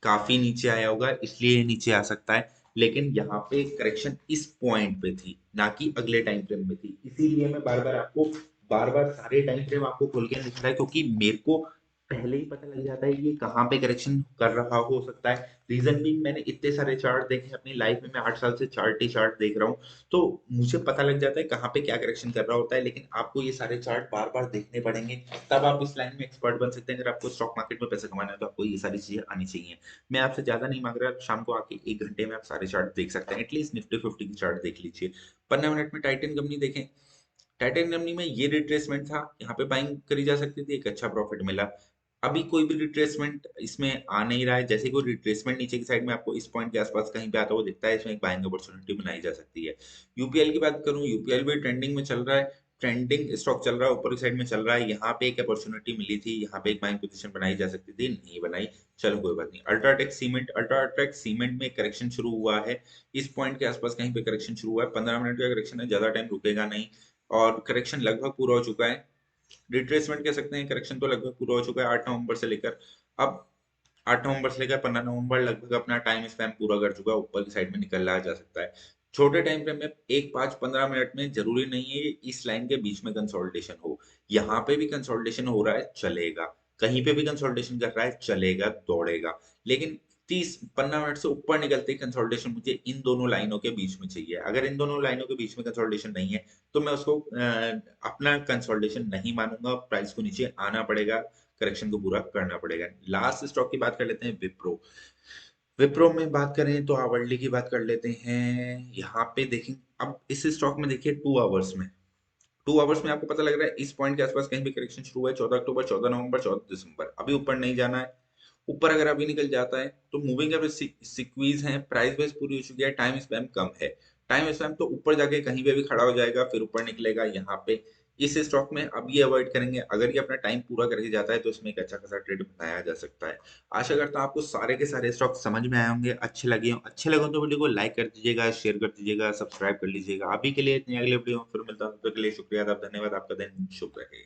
काफी नीचे आया होगा, इसलिए ये नीचे आ सकता है। लेकिन यहाँ पे करेक्शन इस पॉइंट पे थी, ना कि अगले टाइम फ्रेम में थी। इसीलिए मैं बार बार सारे टाइम फ्रेम आपको खोल के नहीं दिख रहा है, क्योंकि मेरे को पहले ही पता लग जाता है ये कहाँ पे करेक्शन कर रहा हो सकता है। रीजन भी, मैंने इतने सारे चार्ट देखे अपनी लाइफ में, मैं 8 साल से चार्ट ही चार्ट देख रहा हूँ, तो मुझे पता लग जाता है कहाँ पे क्या करेक्शन कर रहा होता है। लेकिन आपको ये सारे चार्ट बार बार देखने पड़ेंगे, तब आप इस लाइन में एक्सपर्ट बन सकते हैं। अगर आपको स्टॉक मार्केट में पैसे कमाना है तो आपको ये सारी चीजें आनी चाहिए। मैं आपसे ज्यादा नहीं मांग रहा, शाम को आके 1 घंटे में आप सारे चार्ट देख सकते हैं, एटलीस्ट निफ्टी 50 की चार्ट देख लीजिए। 15 मिनट में टाइटन कंपनी देखें, टाइटन कंपनी में ये रिट्रेसमेंट था, यहाँ पे बाइंग करी जा सकती थी, एक अच्छा प्रॉफिट मिला। अभी कोई भी रिट्रेसमेंट इसमें आ नहीं रहा है। जैसे कोई रिट्रेसमेंट नीचे की साइड में आपको इस पॉइंट के आसपास कहीं पे आता हुआ दिखता है, इसमें एक बाइंग अपॉर्चुनिटी बनाई जा सकती है। यूपीएल की बात करूं, यूपीएल भी ट्रेंडिंग में चल रहा है, ट्रेंडिंग स्टॉक चल रहा है, ऊपर की साइड में चल रहा है। यहाँ पे एक अपॉर्चुनिटी मिली थी, यहाँ पे एक बाइंग पोजीशन बनाई जा सकती थी, नहीं बनाई, चलो कोई बात नहीं। अल्ट्राटेक सीमेंट में करेक्शन शुरू हुआ है, इस पॉइंट के आसपास कहीं पे करेक्शन शुरू हुआ है। 15 मिनट का करेक्शन है, ज्यादा टाइम रुकेगा नहीं, और करेक्शन लगभग पूरा हो चुका है। रिट्रेसमेंट कह सकते हैं, करेक्शन तो लगभग पूरा हो चुका है 8 नवंबर से लेकर। अब 8 नवंबर से लेकर 15 नवंबर लगभग अपना टाइम स्पैन पूरा कर चुका है, ऊपर की साइड में निकल रहा जा सकता है। छोटे टाइम फ्रेम में 1, 5, 15 मिनट में जरूरी नहीं है इस लाइन के बीच में कंसोलिडेशन हो। यहाँ पे भी कंसोलिडेशन हो रहा है, चलेगा। कहीं पे भी कंसोलिडेशन कर रहा है, चलेगा, दौड़ेगा। लेकिन 30, 15 मिनट से ऊपर निकलते ही कंसोलिडेशन मुझे इन दोनों लाइनों के बीच में चाहिए। अगर इन दोनों लाइनों के बीच में कंसोलिडेशन नहीं है, तो मैं उसको अपना कंसोलिडेशन नहीं मानूंगा, प्राइस को नीचे आना पड़ेगा, करेक्शन को पूरा करना पड़ेगा। लास्ट स्टॉक की बात कर लेते हैं, विप्रो। विप्रो में बात करें तो आवरली की बात कर लेते हैं। यहाँ पे देखें, अब इस स्टॉक में देखिए 2 आवर्स में, 2 आवर्स में आपको पता लग रहा है इस पॉइंट के आसपास कहीं भी करेक्शन शुरू हुआ है, 14 अक्टूबर, 14 नवंबर, 14 दिसंबर। अभी ऊपर नहीं जाना है, ऊपर अगर अभी निकल जाता है तो मूविंग एवरेज सिक्वीज है, प्राइस बेस पूरी हो चुकी है, टाइम स्पैम कम है। टाइम स्पैम तो ऊपर जाके कहीं पे भी खड़ा हो जाएगा, फिर ऊपर निकलेगा। यहाँ पे इस स्टॉक में अब ये अवॉइड करेंगे, अगर ये अपना टाइम पूरा करके जाता है तो इसमें एक अच्छा खासा ट्रेड बनाया जा सकता है। आशा करता हूँ आपको सारे के सारे स्टॉक समझ में आए होंगे, अच्छे लगे हों। अच्छे लगे तो वीडियो को लाइक कर दीजिएगा, शेयर कर दीजिएगा, सब्सक्राइब कर लीजिएगा। अभी के लिए इतनी, अगले वीडियो में फिर मिलता हूं, तब तक के लिए शुक्रिया, धन्यवाद, आपका दिन शुभ रहे।